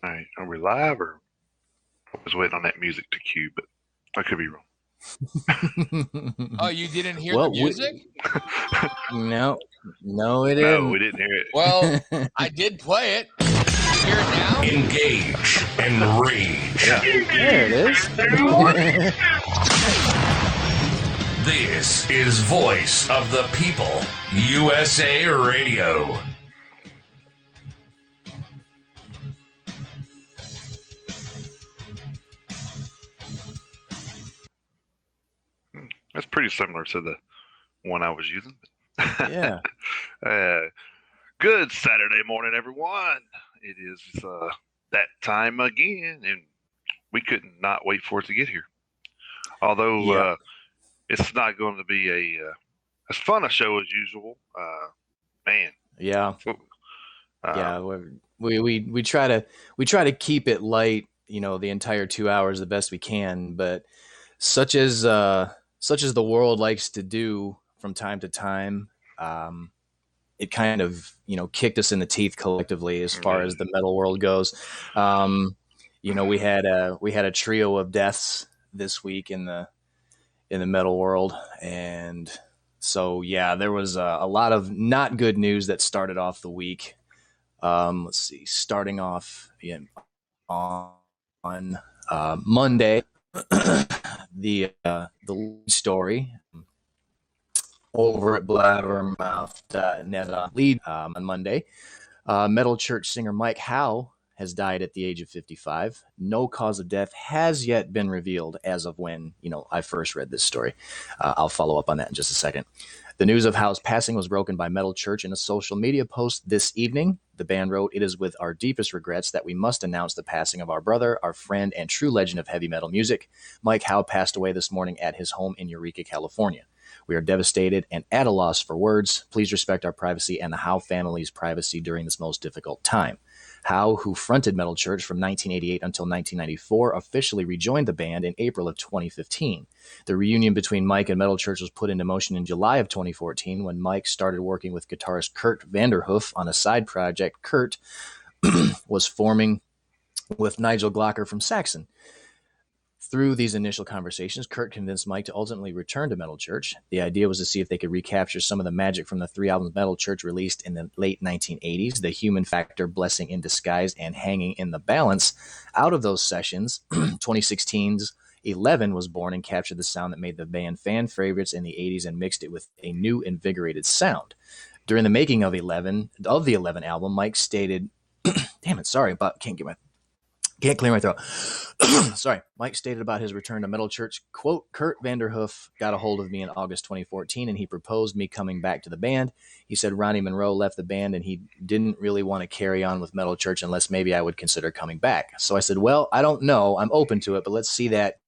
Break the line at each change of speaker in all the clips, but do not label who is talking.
All right, are we live or I was waiting on that music to cue, but I could be wrong.
Oh, you didn't hear
Well,
the music?
No, we
No,
didn't.
we didn't hear it.
Well, I did play it. You hear it now?
Engage and rage.
There it is.
This is Voice of the People, USA Radio.
That's pretty similar to the one I was using.
Yeah.
Good Saturday morning, everyone. It is that time again, and we could not wait for it to get here. Although it's not going to be as fun a show as usual. Man.
Yeah. We try to keep it light, the entire 2 hours the best we can, but such as the world likes to do from time to time, it kind of, kicked us in the teeth collectively as far as the metal world goes. We had a trio of deaths this week in the metal world, and so there was a lot of not good news that started off the week. Let's see, starting off on Monday, the lead story over at blabbermouth.net lead on Monday. Metal Church singer Mike Howe has died at the age of 55. No cause of death has yet been revealed as of when, I first read this story. I'll follow up on that in just a second. The news of Howe's passing was broken by Metal Church in a social media post this evening. The band wrote, "It is with our deepest regrets that we must announce the passing of our brother, our friend, and true legend of heavy metal music. Mike Howe passed away this morning at his home in Eureka, California. We are devastated and at a loss for words. Please respect our privacy and the Howe family's privacy during this most difficult time." Howe, who fronted Metal Church from 1988 until 1994, officially rejoined the band in April of 2015. The reunion between Mike and Metal Church was put into motion in July of 2014 when Mike started working with guitarist Kurt Vanderhoof on a side project Kurt was forming with Nigel Glocker from Saxon. Through these initial conversations, Kurt convinced Mike to ultimately return to Metal Church. The idea was to see if they could recapture some of the magic from the 3 albums Metal Church released in the late 1980s, The Human Factor, Blessing in Disguise, and Hanging in the Balance. Out of those sessions, 2016's 11 was born and captured the sound that made the band fan favorites in the 80s and mixed it with a new invigorated sound. During the making of the 11 album, Mike stated, can't clear my throat. Sorry. Mike stated about his return to Metal Church, quote, "Kurt Vanderhoof got a hold of me in August 2014 and he proposed me coming back to the band. He said Ronnie Monroe left the band and he didn't really want to carry on with Metal Church unless maybe I would consider coming back. So I said, well, I don't know. I'm open to it, but let's see what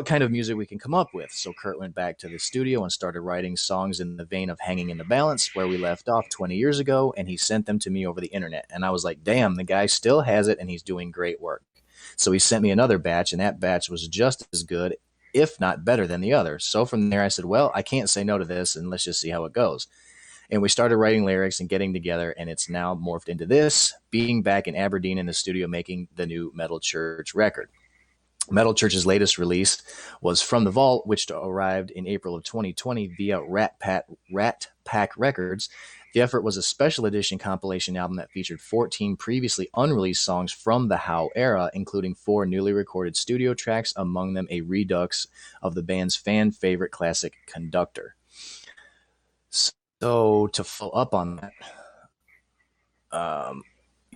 kind of music we can come up with." So Kurt went back to the studio and started writing songs in the vein of Hanging in the Balance, where we left off 20 years ago, and he sent them to me over the internet. And I was like, damn, the guy still has it and he's doing great work. So he sent me another batch, and that batch was just as good, if not better than the other. So from there I said, well, I can't say no to this, and let's just see how it goes. And we started writing lyrics and getting together, and it's now morphed into this, being back in Aberdeen in the studio making the new Metal Church record. Metal Church's latest release was From the Vault, which arrived in April of 2020 via Rat Pack Records. The effort was a special edition compilation album that featured 14 previously unreleased songs from the Howe era, including 4 newly recorded studio tracks, among them a redux of the band's fan favorite classic, Conductor. So to follow up on that,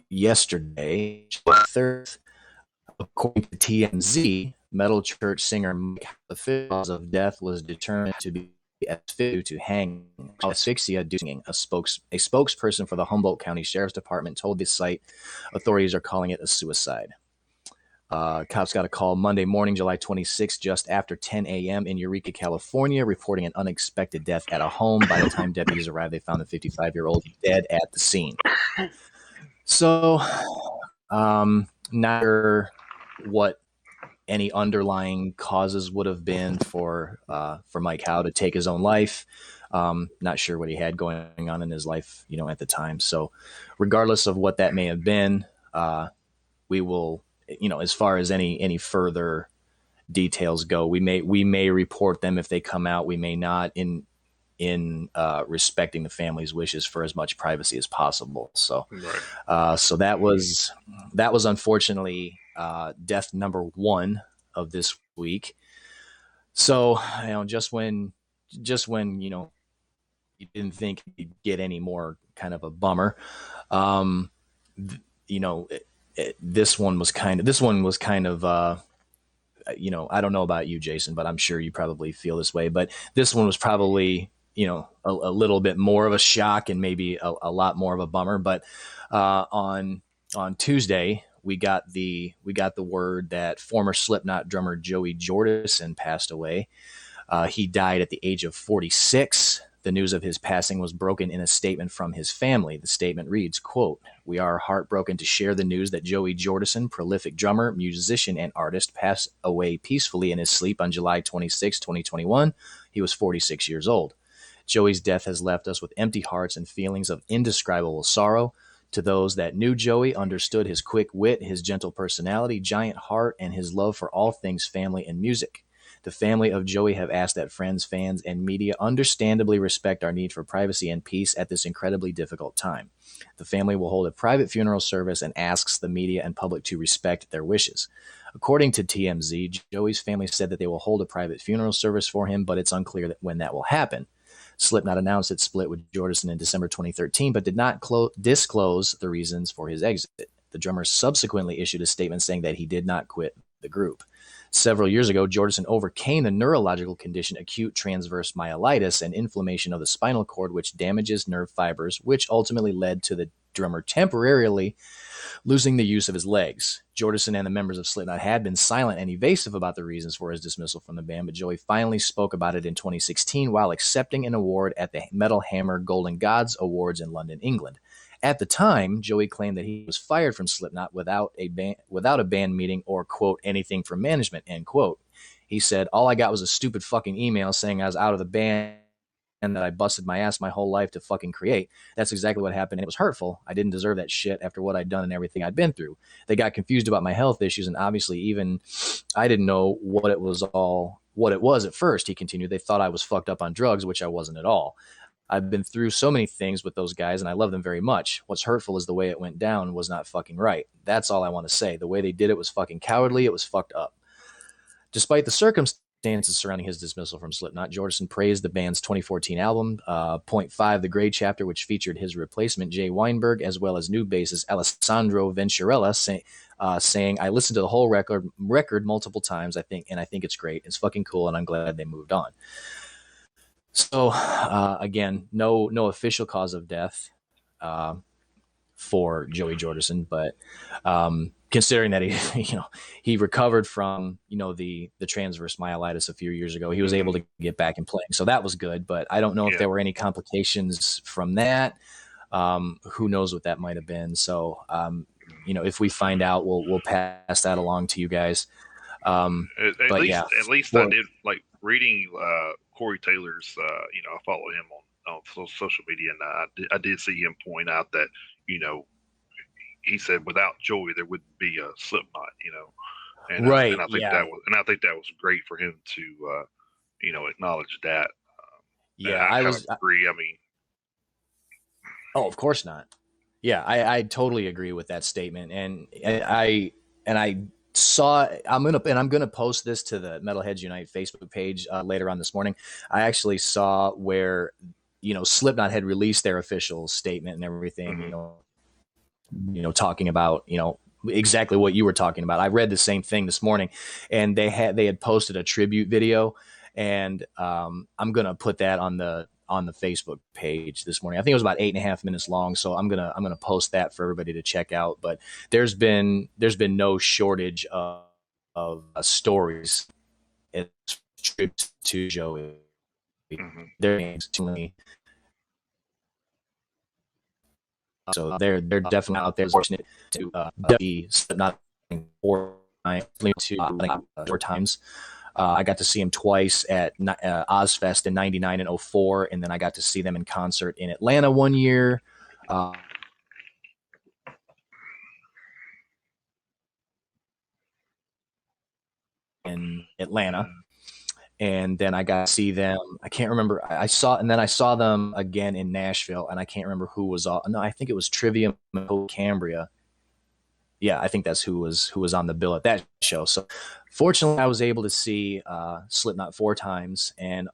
yesterday, July 3rd, according to TMZ, Metal Church singer Mike, the cause of death was determined to be due to asphyxia due to singing. A spokesperson for the Humboldt County Sheriff's Department told the site authorities are calling it a suicide. Cops got a call Monday morning, July 26th, just after 10 a.m. in Eureka, California, reporting an unexpected death at a home. By the time deputies arrived, they found the 55-year-old dead at the scene. So, not sure what any underlying causes would have been for Mike Howe to take his own life. Not sure what he had going on in his life, at the time. So regardless of what that may have been, we will, as far as any further details go, we may report them if they come out. We may not, in respecting the family's wishes for as much privacy as possible. So, so that was unfortunately death number 1 of this week. So, just when you didn't think you'd get any more kind of a bummer, this one was kind of I don't know about you, Jason, but I'm sure you probably feel this way, but this one was probably a little bit more of a shock and maybe a lot more of a bummer. But on Tuesday, we got the word that former Slipknot drummer Joey Jordison passed away. He died at the age of 46. The news of his passing was broken in a statement from his family. The statement reads, quote, "We are heartbroken to share the news that Joey Jordison, prolific drummer, musician, and artist, passed away peacefully in his sleep on July 26, 2021. He was 46 years old. Joey's death has left us with empty hearts and feelings of indescribable sorrow. To those that knew Joey, understood his quick wit, his gentle personality, giant heart, and his love for all things family and music. The family of Joey have asked that friends, fans, and media understandably respect our need for privacy and peace at this incredibly difficult time. The family will hold a private funeral service and asks the media and public to respect their wishes." According to TMZ, Joey's family said that they will hold a private funeral service for him, but it's unclear when that will happen. Slipknot announced its split with Jordison in December 2013, but did not disclose the reasons for his exit. The drummer subsequently issued a statement saying that he did not quit the group. Several years ago, Jordison overcame the neurological condition acute transverse myelitis, an inflammation of the spinal cord which damages nerve fibers, which ultimately led to the drummer temporarily losing the use of his legs. Jordison and the members of Slipknot had been silent and evasive about the reasons for his dismissal from the band, but Joey finally spoke about it in 2016 while accepting an award at the Metal Hammer Golden Gods Awards in London, England. At the time, Joey claimed that he was fired from Slipknot without a band meeting or, quote, anything from management, end quote. He said, "All I got was a stupid fucking email saying I was out of the band and that I busted my ass my whole life to fucking create. That's exactly what happened, and it was hurtful. I didn't deserve that shit after what I'd done and everything I'd been through. They got confused about my health issues, and obviously even I didn't know what it was at first," he continued. "They thought I was fucked up on drugs, which I wasn't at all. I've been through so many things with those guys, and I love them very much. What's hurtful is the way it went down was not fucking right. That's all I want to say. The way they did it was fucking cowardly. It was fucked up." Despite the circumstances surrounding his dismissal from Slipknot, Jordison praised the band's 2014 album, Point 5, The Gray Chapter, which featured his replacement, Jay Weinberg, as well as new bassist Alessandro Venturella, saying, "I listened to the whole record multiple times, I think it's great. It's fucking cool, and I'm glad they moved on." So, again, no official cause of death for Joey Jordison, but considering that he recovered from the transverse myelitis a few years ago, he was able to get back in playing, so that was good. But I don't know if there were any complications from that. Who knows what that might have been? So, if we find out, we'll pass that along to you guys.
At least I did like reading Corey Taylor's. I follow him on social media, and I did see him point out that he said without Joey there wouldn't be a Slipknot. And
right.
And I think that was great for him to acknowledge that. I agree. I mean,
oh, of course not. Yeah, I totally agree with that statement, and I saw I'm gonna post this to the Metalheads Unite Facebook page later on this morning. I actually saw where Slipknot had released their official statement and everything, talking about exactly what you were talking about. I read the same thing this morning, and they had posted a tribute video, and I'm gonna put that on the Facebook page this morning. I think it was about 8.5 minutes long, so I'm gonna post that for everybody to check out. But there's been no shortage of stories to Joey. So they're definitely out there fortunate to be not four times. I got to see him twice at Ozfest in '99 and '04, and then I got to see them in concert in Atlanta one year. in Atlanta. And then I got to see them. I can't remember. I saw them again in Nashville, and I can't remember who was on. No, I think it was Trivium and Cambria. Yeah, I think that's who was on the bill at that show. So fortunately, I was able to see Slipknot 4 times, and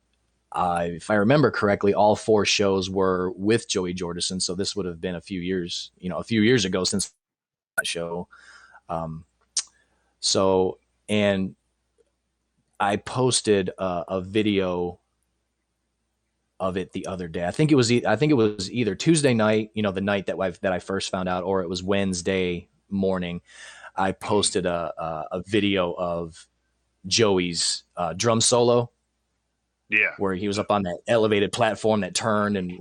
if I remember correctly, all 4 shows were with Joey Jordison. So this would have been a few years ago since that show. And I posted a video of it the other day. I think it was either Tuesday night, the night that I first found out, or it was Wednesday morning. I posted a video of Joey's drum solo.
Yeah.
Where he was up on that elevated platform that turned and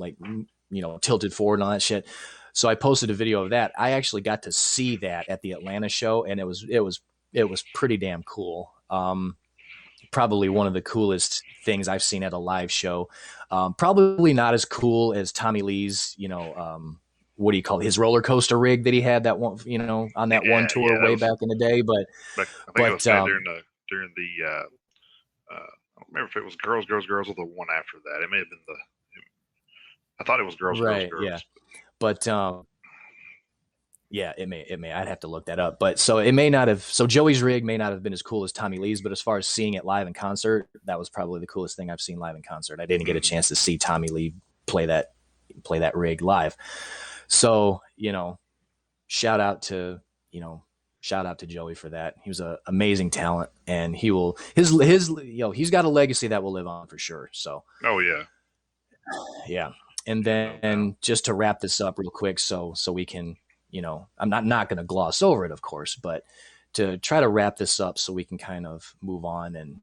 tilted forward and all that shit. So I posted a video of that. I actually got to see that at the Atlanta show, and it was pretty damn cool. Probably one of the coolest things I've seen at a live show. Probably not as cool as Tommy Lee's, what do you call it? His roller coaster rig that he had that one, on that one tour way back in the day. But
I think it was during the I don't remember if it was Girls or the one after that. It may have been I thought it was Girls.
Yeah. But yeah, it may. I'd have to look that up. But so it may not have. So Joey's rig may not have been as cool as Tommy Lee's, but as far as seeing it live in concert, that was probably the coolest thing I've seen live in concert. I didn't get a chance to see Tommy Lee play that rig live. So shout out to Joey for that. He was an amazing talent, and he will he's got a legacy that will live on for sure. So yeah. And then just to wrap this up real quick, so we can, I'm not going to gloss over it, of course, but to try to wrap this up so we can kind of move on and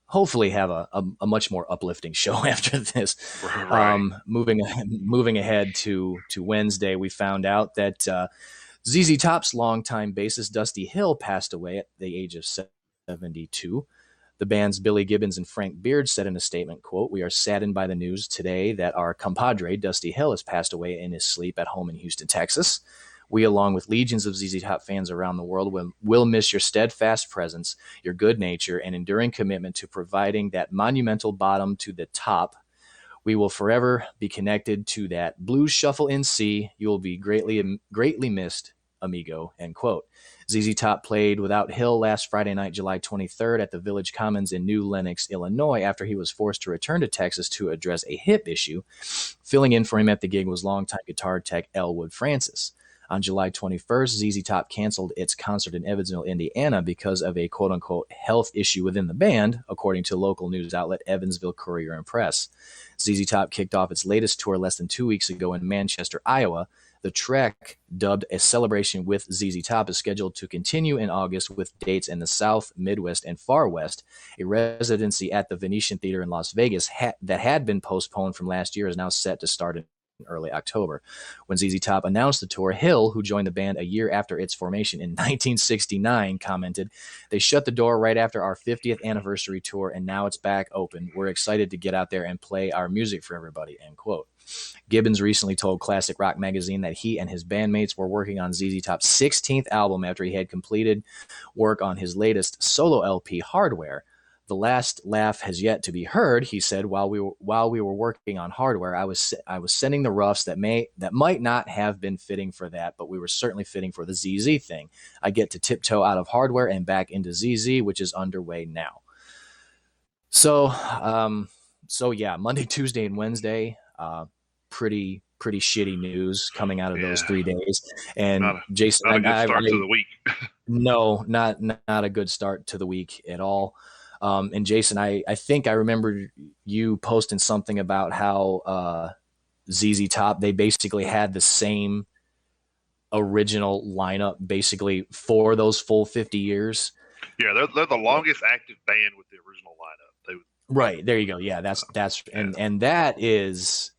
hopefully have a much more uplifting show after this.
Right.
Moving ahead to Wednesday, we found out that ZZ Top's longtime bassist Dusty Hill passed away at the age of 72. The band's Billy Gibbons and Frank Beard said in a statement, quote, "We are saddened by the news today that our compadre, Dusty Hill, has passed away in his sleep at home in Houston, Texas. We, along with legions of ZZ Top fans around the world, will miss your steadfast presence, your good nature, and enduring commitment to providing that monumental bottom to the top. We will forever be connected to that blues shuffle in C. You will be greatly missed, amigo," end quote. ZZ Top played without Hill last Friday night, July 23rd, at the Village Commons in New Lenox, Illinois, after he was forced to return to Texas to address a hip issue. Filling in for him at the gig was longtime guitar tech Elwood Francis. On July 21st, ZZ Top canceled its concert in Evansville, Indiana, because of a quote-unquote health issue within the band, according to local news outlet Evansville Courier and Press. ZZ Top kicked off its latest tour less than 2 weeks ago in Manchester, Iowa. The trek, dubbed A Celebration with ZZ Top, is scheduled to continue in August with dates in the South, Midwest, and Far West. A residency at the Venetian Theater in Las Vegas that had been postponed from last year is now set to start in early October. When ZZ Top announced the tour, Hill, who joined the band a year after its formation in 1969, commented, "They shut the door right after our 50th anniversary tour, and now it's back open. We're excited to get out there and play our music for everybody," end quote. Gibbons recently told Classic Rock magazine that he and his bandmates were working on ZZ Top's 16th album after he had completed work on his latest solo LP, Hardware. "The last laugh has yet to be heard," he said. While we were working on Hardware, I was sending the roughs that might not have been fitting for that, but we were certainly fitting for the ZZ thing. I get to tiptoe out of Hardware and back into ZZ, which is underway now." So yeah, Monday, Tuesday, and Wednesday, pretty shitty news coming out of those 3 days. And Jason,
not a good start to the week.
No, not a good start to the week at all. And Jason, I think I remember you posting something about how ZZ Top, they basically had the same original lineup basically for those full 50 years.
Yeah, they're the longest active band with the original lineup.
Right, there you go. Yeah, that's and that is,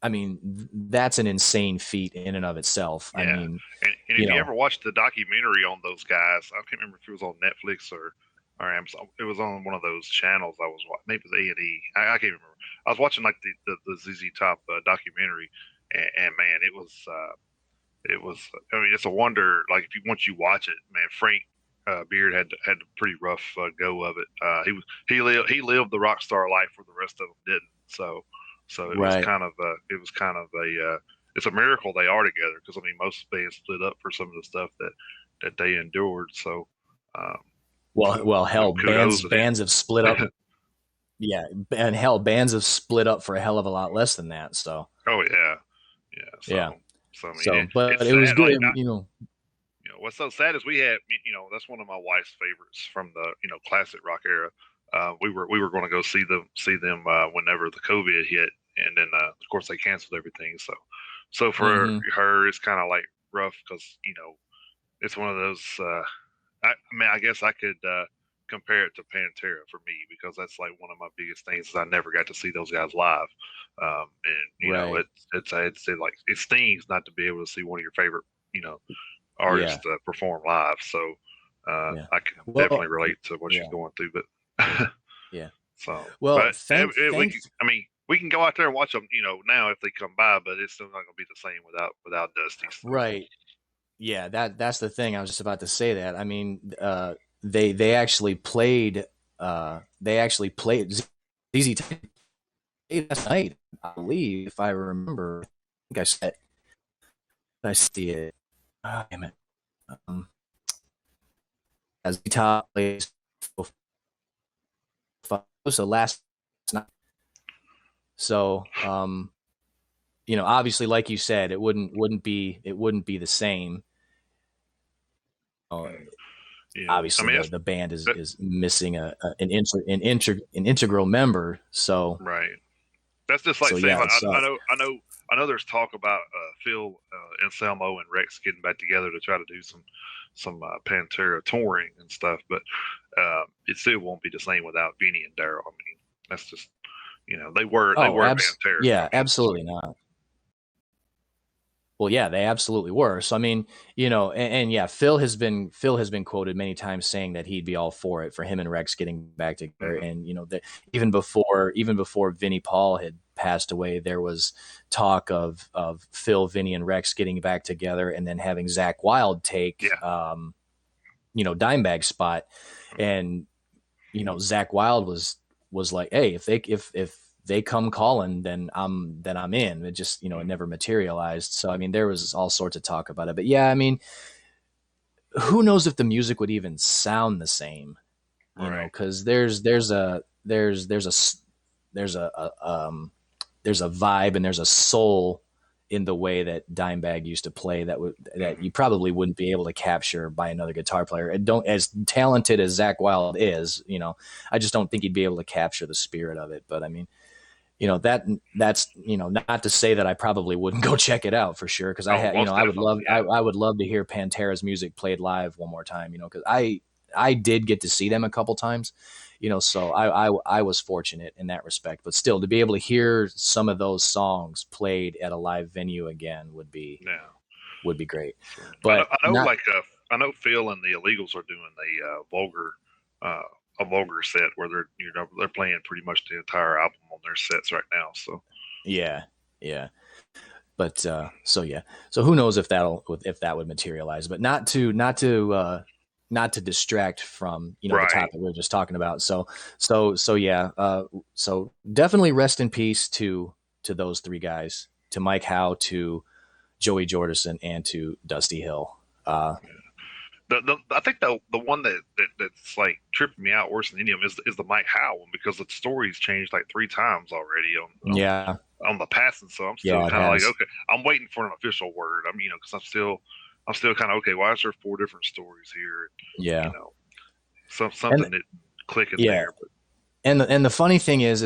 I mean, that's an insane feat in and of itself.
Yeah.
I mean,
and if you ever watched the documentary on those guys, I can't remember if it was on Netflix or Amazon. It was on one of those channels I was watching. Maybe it was A&E. I can't remember. I was watching like the ZZ Top documentary, and man, it was. I mean, it's a wonder. Like once you watch it, man, Beard had a pretty rough go of it. He lived the rock star life where the rest of them didn't. So it was
Right.
kind of a it's a miracle they are together, because I mean most bands split up for some of the stuff that they endured. So
Well, hell,
kudos to them.
bands have split up. Yeah, and hell, bands have split up for a hell of a lot less than that. So
Oh yeah.
yeah.
So I mean,
So, but
it's
it was
sad.
good.
Like, what's so sad is we had, that's one of my wife's favorites from the, classic rock era. We were going to go see them whenever the COVID hit, and then of course they canceled everything. So for
Mhm.
her, it's kind of like rough, because it's one of those. I mean, I guess I could compare it to Pantera for me, because that's like one of my biggest things is I never got to see those guys live, and
Right.
it's like it stings not to be able to see one of your favorite you know
Yeah.
artists
Yeah.
perform live. So
Yeah.
I can
Well,
definitely relate to what she's
yeah.
going through. But
Yeah.
so,
Well,
but I mean, we can go out there and watch them, now if they come by, but it's still not going to be the same without Dusty. So.
right. Yeah, that's the thing. I was just about to say that. I mean, they actually played ZZ Top last night, I believe, if I remember. I think I see it. Oh, damn it. As the top plays so last night. So obviously, like you said, it wouldn't be the same.
I
Obviously
mean,
the band
that,
is missing an integral member. So
right. That's just like saying,
yeah,
like,
it sucks.
I know. There's talk about Phil Anselmo and Rex getting back together to try to do some Pantera touring and stuff, but it still won't be the same without Vinny and Daryl. I mean, that's just they were Pantera.
Yeah,
I mean,
absolutely not. Well, yeah, they absolutely were. So I mean, and yeah, Phil has been quoted many times saying that he'd be all for it, for him and Rex getting back together.
Mhm.
And that even before Vinnie Paul had passed away, there was talk of Phil, Vinnie, and Rex getting back together, and then having Zakk Wylde take
Yeah.
Dimebag's spot. And Zakk Wylde was like, hey, if they come calling, then I'm in. It just, it never materialized. So, I mean, there was all sorts of talk about it, but yeah, I mean, who knows if the music would even sound the same,
Right.
cause there's a vibe and there's a soul in the way that Dimebag used to play that you probably wouldn't be able to capture by another guitar player. And don't, as talented as Zakk Wylde is, I just don't think he'd be able to capture the spirit of it. But I mean, that's not to say that I probably wouldn't go check it out for sure, because I would love to hear Pantera's music played live one more time, because I did get to see them a couple times, so I was fortunate in that respect. But still, to be able to hear some of those songs played at a live venue again would be great. But
I know Phil and the Illegals are doing a vulgar set where they're playing pretty much the entire album on their sets right now. So
yeah. But so who knows if that would materialize? But not to distract from
right.
the topic we were just talking about. So yeah. So definitely rest in peace to those three guys, to Mike Howe, to Joey Jordison, and to Dusty Hill.
I think the one that's like tripping me out worse than any of them is the Mike Howe one, because the story's changed like 3 times already on the passing. So I'm still kind of like, okay, I'm waiting for an official word. I'm because I'm still kind of, okay, why is there 4 different stories here?
Yeah,
something that clicking there. But.
And the funny thing is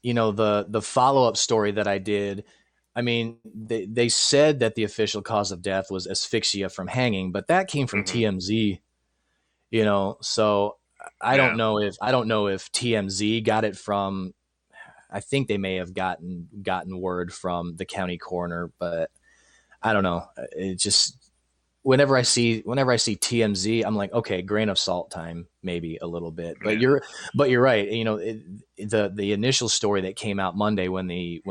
the follow-up story that I did. I mean, they said that the official cause of death was asphyxia from hanging, but that came from TMZ, so I don't know if TMZ got it from, I think they may have gotten word from the county coroner, but I don't know. It just, whenever I see TMZ, I'm like, okay, grain of salt time, maybe a little bit. But
Yeah.
you're right. You know, the initial story that came out Monday when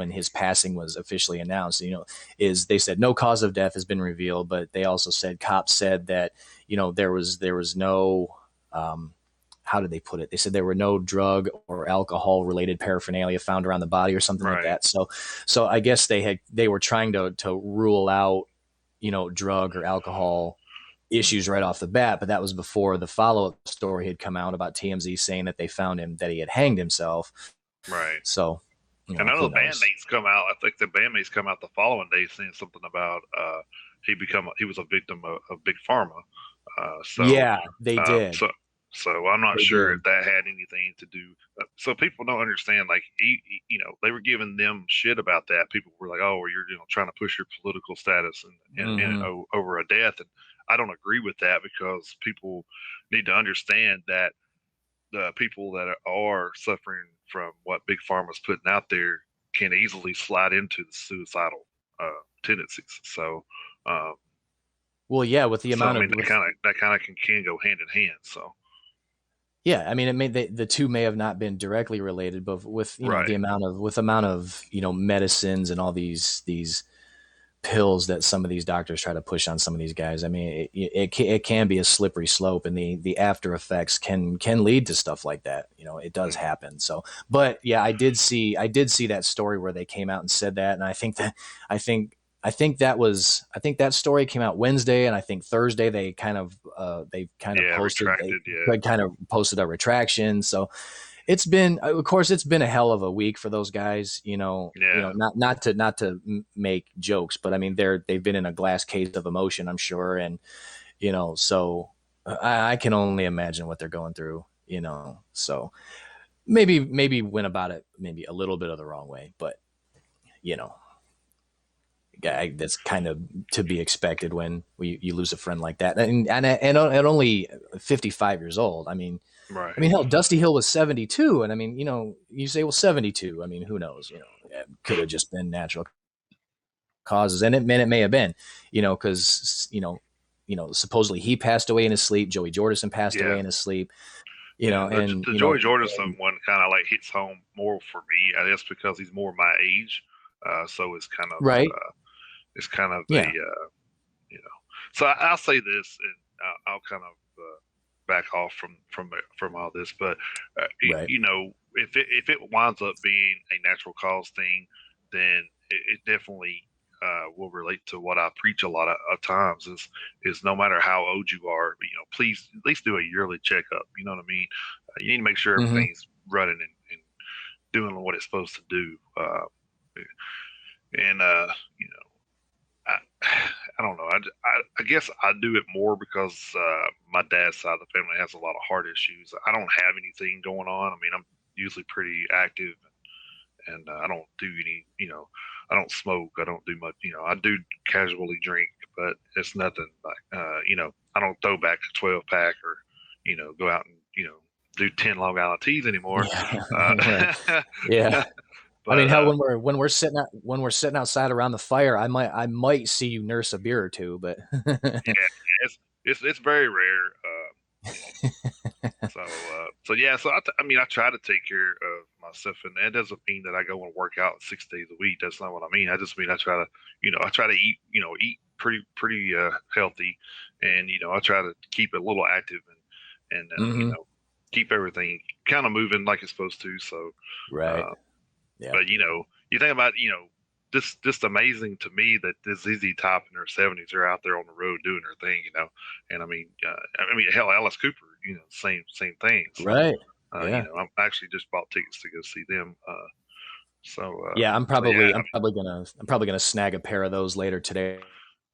his passing was officially announced, you know, is they said no cause of death has been revealed, but they also said cops said that, you know, there was no how did they put it? They said there were no drug or alcohol related paraphernalia found around the body or something like
Right.
that. So I guess they were trying to rule out, you know, drug or alcohol issues right off the bat, but that was before the follow-up story had come out about TMZ saying that they found him, that he had hanged himself.
Right.
So, you know,
I know
who
the
knows?
bandmates come out. I think the bandmates come out the following day saying something about he was a victim of big pharma.
Yeah, they did.
So I'm not
They
sure
did.
if that had anything to do. So people don't understand. Like you know, they were giving them shit about that. People were like, "Oh, well, you're trying to push your political status and over a death." And I don't agree with that because people need to understand that the people that are suffering from what big pharma's putting out there can easily slide into the suicidal tendencies. So, um,
Well, yeah, with the
so I
amount of
mean, that kind of can go hand in hand. So,
yeah, I mean, it may the two may have not been directly related, but with, you know,
right,
the amount of, you know, medicines and all these pills that some of these doctors try to push on some of these guys. I mean, it can be a slippery slope, and the after effects can lead to stuff like that. You know, it does
mm,
happen. So, but yeah, I did see that story where they came out and said that, and I think I think that story came out Wednesday, and I think Thursday they kind of
yeah, retracted, yeah,
posted a retraction. So it's been, of course, it's been a hell of a week for those guys.
yeah,
Not to make jokes, but I mean they've been in a glass case of emotion, I'm sure, and so I can only imagine what they're going through. So maybe went about it maybe a little bit of the wrong way, but you know, that's kind of to be expected when you lose a friend like that, and at only 55 years old.
right,
Hell, Dusty Hill was 72, and I mean, you say, well, 72. I mean, who knows? It could have just been natural causes, and it may have been, because supposedly he passed away in his sleep. Joey Jordison passed
yeah.
away in his sleep.
Yeah,
And
the Joey Jordison one kind of like hits home more for me. I guess because he's more my age, so
right,
it's kind of
yeah,
you know. So I'll say this, and I'll kind of back off from all this. But
right,
if it winds up being a natural cause thing, then it definitely will relate to what I preach a lot of times is no matter how old you are, please at least do a yearly checkup. You know what I mean? You need to make sure
mm-hmm.
everything's running and doing what it's supposed to do. And I, I don't know. I guess I do it more because my dad's side of the family has a lot of heart issues. I don't have anything going on. I mean, I'm usually pretty active, and I don't do any. I don't smoke. I don't do much. I do casually drink, but it's nothing like. I don't throw back a 12 pack or go out and do 10 Long Island teas anymore.
Right. Yeah.
But,
I mean, hell, when we're sitting outside around the fire, I might see you nurse a beer or two, but
yeah, it's very rare. So yeah, so I mean, I try to take care of myself, and that doesn't mean that I go and work out 6 days a week. That's not what I mean. I just mean I try to, eat, eat pretty healthy, and I try to keep it a little active and
mm-hmm.
Keep everything kind of moving like it's supposed to. So,
right. Yeah.
But you think about just amazing to me that this ZZ Top in their 70s are out there on the road doing their thing, and I mean hell, Alice Cooper, same thing. So,
right. Yeah.
I'm actually just bought tickets to go see them.
Yeah, I'm probably gonna snag a pair of those later today.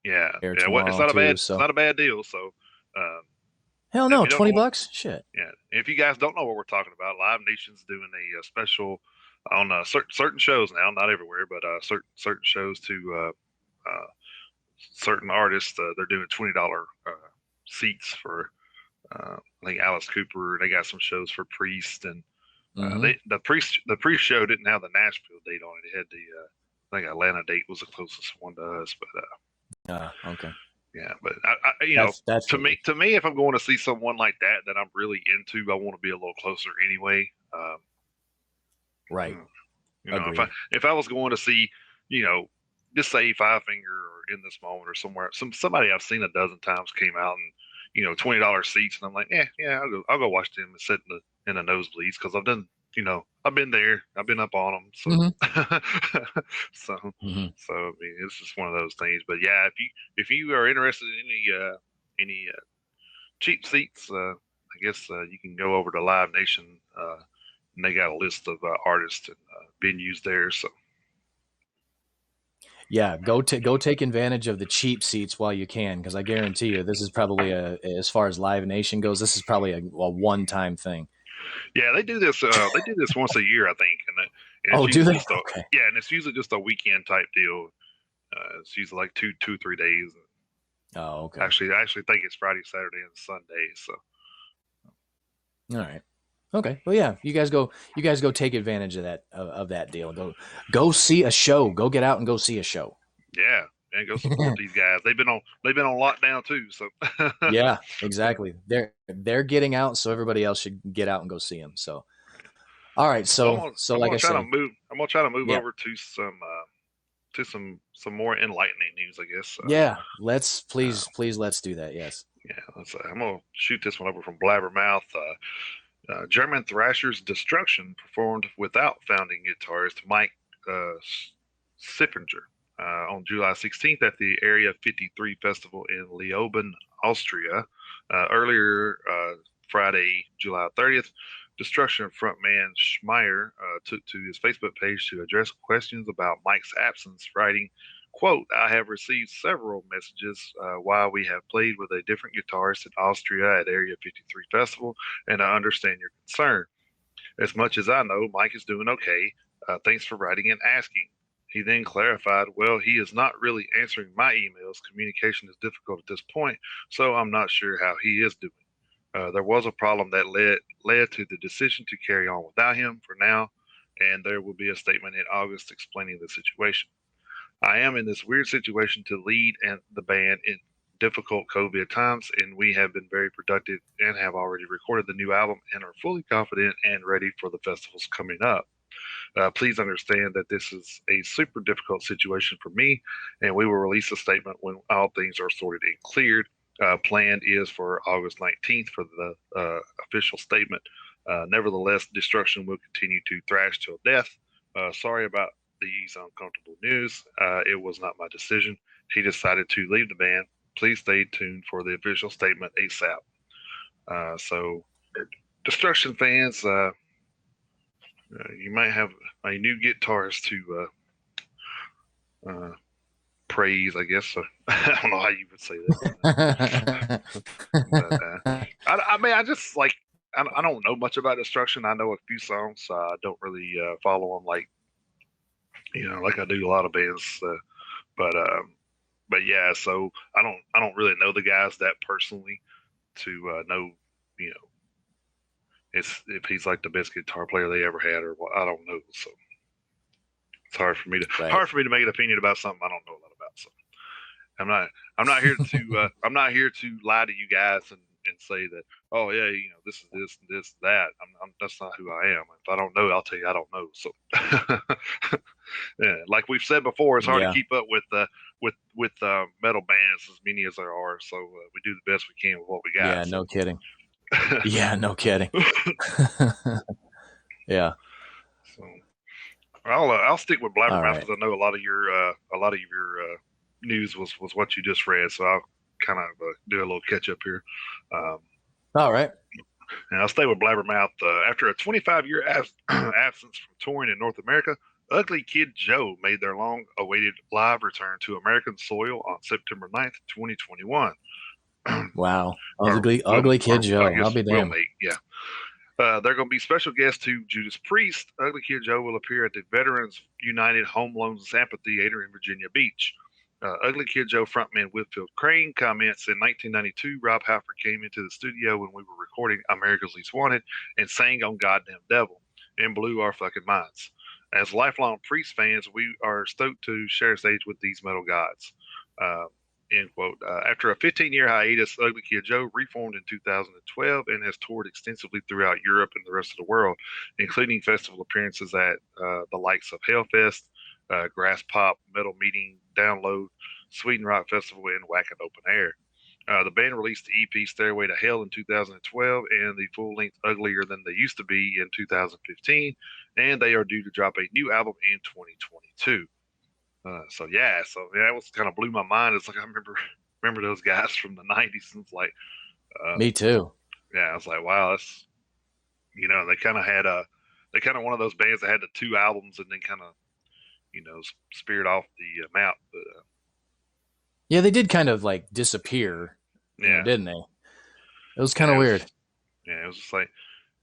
Yeah,
or
yeah. Well,
tomorrow too.
it's
So
not a bad deal. So,
hell
if
no,
you don't know
$20. Shit.
yeah, if you guys don't know what we're talking about, Live Nation's doing a special on certain shows now, not everywhere, but certain shows to certain artists. They're doing $20 seats for I think Alice Cooper. They got some shows for Priest, and
Mm-hmm.
the Priest show didn't have the Nashville date on it. It had the I think Atlanta date was the closest one to us, but
Okay.
Yeah, but I
That's
to me, if I'm going to see someone like that I'm really into, I want to be a little closer anyway.
right.
If
Agreed.
I was going to see, you know, just say Five Finger or In This Moment or somewhere, somebody I've seen a dozen times came out and $20 seats, and I'm like, yeah, I'll go watch them and sit in the nosebleeds because I've done, I've been there, I've been up on them, so so
Hmm.
so I mean, it's just one of those things. But yeah, if you are interested in any cheap seats, I guess you can go over to Live Nation. And they got a list of artists and venues there. So
Yeah, go take advantage of the cheap seats while you can, because I guarantee you, this is probably as far as Live Nation goes, this is probably a one-time thing.
yeah, they do this. They do this once a year, I think, and it's
Oh, do
usually
they?
just a
Okay.
yeah, and it's usually just a weekend type deal. It's usually like 3 days.
Oh, okay.
I actually think it's Friday, Saturday, and Sunday. So
All right. Okay. Well, yeah, you guys go take advantage of that deal. Go see a show. Go get out and go see a show.
yeah, and go support these guys. They've been on lockdown too. So
Yeah, exactly. They're getting out, so everybody else should get out and go see them. So, all right.
So
So
I'm
like
gonna
I
try to
say,
move. I'm gonna try to move
yeah,
over to some more enlightening news, I guess.
yeah. Let's
Uh,
please let's do that. Yes.
yeah, I'm gonna shoot this one over from Blabbermouth. German Thrasher's Destruction performed without founding guitarist Mike Siffinger on July 16th at the Area 53 Festival in Leoben, Austria. Earlier Friday, July 30th, Destruction frontman Schmeier took to his Facebook page to address questions about Mike's absence, writing, quote, I have received several messages while we have played with a different guitarist in Austria at Area 53 Festival, and I understand your concern. As much as I know, Mike is doing okay. Thanks for writing and asking. He then clarified, well, he is not really answering my emails. Communication is difficult at this point, so I'm not sure how he is doing. There was a problem that led to the decision to carry on without him for now, and there will be a statement in August explaining the situation. I am in this weird situation to lead and the band in difficult COVID times, and we have been very productive and have already recorded the new album and are fully confident and ready for the festivals coming up. Please understand that this is a super difficult situation for me, and we will release a statement when all things are sorted and cleared. Planned is for August 19th for the official statement. Nevertheless, Destruction will continue to thrash till death. Sorry about these uncomfortable news. It was not my decision. He decided to leave the band. Please stay tuned for the official statement ASAP. So, Destruction fans, you might have a new guitarist to praise, I guess. So, I don't know how you would say that. But, I mean, I just like, I don't know much about Destruction. I know a few songs. I don't really follow them like I do a lot of bands. But but yeah, so I don't really know the guys that personally to know, you know, if he's like the best guitar player they ever had or what. I don't know. So it's
Right.
hard for me to make an opinion about something I don't know a lot about. So I'm not here to I'm not here to lie to you guys and say that, oh yeah, this is this and this and that. That's not who I am. If I don't know, I'll tell you I don't know. So yeah, like we've said before, it's hard to
Yeah.
keep up with metal bands as many as there are. So we do the best we can with what we got.
Yeah. No kidding. Yeah. No kidding. Yeah.
So I'll stick with
All
Blabbermouth
right.
because I know a lot of your news was what you just read. So I'll kind of do a little catch up here.
All right.
And I'll stay with Blabbermouth. After a 25-year absence from touring in North America, Ugly Kid Joe made their long-awaited live return to American soil on September 9th, 2021.
Wow.
Or
Ugly Kid
I
Joe.
guess
I'll be
will
damned.
make, yeah. They're going to be special guests to Judas Priest. Ugly Kid Joe will appear at the Veterans United Home Loans Amphitheater in Virginia Beach. Ugly Kid Joe frontman Whitfield Crane comments, in 1992, Rob Halford came into the studio when we were recording America's Least Wanted and sang on Goddamn Devil and blew our fucking minds. As lifelong Priest fans, we are stoked to share stage with these metal gods. End quote. After a 15-year hiatus, Ugly Kid Joe reformed in 2012 and has toured extensively throughout Europe and the rest of the world, including festival appearances at the likes of Hellfest, Grass Pop, Metal Meeting, Download, Sweden Rock Festival, and Whack and Open Air. The band released the EP Stairway to Hell in 2012 and the full-length Uglier Than They Used to Be in 2015, and they are due to drop a new album in 2022. So that was kind of blew my mind. It's like I remember those guys from the '90s, and it's like,
Me too.
yeah, I was like, wow, that's they kind of had one of those bands that had the two albums and then kind of speared off the map. But
Yeah, they did kind of like disappear,
yeah,
didn't they? It was kind of weird.
Yeah, it was just like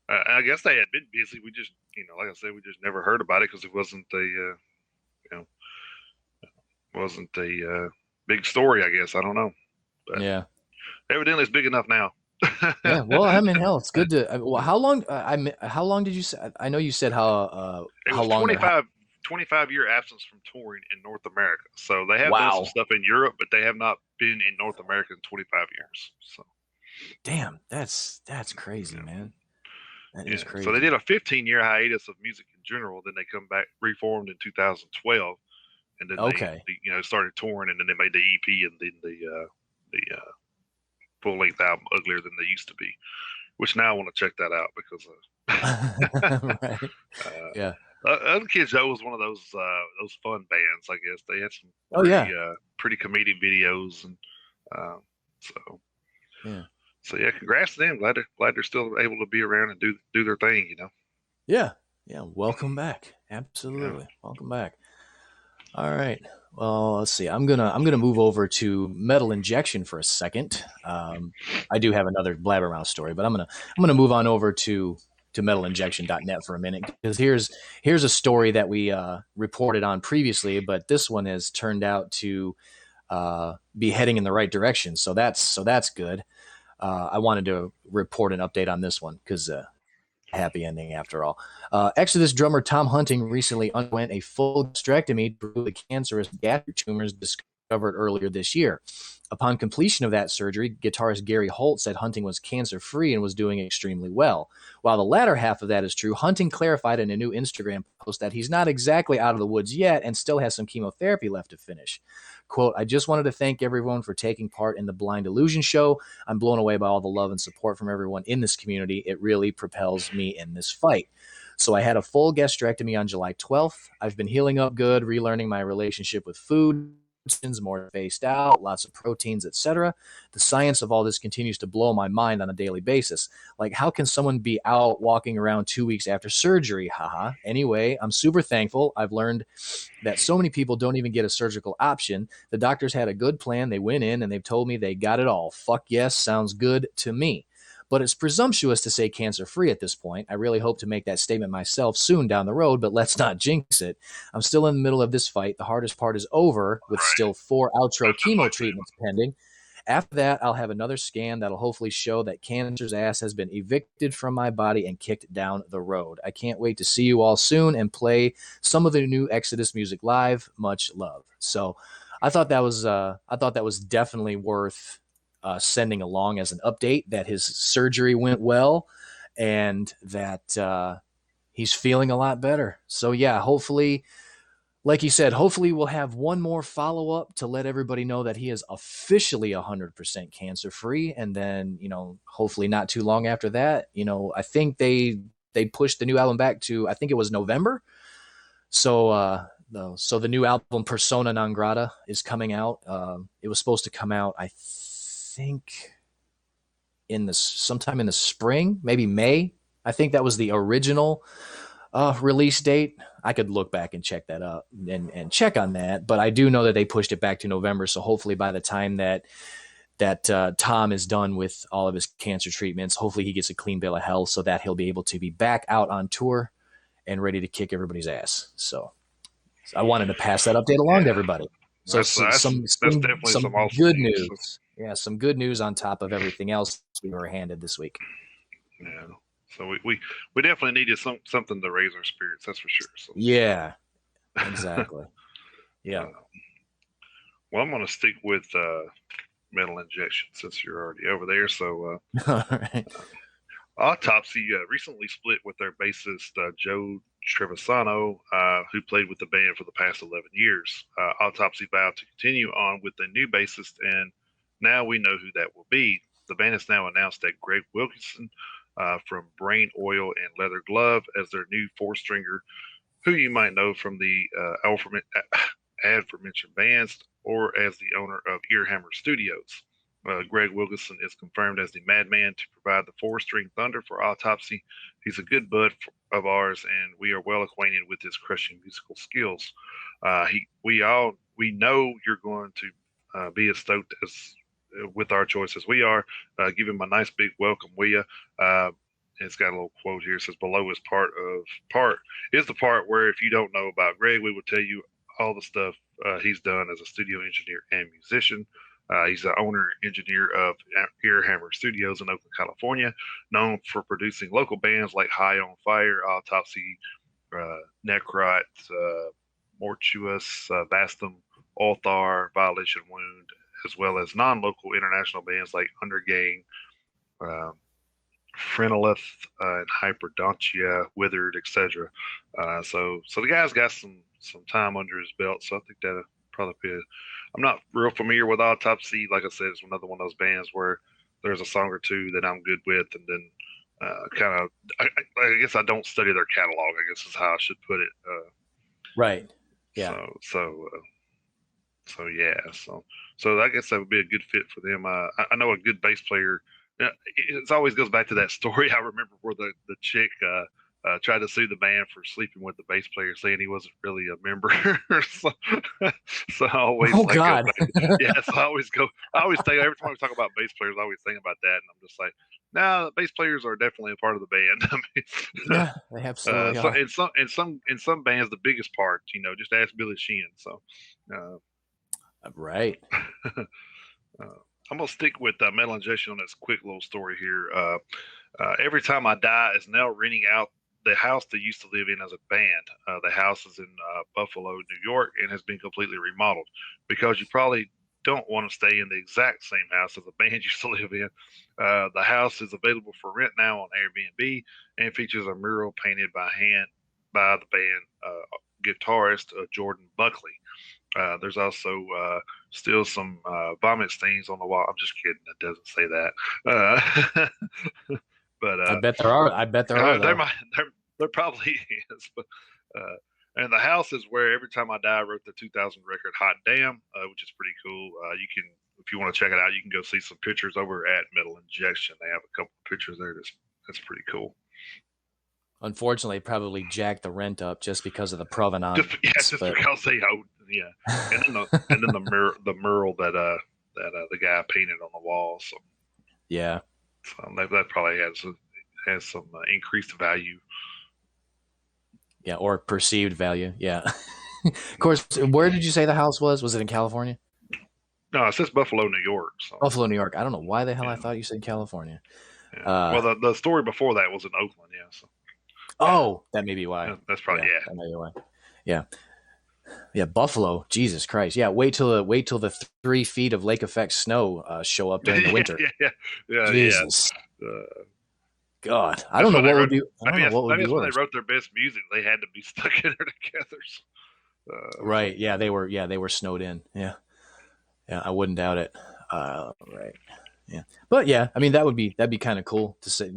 I guess they had been busy. We just like I said, we just never heard about it because it wasn't wasn't a big story, I guess. I don't know. But
Yeah.
evidently it's big enough now.
Yeah. Well, I mean, hell, it's good to. Well, how long? How long did you say? I know you said how.
It
how
was
long?
25-year absence from touring in North America. So they have done
Wow.
some stuff in Europe, but they have not been in North America in 25 years. So
Damn, that's crazy, man. That is crazy.
So they did a 15-year hiatus of music in general. Then they come back, reformed in 2012, and then they started touring, and then they made the EP and then the full-length album Uglier Than They Used to Be, which now I want to check that out because
Right. Yeah.
Other Kid Joe was one of those fun bands, I guess. They had some pretty comedic videos, and so congrats to them. Glad they're still able to be around and do their thing,
Yeah. Welcome back. Absolutely, welcome back. All right. Well, let's see. I'm gonna move over to Metal Injection for a second. I do have another Blabbermouth story, but I'm gonna move on over to metalinjection.net for a minute, because here's a story that we reported on previously, but this one has turned out to be heading in the right direction. So that's good. I wanted to report an update on this one because happy ending after all. Exodus drummer Tom Hunting recently underwent a full gastrectomy to remove the cancerous gastric tumors discovered earlier this year. Upon completion of that surgery, guitarist Gary Holt said Hunting was cancer-free and was doing extremely well. While the latter half of that is true, Hunting clarified in a new Instagram post that he's not exactly out of the woods yet and still has some chemotherapy left to finish. Quote, I just wanted to thank everyone for taking part in the Blind Illusion show. I'm blown away by all the love and support from everyone in this community. It really propels me in this fight. So I had a full gastrectomy on July 12th. I've been healing up good, relearning my relationship with food, more spaced out, lots of proteins, etc. The science of all this continues to blow my mind on a daily basis. Like, how can someone be out walking around 2 weeks after surgery? Haha. Anyway, I'm super thankful. I've learned that so many people don't even get a surgical option. The doctors had a good plan. They went in and they've told me they got it all. Fuck yes, sounds good to me. But it's presumptuous to say cancer-free at this point. I really hope to make that statement myself soon down the road, but let's not jinx it. I'm still in the middle of this fight. The hardest part is over, with still 4 outro chemo treatments pending. After that, I'll have another scan that'll hopefully show that cancer's ass has been evicted from my body and kicked down the road. I can't wait to see you all soon and play some of the new Exodus music live. Much love. So I thought that was definitely worth sending along as an update, that his surgery went well and that he's feeling a lot better. So yeah, hopefully, like you said, hopefully we'll have one more follow-up to let everybody know that he is officially 100% cancer-free. And then, hopefully not too long after that, I think they pushed the new album back to, I think it was November. So the new album Persona Non Grata is coming out. It was supposed to come out, I think, sometime in the spring, maybe May. I think that was the original release date. I could look back and check that up and check on that, but I do know that they pushed it back to November. So hopefully by the time that Tom is done with all of his cancer treatments, hopefully he gets a clean bill of health so that he'll be able to be back out on tour and ready to kick everybody's ass. So I wanted to pass that update along to everybody. So
that's definitely some awesome
good
news.
news. Yeah, some good news on top of everything else we were handed this week.
Yeah. So we definitely needed something to raise our spirits, that's for sure. So.
Yeah, exactly. Yeah.
Well, I'm going to stick with Metal Injection since you're already over there. So,
All right.
Autopsy recently split with their bassist Joe Trevisano, who played with the band for the past 11 years. Autopsy vowed to continue on with a new bassist, and now we know who that will be. The band has now announced that Greg Wilkinson from Brain Oil and Leather Glove as their new four-stringer, who you might know from the aforementioned bands or as the owner of Earhammer Studios. Greg Wilkinson is confirmed as the madman to provide the four-string thunder for Autopsy. He's a good bud of ours, and we are well acquainted with his crushing musical skills. We know you're going to be as stoked as with our choice as we are. Give him a nice big welcome, will you? It's got a little quote here. It says, "Below is part is the part where if you don't know about Greg, we will tell you all the stuff he's done as a studio engineer and musician." He's the owner engineer of Earhammer Studios in Oakland, California, known for producing local bands like High on Fire, Autopsy, Necrot, Mortuous, Vastum, Althar, Violation Wound, as well as non-local international bands like Undergang, Phrenolith, and Hyperdontia, Withered, etc. So the guy's got some time under his belt, so I think that'll probably be I'm not real familiar with Autopsy. Like I said, it's another one of those bands where there's a song or two that I'm good with, and then I guess I don't study their catalog, I guess is how I should put it.
Right. Yeah.
So yeah. So I guess that would be a good fit for them. I know a good bass player. It always goes back to that story I remember where the chick tried to sue the band for sleeping with the bass player, saying he wasn't really a member. so I always
God.
Yeah, so I always think every time we talk about bass players, I always think about that, and I'm just like, no, bass players are definitely a part of the band. I mean,
yeah, they absolutely are.
In some bands, the biggest part, just ask Billy Sheehan. So,
right.
I'm gonna stick with Metal Injection on this quick little story here. Every Time I Die is now renting out the house they used to live in as a band. The house is in Buffalo, New York, and has been completely remodeled. Because you probably don't want to stay in the exact same house as the band used to live in. The house is available for rent now on Airbnb and features a mural painted by hand by the band guitarist Jordan Buckley. There's also still some vomit stains on the wall. I'm just kidding. It doesn't say that. But
I bet there are.
There probably is. But and the house is where Every Time I Die wrote the 2000 record "Hot Damn," which is pretty cool. You can, if you want to check it out, you can go see some pictures over at Metal Injection. They have a couple of pictures there. That's pretty cool.
Unfortunately, probably jacked the rent up just because of the provenance.
Just because they owed, yeah. And then the mural that the guy painted on the wall. So
yeah,
so that probably has some increased value.
Yeah, or perceived value. Yeah. Of course, where did you say the house was? Was it in California?
No, it says Buffalo, New York. So.
Buffalo, New York. I don't know why the hell I thought you said California.
Yeah. Well, the story before that was in Oakland. Yeah. So.
Oh, that may be why.
That's probably yeah.
That may be why. Yeah. Yeah, Buffalo. Jesus Christ. Yeah, wait till the 3 feet of lake effect snow show up during the winter.
yeah.
Jesus. God, I don't know what would be. I don't know what would be worse.
When they wrote their best music, they had to be stuck in there together.
Right. Yeah, they were snowed in. Yeah. Yeah, I wouldn't doubt it. Right. Yeah. But yeah, I mean that'd be kind of cool to say,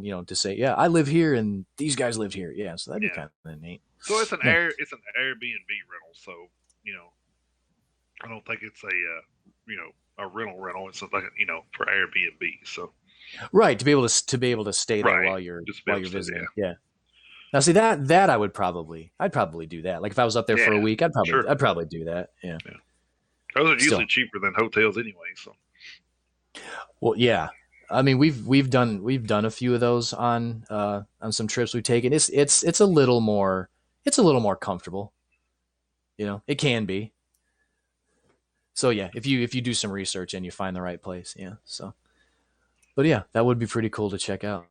yeah, I live here and these guys lived here. Yeah, so that'd be kind of neat.
So it's an Airbnb rental. So, I don't think it's a rental. It's like, for Airbnb. So
right, to be able to stay there while you're visiting. Yeah. Now see that I'd probably do that. Like if I was up there for a week, I'd probably do that. Yeah.
Those are usually cheaper than hotels anyway, so.
Well, yeah. I mean, we've done a few of those on some trips we've taken. It's a little more comfortable. It can be. So yeah, if you do some research and you find the right place, yeah. So, but yeah, that would be pretty cool to check out.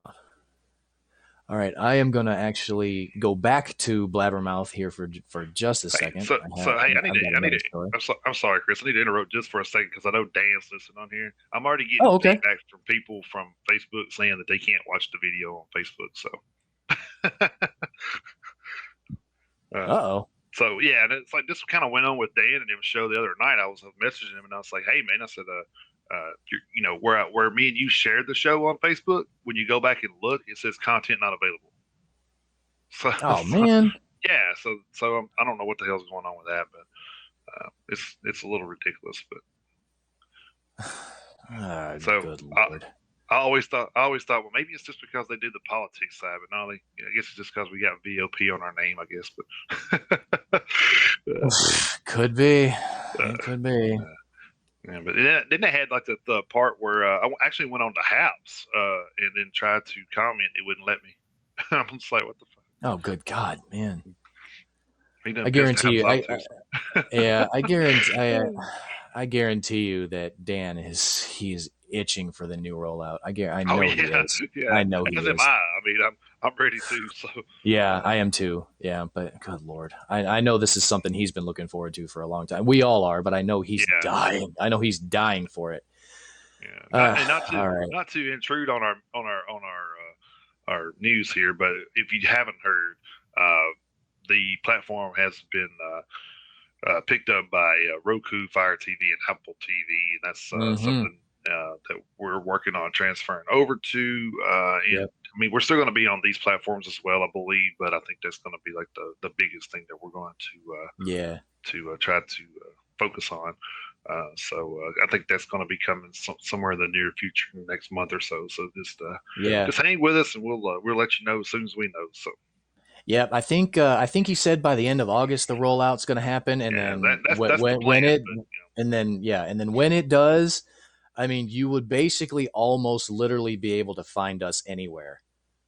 All right, I am going to actually go back to Blabbermouth here for just a
Hey,
second.
so hey,
I've got another story.
I'm sorry, Chris. I need to interrupt just for a second because I know Dan's listening on here. I'm already getting
Oh, okay.
feedback from people from Facebook saying that they can't watch the video on Facebook.
Uh-oh.
So yeah, and it's like this kind of went on with Dan and him show the other night. I was messaging him and I was like, "Hey man," I said, you know, where me and you shared the show on Facebook. When you go back and look, it says content not available." So,
Oh, man.
yeah, so I don't know what the hell's going on with that, but it's a little ridiculous. But so
Good Lord.
I always thought, well, maybe it's just because they did the politics side, but no, I guess it's just because we got VOP on our name, I guess. But
could be. It could be.
yeah, but then they had like the part where I actually went on to Haps and then tried to comment. It wouldn't let me. I'm just like, what the fuck?
Oh, good God, man.
I
guarantee you. I guarantee you that Dan is itching for the new rollout. I know he is.
Yeah.
I know he is.
Am I. I mean, I'm ready to. So
yeah, I am too. Yeah, but good Lord, I know this is something he's been looking forward to for a long time. We all are, but I know he's dying. I know he's dying for it.
Yeah, not to intrude on our news here, but if you haven't heard, the platform has been picked up by Roku, Fire TV, and Apple TV, and that's something that we're working on transferring over to. I mean, we're still going to be on these platforms as well, I believe, but I think that's going to be like the biggest thing that we're going to try to focus on. So I think that's going to be coming somewhere in the near future, in the next month or so. So just hang with us, and we'll let you know as soon as we know. So.
Yeah, I think he said by the end of August the rollout's going to happen, and then when it does, I mean, you would basically almost literally be able to find us anywhere.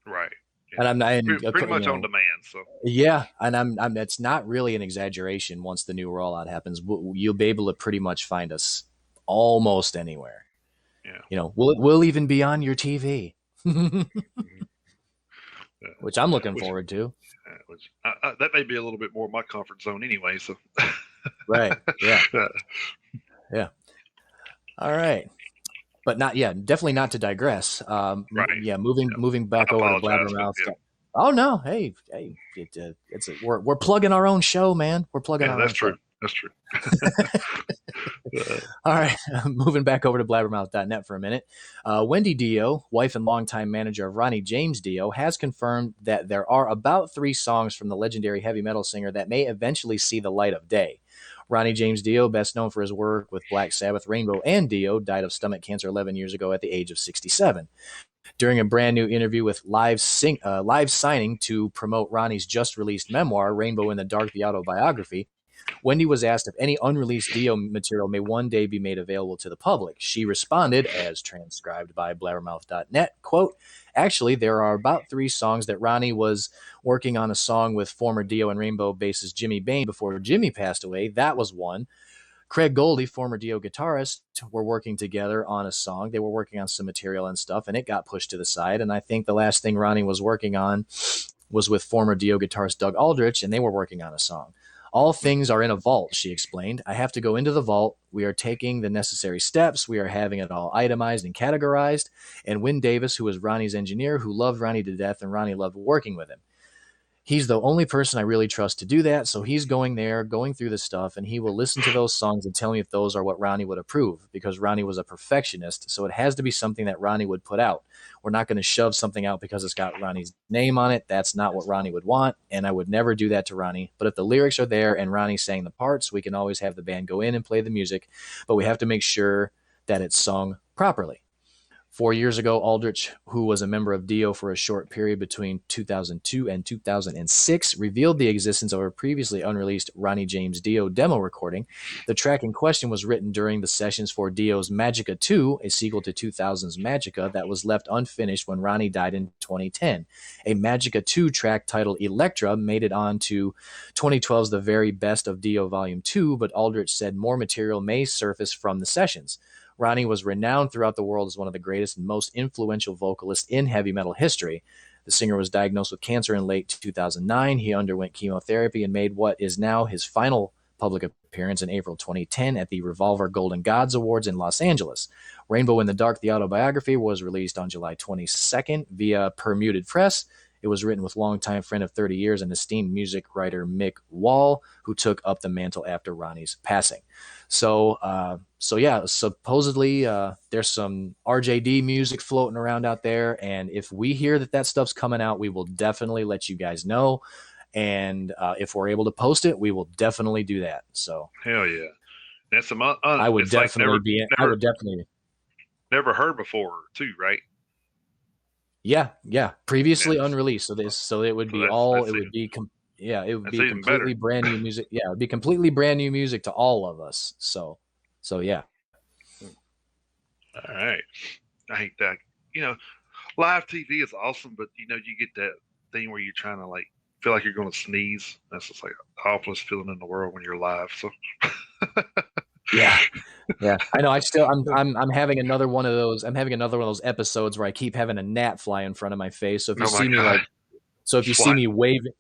Right.
Yeah. And I'm
pretty much on demand. So
yeah, and I'm that's not really an exaggeration. Once the new rollout happens, you'll be able to pretty much find us almost anywhere.
Yeah.
You know, we'll even be on your TV. Which I'm looking forward to.
That may be a little bit more my comfort zone anyway. So,
right, yeah, yeah. All right, but definitely not to digress.
Right.
Yeah, moving back over to Blabbermouth. Oh no, hey, we're plugging our own show, man. We're plugging our own show.
That's true.
All right, moving back over to blabbermouth.net for a minute. Wendy Dio, wife and longtime manager of Ronnie James Dio, has confirmed that there are about 3 songs from the legendary heavy metal singer that may eventually see the light of day. Ronnie James Dio, best known for his work with Black Sabbath, Rainbow, and Dio, died of stomach cancer 11 years ago at the age of 67. During a brand new interview with Live Signing to promote Ronnie's just released memoir, Rainbow in the Dark, the autobiography, Wendy was asked if any unreleased Dio material may one day be made available to the public. She responded, as transcribed by blabbermouth.net, quote, "Actually, there are about 3 songs that Ronnie was working on a song with former Dio and Rainbow bassist Jimmy Bain before Jimmy passed away. That was one. Craig Goldie, former Dio guitarist, were working together on a song. They were working on some material and stuff, and it got pushed to the side. And I think the last thing Ronnie was working on was with former Dio guitarist Doug Aldrich, and they were working on a song. All things are in a vault," she explained. "I have to go into the vault. We are taking the necessary steps. We are having it all itemized and categorized." And Wyn Davis, who was Ronnie's engineer, who loved Ronnie to death, and Ronnie loved working with him. He's the only person I really trust to do that, so he's going there, going through the stuff, and he will listen to those songs and tell me if those are what Ronnie would approve, because Ronnie was a perfectionist, so it has to be something that Ronnie would put out. We're not going to shove something out because it's got Ronnie's name on it. That's not what Ronnie would want, and I would never do that to Ronnie. But if the lyrics are there and Ronnie sang the parts, we can always have the band go in and play the music, but we have to make sure that it's sung properly. 4 years ago, Aldrich, who was a member of Dio for a short period between 2002 and 2006, revealed the existence of a previously unreleased Ronnie James Dio demo recording. The track in question was written during the sessions for Dio's Magica 2, a sequel to 2000's Magica that was left unfinished when Ronnie died in 2010. A Magica 2 track titled Electra made it on to 2012's The Very Best of Dio Volume 2, but Aldrich said more material may surface from the sessions. Ronnie was renowned throughout the world as one of the greatest and most influential vocalists in heavy metal history. The singer was diagnosed with cancer in late 2009. He underwent chemotherapy and made what is now his final public appearance in April 2010 at the Revolver Golden Gods Awards in Los Angeles. Rainbow in the Dark, the autobiography, was released on July 22nd via Permuted Press. It was written with longtime friend of 30 years and esteemed music writer Mick Wall, who took up the mantle after Ronnie's passing. So yeah, supposedly there's some RJD music floating around out there, and if we hear that stuff's coming out, we will definitely let you guys know. And if we're able to post it, we will definitely do that. So
hell yeah, that's some.
I would
it's like
definitely I would definitely.
Never heard before, too, right?
Yeah. Previously
Yes.
unreleased. So it would be
that's
all.
it
It
even,
would be. It would
that's
be
even
completely
better.
brand new music. Yeah, it would be completely brand new music to all of us. So yeah.
All right. I hate that. Live TV is awesome, but you get that thing where you're trying to like feel like you're going to sneeze. That's just like the awfulest feeling in the world when you're live. So
Yeah. I know. I'm having another one of those. I'm having another one of those episodes where I keep having a gnat fly in front of my face. So if you
oh my
see me
god,
if you see me waving.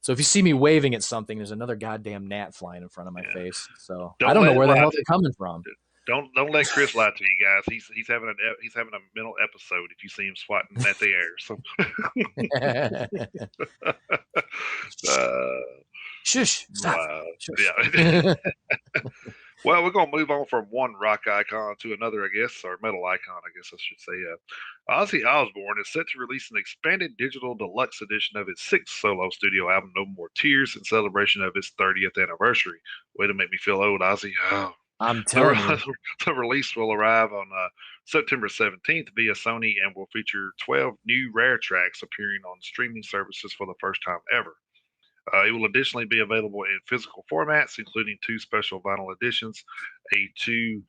So if you see me waving at something, there's another goddamn gnat flying in front of my face. So I don't know where the hell they're coming from.
Don't let Chris lie to you guys. He's having a mental episode if you see him swatting at the air. So
Shush! Stop! Shush.
Yeah. Well, we're going to move on from one rock icon to another, I guess, or metal icon, I guess I should say. Ozzy Osbourne is set to release an expanded digital deluxe edition of his sixth solo studio album, No More Tears, in celebration of its 30th anniversary. Way to make me feel old, Ozzy. Oh.
I'm telling you.
The release will arrive on September 17th via Sony and will feature 12 new rare tracks appearing on streaming services for the first time ever. It will additionally be available in physical formats, including 2 special vinyl editions, a 2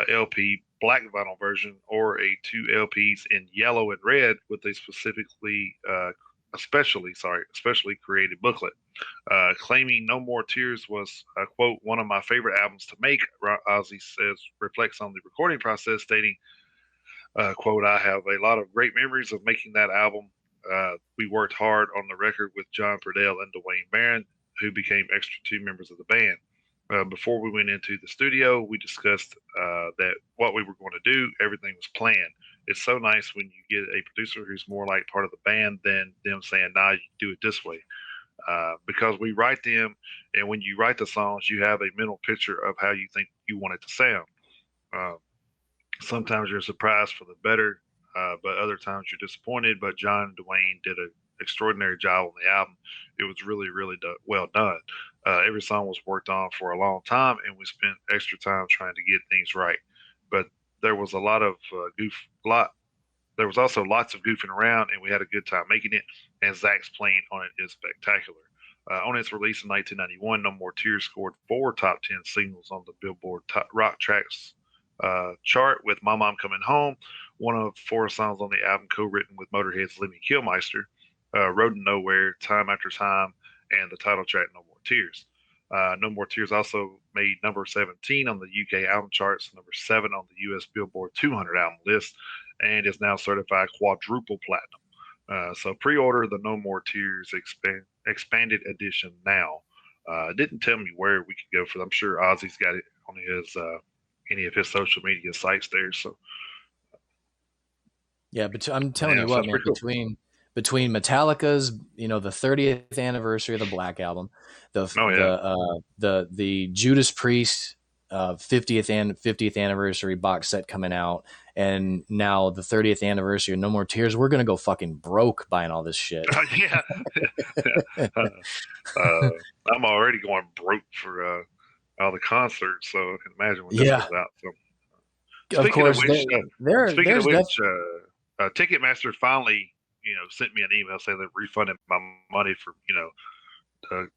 LP black vinyl version, or a 2 LPs in yellow and red with a especially created booklet. Claiming No More Tears was, quote, one of my favorite albums to make, Ozzy says, reflects on the recording process, stating, quote, I have a lot of great memories of making that album. We worked hard on the record with John Purdell and Dwayne Barron, who became extra 2 members of the band. Before we went into the studio, we discussed that what we were going to do, everything was planned. It's so nice when you get a producer who's more like part of the band than them saying, nah, you do it this way. Because we write them, and when you write the songs, you have a mental picture of how you think you want it to sound. Sometimes you're surprised for the better, but other times you're disappointed. But John and Dwayne did an extraordinary job on the album. It was really, really well done. Every song was worked on for a long time, and we spent extra time trying to get things right. But there was a lot of there was also lots of goofing around, and we had a good time making it. And Zach's playing on it is spectacular. On its release in 1991, No More Tears scored 4 top 10 singles on the Billboard Rock Tracks chart, with My Mom Coming Home, one of 4 songs on the album co-written with Motorhead's Lemmy Kilmister, Road to Nowhere, Time After Time, and the title track No More Tears. No More Tears also made number 17 on the UK album charts, number 7 on the US Billboard 200 album list, and is now certified quadruple platinum. So pre-order the No More Tears expanded edition now. It didn't tell me where we could go for them. I'm sure Ozzy's got it on his any of his social media sites there. So
yeah, but I'm telling you what, man,
cool.
between Metallica's, the 30th anniversary of the Black Album, the Judas Priest 50th anniversary box set coming out, and now the 30th anniversary of No More Tears, we're gonna go fucking broke buying all this shit.
Yeah. I'm already going broke for all the concerts, so I can imagine when this comes out. So,
of course,
speaking of which, Ticketmaster finally, sent me an email saying they refunded my money for,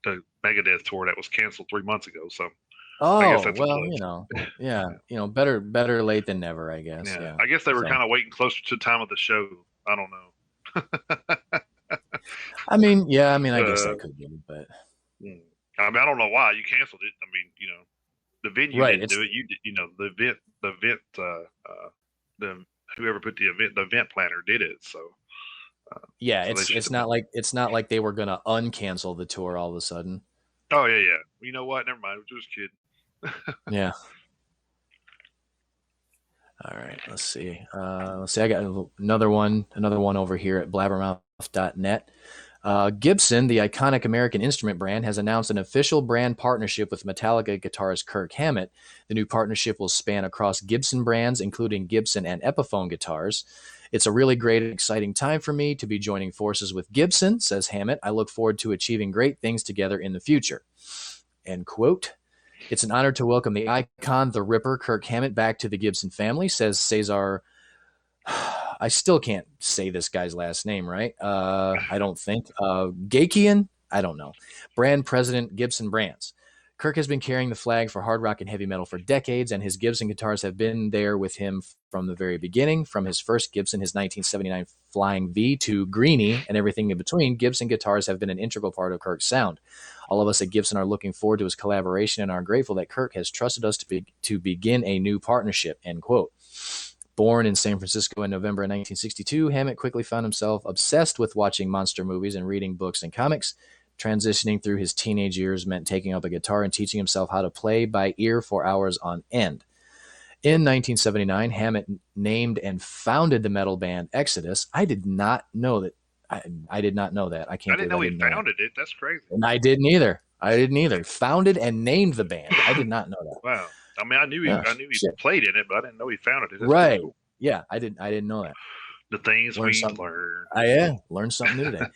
the Megadeth tour that was canceled 3 months ago. So, I guess that's
better late than never, I guess. Yeah.
I guess they were kind of waiting closer to the time of the show. I don't know.
I guess that could be, but
I don't know why you canceled it. I mean, the venue didn't do it. You did, the event, whoever put the event planner did it. So,
Yeah,
So they
it's
should.
it's not like they were gonna uncancel the tour all of a sudden.
Oh yeah. You know what? Never mind. I was just kidding.
Yeah. All right, let's see. I got another one over here at blabbermouth.net. Gibson, the iconic American instrument brand, has announced an official brand partnership with Metallica guitarist Kirk Hammett. The new partnership will span across Gibson brands, including Gibson and Epiphone guitars. It's a really great and exciting time for me to be joining forces with Gibson, says Hammett. I look forward to achieving great things together in the future. End quote. It's an honor to welcome the icon, the Ripper, Kirk Hammett, back to the Gibson family, says Cesar. I still can't say this guy's last name, right? I don't think. Gakian? I don't know. Brand president, Gibson Brands. Kirk has been carrying the flag for hard rock and heavy metal for decades, and his Gibson guitars have been there with him from the very beginning. From his first Gibson, his 1979 Flying V, to Greenie and everything in between, Gibson guitars have been an integral part of Kirk's sound. All of us at Gibson are looking forward to his collaboration and are grateful that Kirk has trusted us to begin a new partnership, end quote. Born in San Francisco in November 1962, Hammett quickly found himself obsessed with watching monster movies and reading books and comics. Transitioning through his teenage years meant taking up a guitar and teaching himself how to play by ear for hours on end. In 1979, Hammett named and founded the metal band Exodus. I did not know that. I did not know that. I can't.
I didn't know
believe
he
I didn't know
founded it. That's crazy.
that. And I didn't either. Founded and named the band. I did not know that.
Wow. I mean, I knew he
Shit.
played in it, but I didn't know he founded it. That's
Right.
cool.
Yeah, I didn't know that.
The things
Learned
we
something.
learn.
Learned something new today.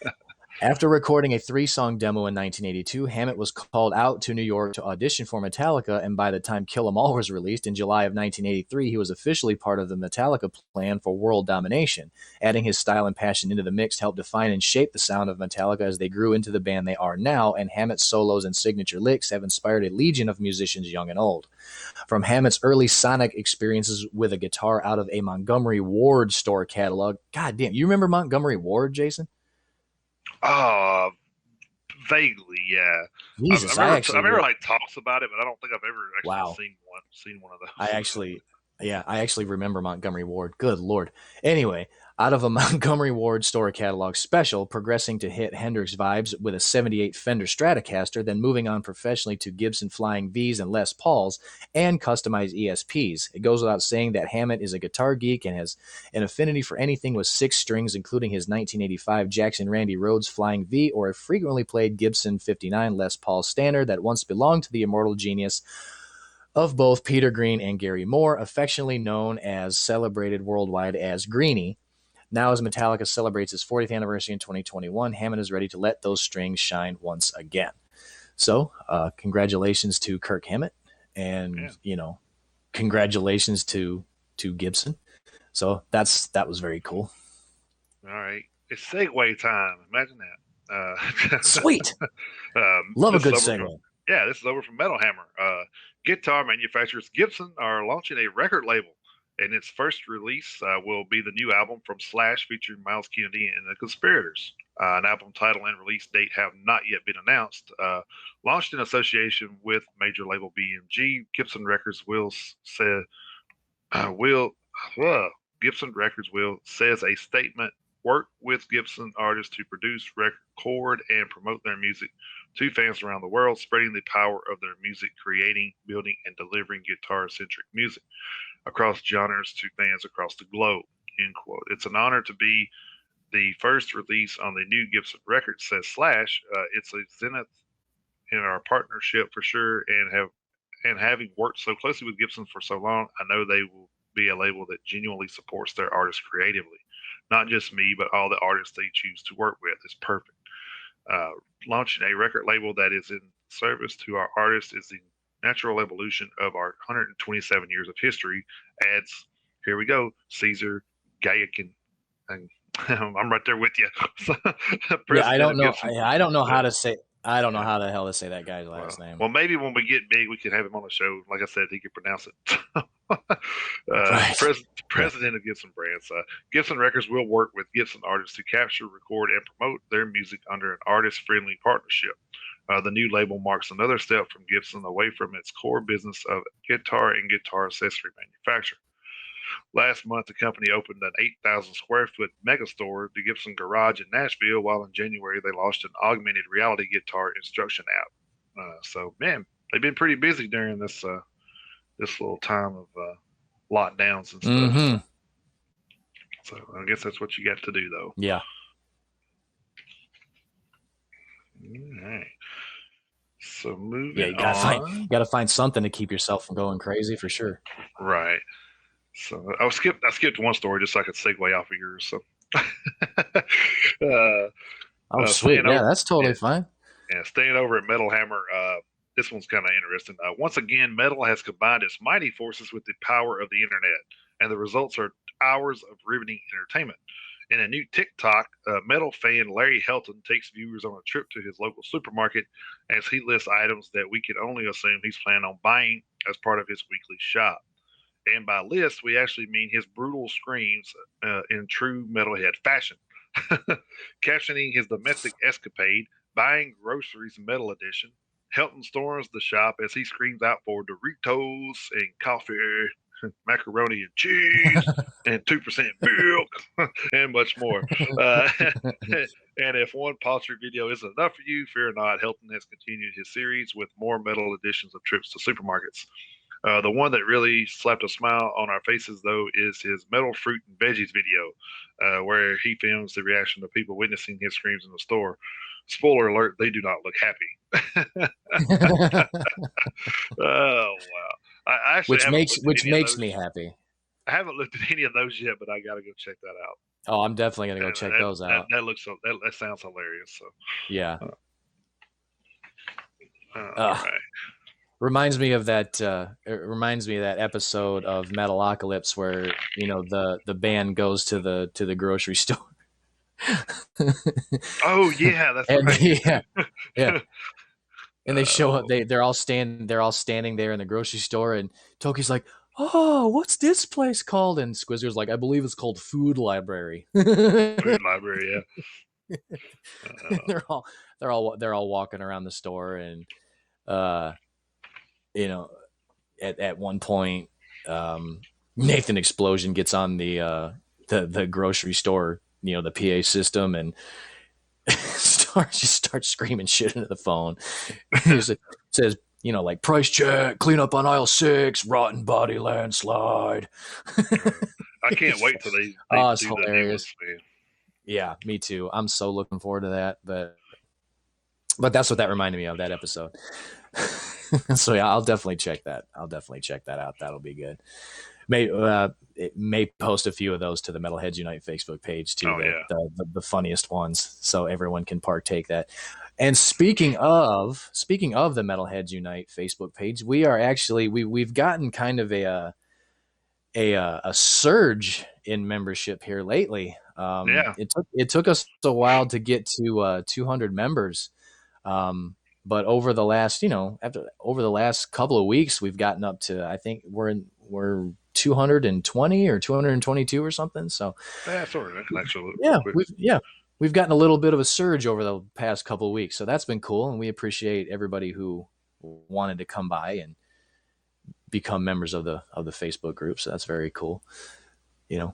After recording a 3-song demo in 1982, Hammett was called out to New York to audition for Metallica, and by the time Kill 'Em All was released in July of 1983, he was officially part of the Metallica plan for world domination. Adding his style and passion into the mix helped define and shape the sound of Metallica as they grew into the band they are now, and Hammett's solos and signature licks have inspired a legion of musicians young and old. From Hammett's early sonic experiences with a guitar out of a Montgomery Ward store catalog. God damn, you remember Montgomery Ward, Jason?
Vaguely, yeah.
Jesus,
I remember like talks about it, but I don't think I've ever actually seen one of those.
I actually remember Montgomery Ward. Good Lord. Anyway, out of a Montgomery Ward store catalog special, progressing to hit Hendrix vibes with a 78 Fender Stratocaster, then moving on professionally to Gibson Flying Vs and Les Pauls, and customized ESPs. It goes without saying that Hammett is a guitar geek and has an affinity for anything with 6 strings, including his 1985 Jackson Randy Rhoads Flying V or a frequently played Gibson 59 Les Paul standard that once belonged to the immortal genius of both Peter Green and Gary Moore, affectionately known as celebrated worldwide as Greenie. Now, as Metallica celebrates its 40th anniversary in 2021, Hammett is ready to let those strings shine once again. So, congratulations to Kirk Hammett, and congratulations to Gibson. So that was very cool.
All right, it's segue time. Imagine that.
Sweet. Love a good segue.
This is over from Metal Hammer. Guitar manufacturers Gibson are launching a record label, and its first release will be the new album from Slash featuring Miles Kennedy and the Conspirators. An album title and release date have not yet been announced. Launched in association with major label BMG, Gibson Records Gibson Records says a statement, work with Gibson artists to produce, record, and promote their music to fans around the world, spreading the power of their music, creating, building, and delivering guitar-centric music across genres to fans across the globe, end quote. It's an honor to be the first release on the new Gibson record, says Slash. It's a zenith in our partnership for sure, and having worked so closely with Gibson for so long, I know they will be a label that genuinely supports their artists creatively. Not just me, but all the artists they choose to work with. Is perfect. Launching a record label that is in service to our artists is the natural evolution of our 127 years of history, adds, here we go, Caesar Gayakin. And I'm right there with you.
I don't know how to say. I don't know how the hell to say that guy's last name.
Well, maybe when we get big, we can have him on the show. Like I said, he can pronounce it.
Right.
President of Gibson Brands. Gibson Records will work with Gibson artists to capture, record, and promote their music under an artist-friendly partnership. The new label marks another step from Gibson away from its core business of guitar and guitar accessory manufacture. Last month, the company opened an 8,000 square foot mega store, the Gibson Garage in Nashville, while in January they launched an augmented reality guitar instruction app. So, man, they've been pretty busy during this this little time of lockdowns and stuff.
Mm-hmm.
So I guess that's what you got to do, though.
Yeah.
All right. So moving
Yeah, you
on.
gotta find something to keep yourself from going crazy for sure.
Right. So I skipped one story just so I could segue off of yours. So
Sweet. Yeah, that's totally fine.
Yeah, staying over at Metal Hammer, this one's kind of interesting. Once again, Metal has combined its mighty forces with the power of the internet, and the results are hours of riveting entertainment. In a new TikTok, Metal fan Larry Helton takes viewers on a trip to his local supermarket as he lists items that we can only assume he's planning on buying as part of his weekly shop. And by list, we actually mean his brutal screams in true metalhead fashion. Captioning his domestic escapade, buying groceries metal edition, Helton storms the shop as he screams out for Doritos and coffee, macaroni and cheese, and 2% milk, and much more. And if one paltry video isn't enough for you, fear not. Helton has continued his series with more metal editions of trips to supermarkets. The one that really slapped a smile on our faces, though, is his metal fruit and veggies video, where he films the reaction of people witnessing his screams in the store. Spoiler alert, they do not look happy. Oh, wow. I actually
which makes me happy.
I haven't looked at any of those yet, but I got to go check that out.
Oh, I'm definitely going to go check those out.
That sounds hilarious. So
yeah.
All right.
Reminds me of that. It reminds me of that episode of Metalocalypse where the band goes to the grocery store.
Oh yeah, that's right.
Yeah. And they show up. They're all standing there in the grocery store, and Toki's like, "Oh, what's this place called?" And Squizzer's like, "I believe it's called Food Library."
Food Library, yeah.
They're all walking around the store, and at one point, Nathan Explosion gets on the grocery store, the PA system, and starts screaming shit into the phone. It says, like, price check, clean up on aisle 6, rotten body landslide.
I can't wait till they
it's
do
hilarious.
The man.
Yeah, me too. I'm so looking forward to that, but that's what that reminded me of, that episode. So yeah, I'll definitely check that out. That'll be good. May post a few of those to the Metalheads Unite Facebook page too. The funniest ones, so everyone can partake that. And speaking of the Metalheads Unite Facebook page, we are actually we've gotten kind of a surge in membership here lately. It took us a while to get to 200 members. But over the last couple of weeks, we've gotten up to, I think we're 220 or 222 or something. So
yeah, sort of. Actually,
we've gotten a little bit of a surge over the past couple of weeks. So that's been cool, and we appreciate everybody who wanted to come by and become members of the Facebook group. So that's very cool.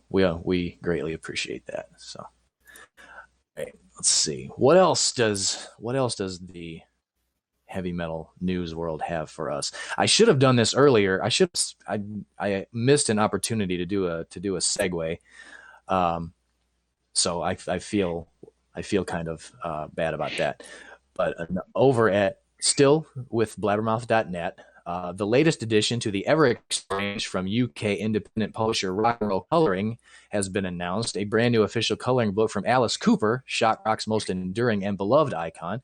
We greatly appreciate that. So, right, let's see what else does the heavy metal news world have for us. I should have done this earlier. I missed an opportunity to do a segue. So I feel kind of bad about that. But over at still with blabbermouth.net, the latest addition to the ever-expanding range from UK independent publisher Rock and Roll Coloring has been announced. A brand new official coloring book from Alice Cooper, shock rock's most enduring and beloved icon,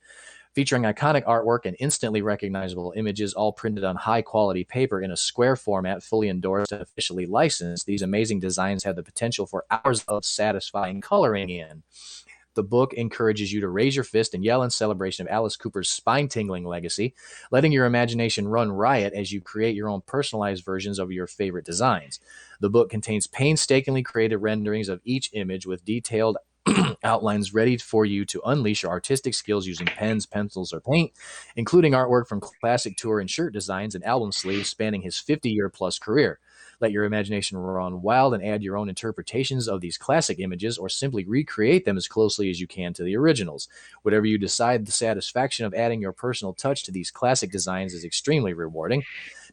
featuring iconic artwork and instantly recognizable images, all printed on high-quality paper in a square format, fully endorsed and officially licensed. These amazing designs have the potential for hours of satisfying coloring in. The book encourages you to raise your fist and yell in celebration of Alice Cooper's spine-tingling legacy, letting your imagination run riot as you create your own personalized versions of your favorite designs. The book contains painstakingly created renderings of each image with detailed outlines ready for you to unleash your artistic skills using pens, pencils, or paint, including artwork from classic tour and shirt designs and album sleeves spanning his 50-year-plus career. Let your imagination run wild and add your own interpretations of these classic images, or simply recreate them as closely as you can to the originals. Whatever you decide, the satisfaction of adding your personal touch to these classic designs is extremely rewarding.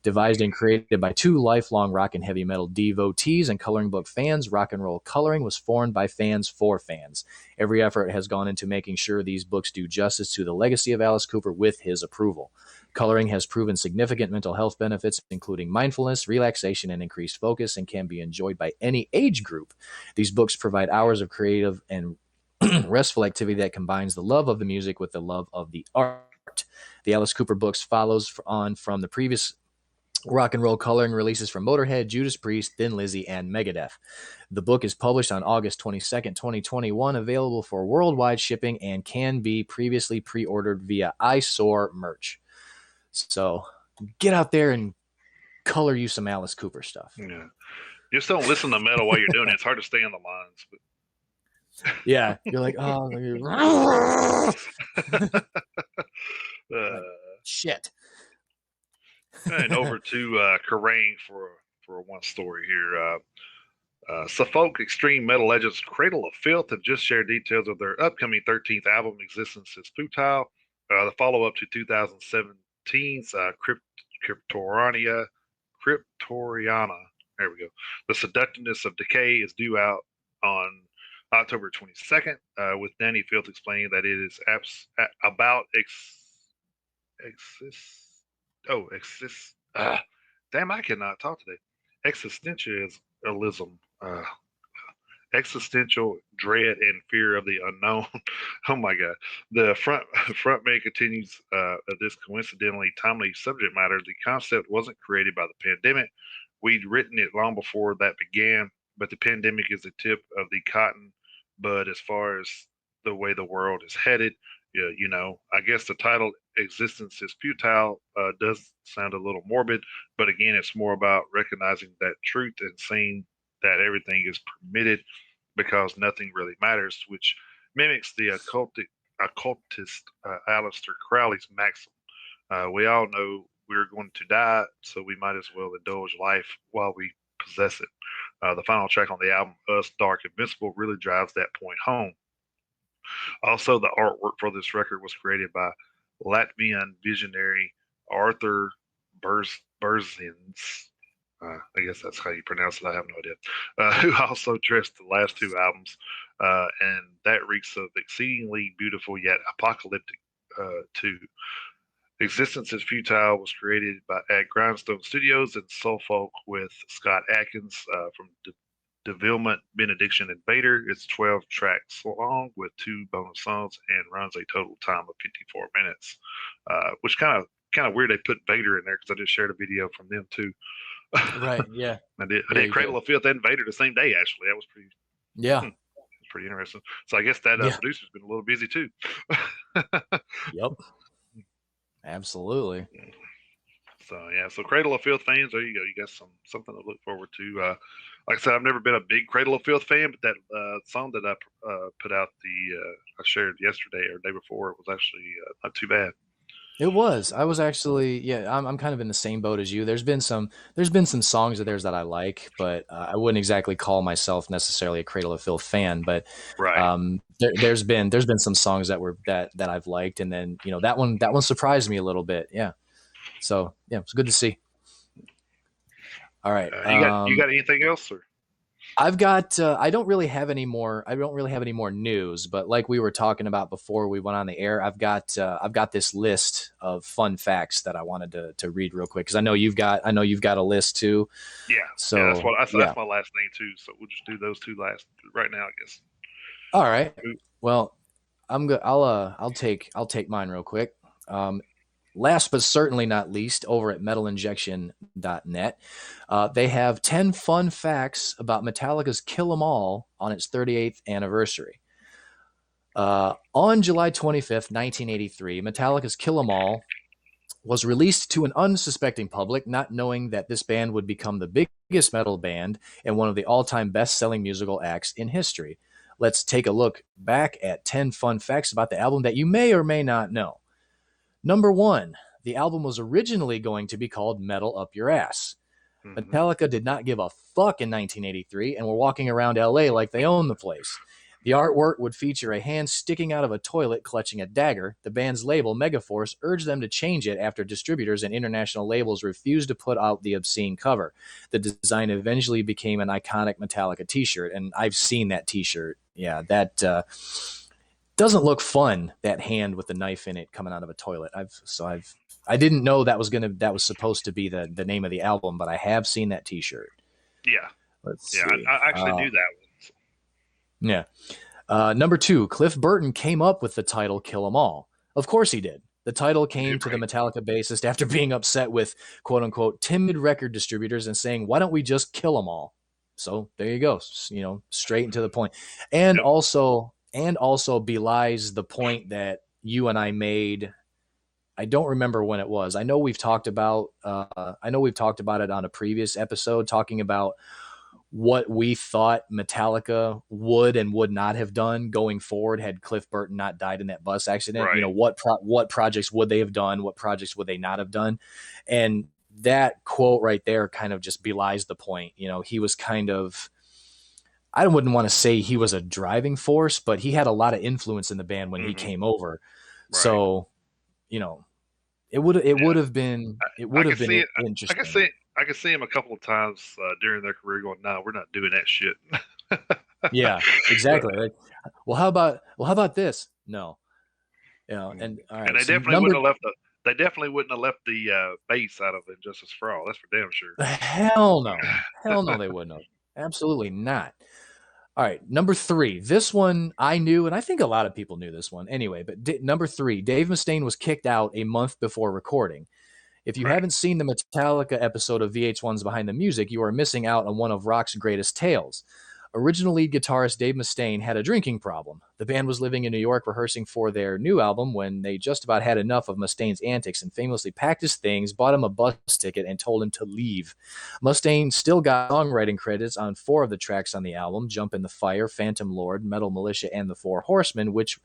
Devised and created by two lifelong rock and heavy metal devotees and coloring book fans, Rock and Roll Coloring was formed by fans for fans. Every effort has gone into making sure these books do justice to the legacy of Alice Cooper with his approval. Coloring has proven significant mental health benefits, including mindfulness, relaxation, and increased focus, and can be enjoyed by any age group. These books provide hours of creative and restful activity that combines the love of the music with the love of the art. The Alice Cooper books follows on from the previous rock and roll coloring releases from Motorhead, Judas Priest, Thin Lizzy, and Megadeth. The book is published on August 22nd, 2021, available for worldwide shipping, and can be previously pre-ordered via iSore merch. So get out there and color you some Alice Cooper stuff.
Yeah. Just don't listen to metal while you're doing it. It's hard to stay on the lines. But
Yeah, you're like, oh, shit.
and over to Kerrang for one story here. Suffolk extreme metal legends Cradle of Filth have just shared details of their upcoming 13th album, Existence is Futile, the follow-up to 2017's Cryptoriana. There we go. The Seductiveness of Decay is due out on October 22nd, with Danny Filth explaining that it is about damn, I cannot talk today. Existentialism, existential dread and fear of the unknown. Oh my God. The frontman continues of this coincidentally timely subject matter. The concept wasn't created by the pandemic. We'd written it long before that began, but the pandemic is the tip of the cotton bud as far as the way the world is headed. You know, I guess the title Existence is Futile does sound a little morbid, but again, it's more about recognizing that truth and saying that everything is permitted because nothing really matters, which mimics the occultist Aleister Crowley's maxim. We all know we're going to die, so we might as well indulge life while we possess it. The final track on the album, Us, Dark, Invincible, really drives that point home. Also, the artwork for this record was created by Latvian visionary Arthur Burzins. I guess that's how you pronounce it. I have no idea. Who also dressed the last two albums, and that reeks of exceedingly beautiful yet apocalyptic too. Existence is Futile was created at Grindstone Studios in Suffolk with Scott Atkins from Devilment, Benediction, and Vader. It's 12 tracks long with 2 bonus songs and runs a total time of 54 minutes, which kind of weird they put Vader in there because I just shared a video from them too.
Right, yeah.
I did Cradle of Filth and Vader the same day, actually. That was pretty interesting. So I guess that producer's been a little busy too.
Yep. Absolutely.
So Cradle of Filth fans, there you go. You got something to look forward to. Like I said, I've never been a big Cradle of Filth fan, but that song that I put out I shared yesterday or the day before, it was actually not too bad.
It was. I was actually, I'm kind of in the same boat as you. There's been some songs of theirs that I like, but I wouldn't exactly call myself necessarily a Cradle of Filth fan. But
right.
There's been some songs that I've liked, and then that one surprised me a little bit. Yeah. So yeah, it's good to see. All right.
You got anything else, or?
I've got. I don't really have any more news, but like we were talking about before we went on the air, I've got this list of fun facts that I wanted to read real quick because I know you've got a list too.
Yeah.
So
that's my last name too. So we'll just do those two last right now, I guess.
All right. Well, I'm good. I'll take mine real quick. Last but certainly not least, over at metalinjection.net, they have 10 fun facts about Metallica's Kill 'Em All on its 38th anniversary. On July 25th, 1983, Metallica's Kill 'Em All was released to an unsuspecting public, not knowing that this band would become the biggest metal band and one of the all-time best-selling musical acts in history. Let's take a look back at 10 fun facts about the album that you may or may not know. Number 1, the album was originally going to be called Metal Up Your Ass.
Mhm.
Metallica did not give a fuck in 1983 and were walking around LA like they owned the place. The artwork would feature a hand sticking out of a toilet clutching a dagger. The band's label, Megaforce, urged them to change it after distributors and international labels refused to put out the obscene cover. The design eventually became an iconic Metallica t-shirt, and I've seen that t-shirt. Yeah, that doesn't look fun, that hand with the knife in it coming out of a toilet. I didn't know that was supposed to be the name of the album, but I have seen that t-shirt.
Yeah.
Let's
Yeah.
see.
I actually knew that one.
Yeah. Number 2, Cliff Burton came up with the title Kill 'Em All. Of course he did. The title came to the Metallica bassist after being upset with quote unquote timid record distributors and saying, why don't we just kill them all? So there you go. Straight and to the point. And
Yep.
also belies the point that you and I made. I don't remember when it was. I know we've talked about it on a previous episode, talking about what we thought Metallica would and would not have done going forward had Cliff Burton not died in that bus accident.
Right.
What projects would they have done? What projects would they not have done? And that quote right there kind of just belies the point. He was kind of, I wouldn't want to say he was a driving force, but he had a lot of influence in the band when he came over.
Right.
So, it would have been interesting.
I could see him a couple of times during their career going, "No, we're not doing that shit."
Yeah, exactly. Like, well, how about this? No, and all right.
And they definitely wouldn't have left the bass out of Injustice for All. That's for damn sure.
Hell no, they wouldn't have. Absolutely not. All right, number 3. This one I knew, and I think a lot of people knew this one anyway. But number 3, Dave Mustaine was kicked out a month before recording. If you haven't seen the Metallica episode of VH1's Behind the Music, you are missing out on one of rock's greatest tales. Original lead guitarist Dave Mustaine had a drinking problem. The band was living in New York rehearsing for their new album when they just about had enough of Mustaine's antics and famously packed his things, bought him a bus ticket, and told him to leave. Mustaine still got songwriting credits on 4 of the tracks on the album: Jump in the Fire, Phantom Lord, Metal Militia, and The Four Horsemen, which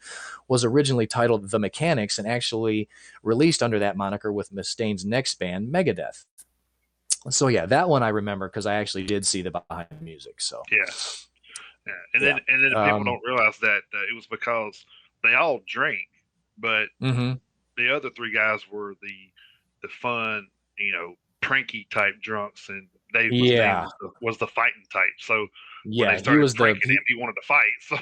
was originally titled The Mechanics and actually released under that moniker with Mustaine's next band, Megadeth. So yeah, that one I remember because I actually did see the Behind the Music. So
yeah. And then people don't realize that it was because they all drank, but the other 3 guys were the fun, pranky type drunks, and Dave was the fighting type. So when they started drinking him, he wanted to fight. So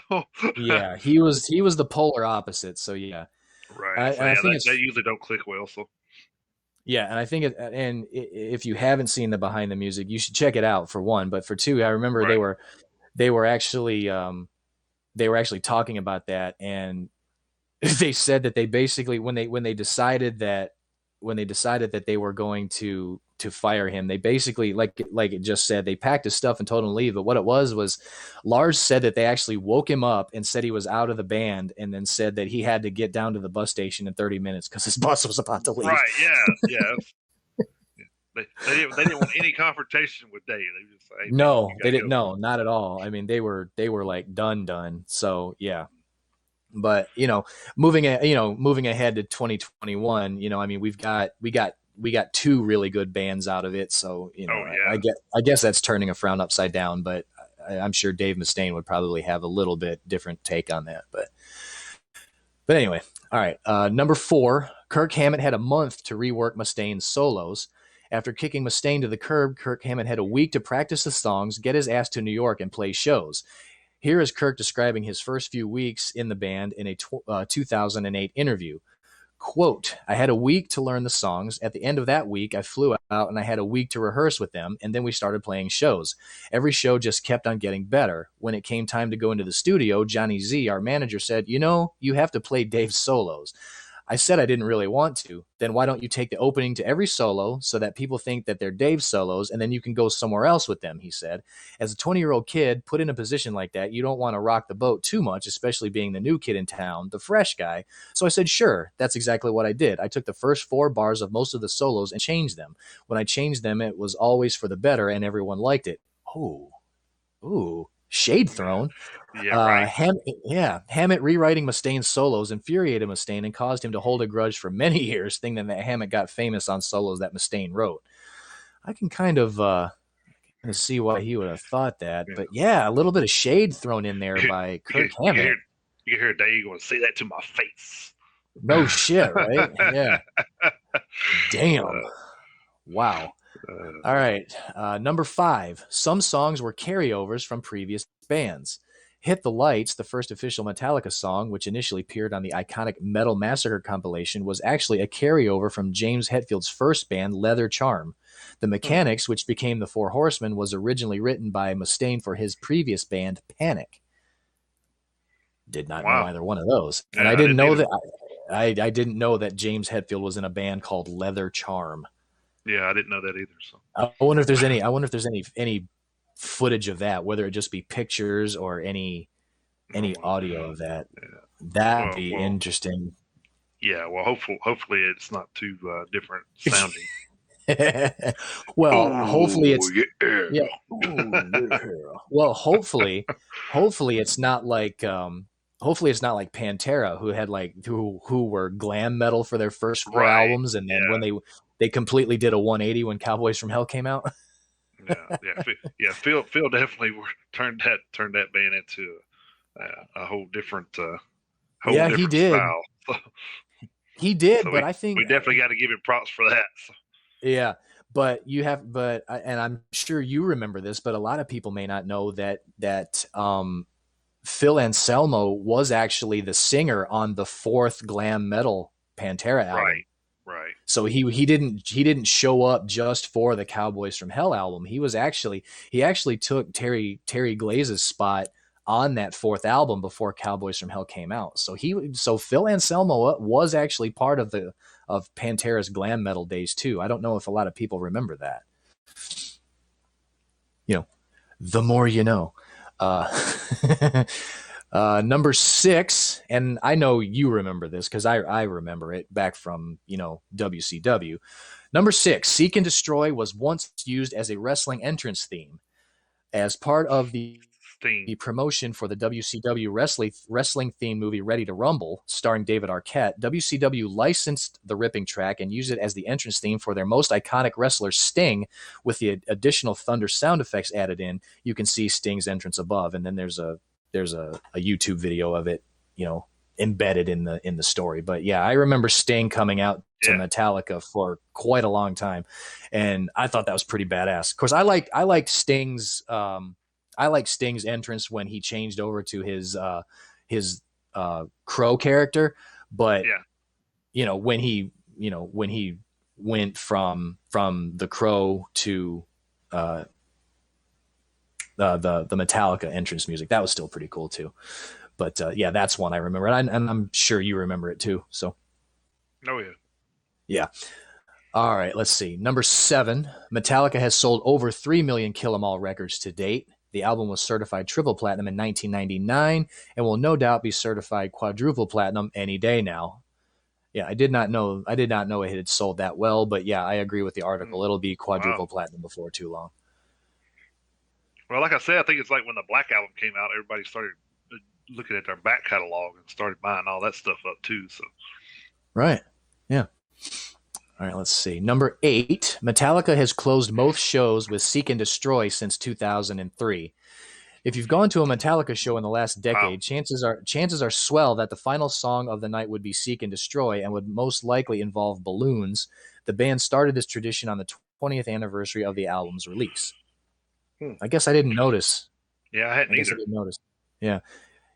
yeah, he was the polar opposite. So yeah,
right. I think they usually don't click well. So.
Yeah, and I think and if you haven't seen the Behind the Music, you should check it out for one. But for 2, I remember they were actually talking about that, and they said that they basically when they decided that they were going to fire him, they basically like it just said, they packed his stuff and told him to leave. But what it was Lars said that they actually woke him up and said he was out of the band, and then said that he had to get down to the bus station in 30 minutes because his bus was about to leave.
Right? Yeah. They didn't want any confrontation with Dave. They just say,
no, they didn't. No, not at all. I mean, they were like done. So yeah. But moving ahead to 2021, I mean, we got 2 really good bands out of it. So I guess that's turning a frown upside down. But I'm sure Dave Mustaine would probably have a little bit different take on that. But anyway, all right. Number 4, Kirk Hammett had a month to rework Mustaine's solos. After kicking Mustaine to the curb, Kirk Hammett had a week to practice the songs, get his ass to New York, and play shows. Here is Kirk describing his first few weeks in the band in a 2008 interview. Quote, I had a week to learn the songs. At the end of that week, I flew out and I had a week to rehearse with them, and then we started playing shows. Every show just kept on getting better. When it came time to go into the studio, Johnny Z, our manager, said, you have to play Dave's solos. I said I didn't really want to. Then why don't you take the opening to every solo so that people think that they're Dave's solos, and then you can go somewhere else with them, he said. As a 20-year-old kid put in a position like that, you don't want to rock the boat too much, especially being the new kid in town, the fresh guy. So I said, sure, that's exactly what I did. I took the first 4 bars of most of the solos and changed them. When I changed them, it was always for the better, and everyone liked it. Ooh. Shade thrown.
Yeah, right.
Hammett rewriting Mustaine's solos infuriated Mustaine and caused him to hold a grudge for many years, thinking that Hammett got famous on solos that Mustaine wrote. I can kind of see why he would have thought that. But yeah, a little bit of shade thrown in there by Kirk Hammett.
You can hear Dave going, say that to my face.
No shit, right? Yeah. Damn. Wow. All right. Number 5. Some songs were carryovers from previous bands. Hit the Lights, the first official Metallica song, which initially appeared on the iconic Metal Massacre compilation, was actually a carryover from James Hetfield's first band, Leather Charm. The Mechanics, which became the Four Horsemen, was originally written by Mustaine for his previous band, Panic. Did not know either one of those. And I didn't know that. I didn't know that James Hetfield was in a band called Leather Charm.
Yeah, I didn't know that either. So
I wonder if there's any footage of that, whether it just be pictures or any audio of that. Yeah. That'd be interesting.
Yeah, well, hopefully it's not too different sounding.
Well, hopefully it's Well, hopefully it's not like Pantera, who had who were glam metal for their first 4 albums, and then when they completely did a 180 when Cowboys from Hell came out. Phil
definitely turned that band into a whole different
he did.
Style.
He did,
so
but I think
we definitely got to give him props for that. So.
Yeah, and I'm sure you remember this, but a lot of people may not know that Phil Anselmo was actually the singer on the 4th glam metal Pantera album.
Right.
So he didn't show up just for the Cowboys from Hell album. He actually took Terry Glaze's spot on that 4th album before Cowboys from Hell came out. So Phil Anselmo was actually part of Pantera's glam metal days too. I don't know if a lot of people remember that. The more you know. Number 6, and I know you remember this because I remember it back from WCW. Number 6, Seek and Destroy was once used as a wrestling entrance theme. As part of the promotion for the WCW wrestling theme movie Ready to Rumble, starring David Arquette, WCW licensed the ripping track and used it as the entrance theme for their most iconic wrestler, Sting, with the additional thunder sound effects added in. You can see Sting's entrance above, and then there's a YouTube video of it, embedded in the story. But yeah, I remember Sting coming out to Metallica for quite a long time, and I thought that was pretty badass. Of course, I like Sting's entrance when he changed over to his Crow character, but when he went from the Crow to the Metallica entrance music, that was still pretty cool too. But that's one I remember, and I'm sure you remember it too. So, yeah. All right, let's see. Number 7, Metallica has sold over 3 million Kill 'Em All records to date. The album was certified triple platinum in 1999 and will no doubt be certified quadruple platinum any day now. Yeah, I did not know it had sold that well, but yeah, I agree with the article. It'll be quadruple platinum before too long.
Well, like I said, I think it's like when the Black Album came out, everybody started looking at their back catalog and started buying all that stuff up too. So,
right, yeah. All right, let's see. Number 8, Metallica has closed most shows with Seek and Destroy since 2003. If you've gone to a Metallica show in the last decade, chances are swell that the final song of the night would be Seek and Destroy and would most likely involve balloons. The band started this tradition on the 20th anniversary of the album's release. I guess I didn't notice.
Yeah, I hadn't either.
I didn't notice. Yeah.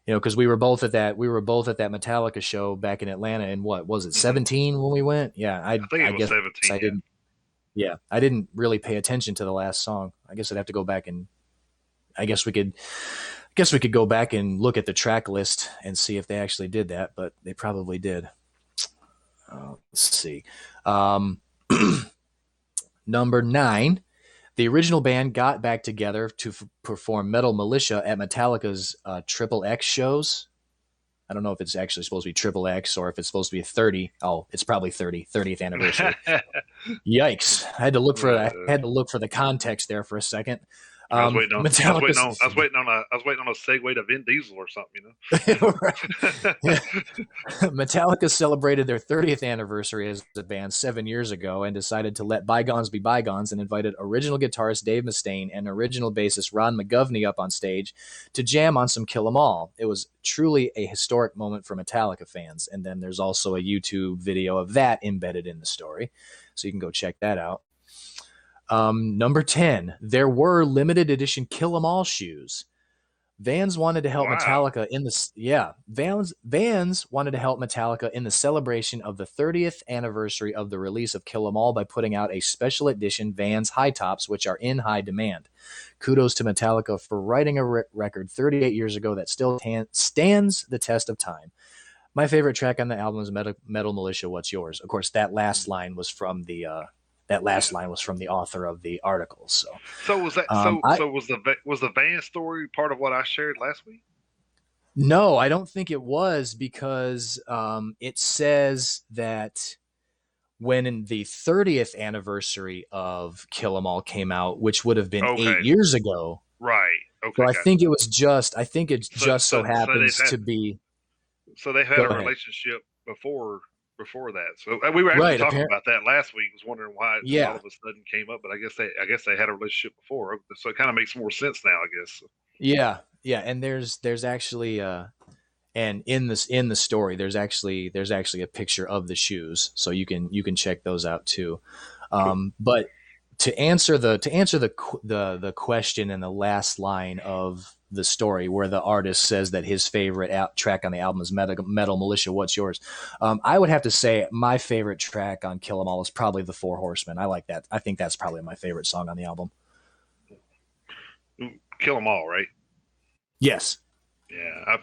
Because we were both at that Metallica show back in Atlanta, and what was it, 17 when we went? Yeah, I think it was 17. I didn't. Yeah, I didn't really pay attention to the last song. I guess I'd have to go back and. I guess we could go back and look at the track list and see if they actually did that, but they probably did. Let's see. Number 9. The original band got back together to perform Metal Militia at Metallica's Triple X shows. I don't know if it's actually supposed to be Triple X or if it's supposed to be 30. Oh, it's probably 30th anniversary. Yikes! I had to look for the context there for a second.
I was waiting on. I was
Metallica.
waiting on. I was waiting on a. I was waiting on a segue to Vin Diesel or something.
Metallica celebrated their 30th anniversary as a band 7 years ago and decided to let bygones be bygones and invited original guitarist Dave Mustaine and original bassist Ron McGovney up on stage to jam on some Kill 'Em All. It was truly a historic moment for Metallica fans. And then there's also a YouTube video of that embedded in the story, so you can go check that out. Number 10, there were limited edition Kill 'Em All shoes. Vans wanted to help Metallica in the Vans wanted to help Metallica in the celebration of the 30th anniversary of the release of Kill 'Em All by putting out a special edition Vans high tops, which are in high demand. Kudos to Metallica for writing a record 38 years ago that still stands the test of time. My favorite track on the album is Metal Militia. What's yours? Of course, that last line was from the author of the article.
So was that? Was the van story part of what I shared last week?
No, I don't think it was, because it says that when in the 30th anniversary of Kill 'Em All came out, which would have been 8 years ago.
Right. Okay.
So I think it was just. I think it so happens to be.
So they had a relationship before that. So we were actually talking about that last week. I was wondering why it all of a sudden came up, but I guess they had a relationship before, so it kind of makes more sense now, I guess.
Yeah, and there's actually and in the story there's actually a picture of the shoes, so you can check those out too. But to answer the question in the last line of the story, where the artist says that his favorite track on the album is Metal Militia. What's yours? I would have to say my favorite track on Kill 'Em All is probably The Four Horsemen. I like that. I think that's probably my favorite song on the album.
Kill 'Em All, right?
Yes.
Yeah.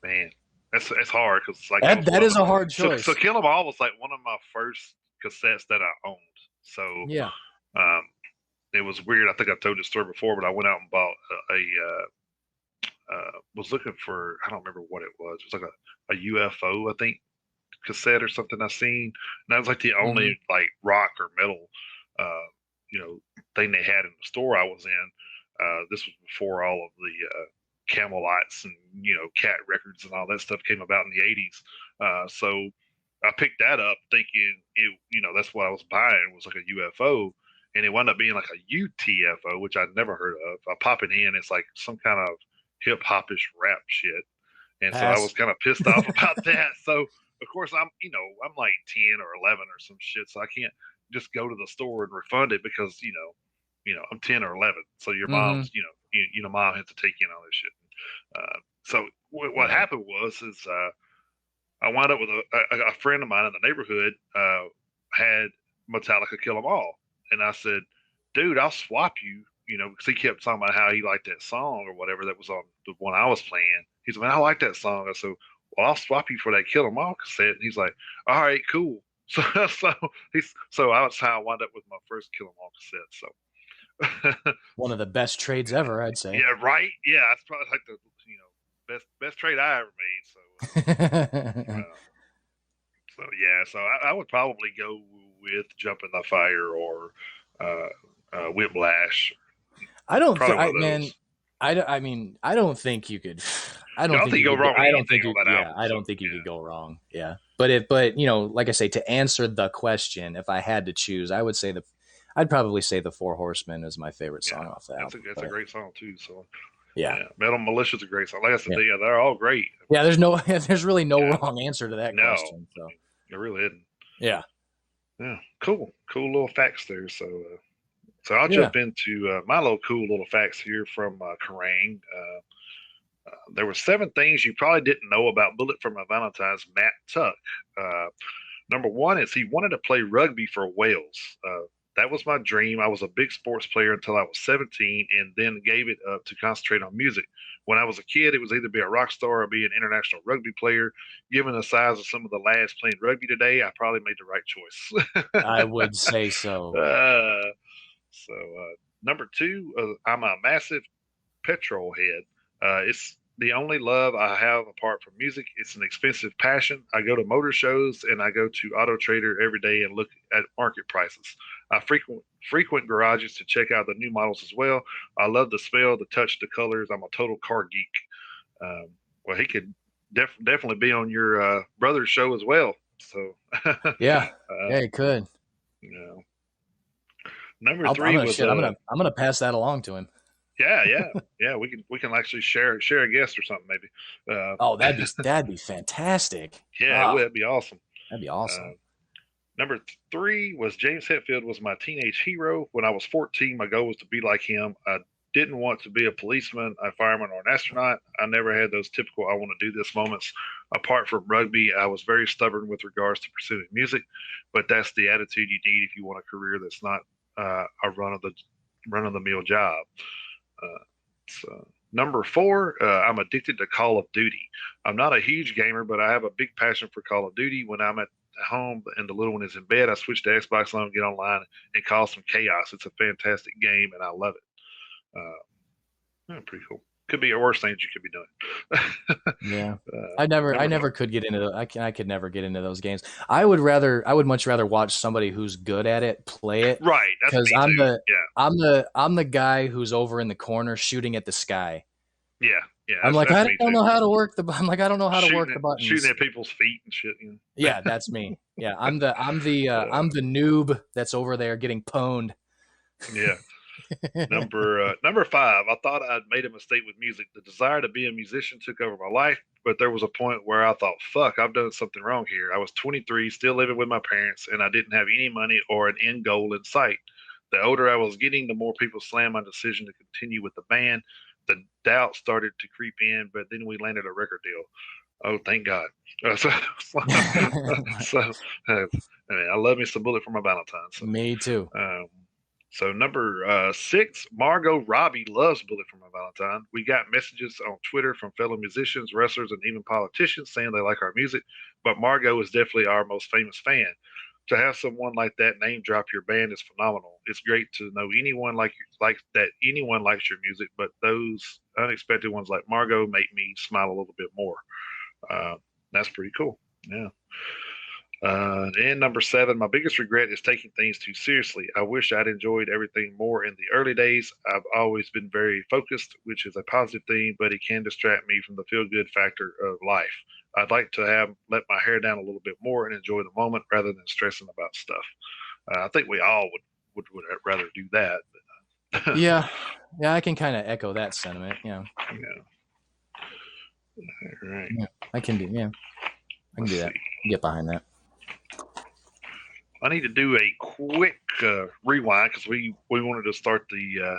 Man, that's hard, because like
that is a hard choice.
So Kill 'Em All was like one of my first cassettes that I owned. So
yeah.
It was weird. I think I told this story before, but I went out and bought was looking for, I don't remember what it was. It was like a UFO, I think, cassette or something I seen. And that was like the only like rock or metal, thing they had in the store I was in. This was before all of the Camelites and, Cat Records and all that stuff came about in the 80s. So I picked that up thinking that's what I was buying, was like a UFO. And it wound up being like a UTFO, which I'd never heard of. I pop it in, it's like some kind of hip hopish rap shit. And so I was kind of pissed off about that. So of course I'm like 10 or 11 or some shit. So I can't just go to the store and refund it, because, I'm 10 or 11. So your mom's, mom has to take in all this shit. So what happened was I wound up with a friend of mine in the neighborhood had Metallica Kill 'Em All. And I said, dude, I'll swap you, because he kept talking about how he liked that song or whatever that was on the one I was playing. He said, man, I like that song. I said, well, I'll swap you for that Kill 'Em All cassette. And he's like, all right, cool. So that's how I wound up with my first Kill 'Em All cassette. So
one of the best trades ever, I'd say.
Yeah, right. Yeah, that's probably like the best trade I ever made. So so I would probably go with Jump in the Fire or Whiplash.
I don't think, I don't think you could. I don't think you
go wrong.
I don't think you. Yeah, I don't think you could go wrong. Yeah, but like I say, to answer the question, if I had to choose, I'd probably say The Four Horsemen is my favorite song off that album.
That's a great song too. So
yeah,
Metal Militia's a great song. Like I said, they're all great.
Yeah, there's really no wrong answer to that question. So
there really isn't.
Yeah.
Yeah, cool little facts there. So I'll jump into my cool little facts here from Kerrang. There were 7 things you probably didn't know about Bullet for My Valentine's Matt Tuck. Number 1 is he wanted to play rugby for Wales. That was my dream. I was a big sports player until I was 17, and then gave it up to concentrate on music. When I was a kid, it was either be a rock star or be an international rugby player. Given the size of some of the lads playing rugby today, I probably made the right choice.
I would say so.
Number 2, I'm a massive petrol head. the only love I have apart from music. It's an expensive passion. I go to motor shows and I go to Auto Trader every day and look at market prices. I frequent garages to check out the new models as well. I love the smell, the touch, the colors. I'm a total car geek. Well, he could definitely be on your brother's show as well. So
Yeah, yeah, he could.
you know. Number
I'm
3
gonna
was
I'm gonna pass that along to him.
yeah. We can actually share a guest or something maybe.
Oh, that'd be fantastic.
Yeah,
Oh,
that'd be awesome.
that'd be
Uh,
awesome.
Number 3 was James Hetfield was my teenage hero. When I was 14, my goal was to be like him. I didn't want to be a policeman, a fireman, or an astronaut. I never had those typical "I want to do this" moments. Apart from rugby, I was very stubborn with regards to pursuing music, but that's the attitude you need if you want a career that's not a run of the mill job. So number 4, I'm addicted to Call of Duty. I'm not a huge gamer, but I have a big passion for Call of Duty. When I'm at home and the little one is in bed, I switch to Xbox on, get online, and cause some chaos. It's a fantastic game, and I love it. Pretty cool. Could be worse things you could be doing.
Yeah, I
number
never could get into. I could never get into those games. I would much rather watch somebody who's good at it play it.
Right, that's
Because
me too.
I'm the guy who's over in the corner shooting at the sky.
Yeah.
I'm like,
that's
I
me
don't
too.
know how to work the. I'm like, I don't know how to work the
Shooting
buttons.
shooting at people's feet and shit. You know?
Yeah, that's me. Yeah, I'm the noob that's over there getting pwned.
Yeah. Number 5. I thought I'd made a mistake with music. The desire to be a musician took over my life, but there was a point where I thought, "Fuck, I've done something wrong here." I was 23, still living with my parents, and I didn't have any money or an end goal in sight. The older I was getting, the more people slammed my decision to continue with the band. The doubt started to creep in, but then we landed a record deal. Oh, thank God. So, I mean, I love me some Bullet for my Valentine. So.
Me too.
So number 6, Margot Robbie loves Bullet for My Valentine. We got messages on Twitter from fellow musicians, wrestlers, and even politicians saying they like our music, but Margot is definitely our most famous fan. To have someone like that name drop your band is phenomenal. It's great to know anyone like that. Anyone likes your music, but those unexpected ones like Margot make me smile a little bit more. That's pretty cool. Yeah. And number 7, my biggest regret is taking things too seriously. I wish I'd enjoyed everything more in the early days. I've always been very focused, which is a positive thing, but it can distract me from the feel-good factor of life. I'd like to have let my hair down a little bit more and enjoy the moment rather than stressing about stuff. I think we all would rather do that. But,
yeah, I can kind of echo that sentiment. Yeah.
All right.
Yeah, I can do. Yeah, I can do that. Get behind that.
I need to do a quick rewind because we wanted to start the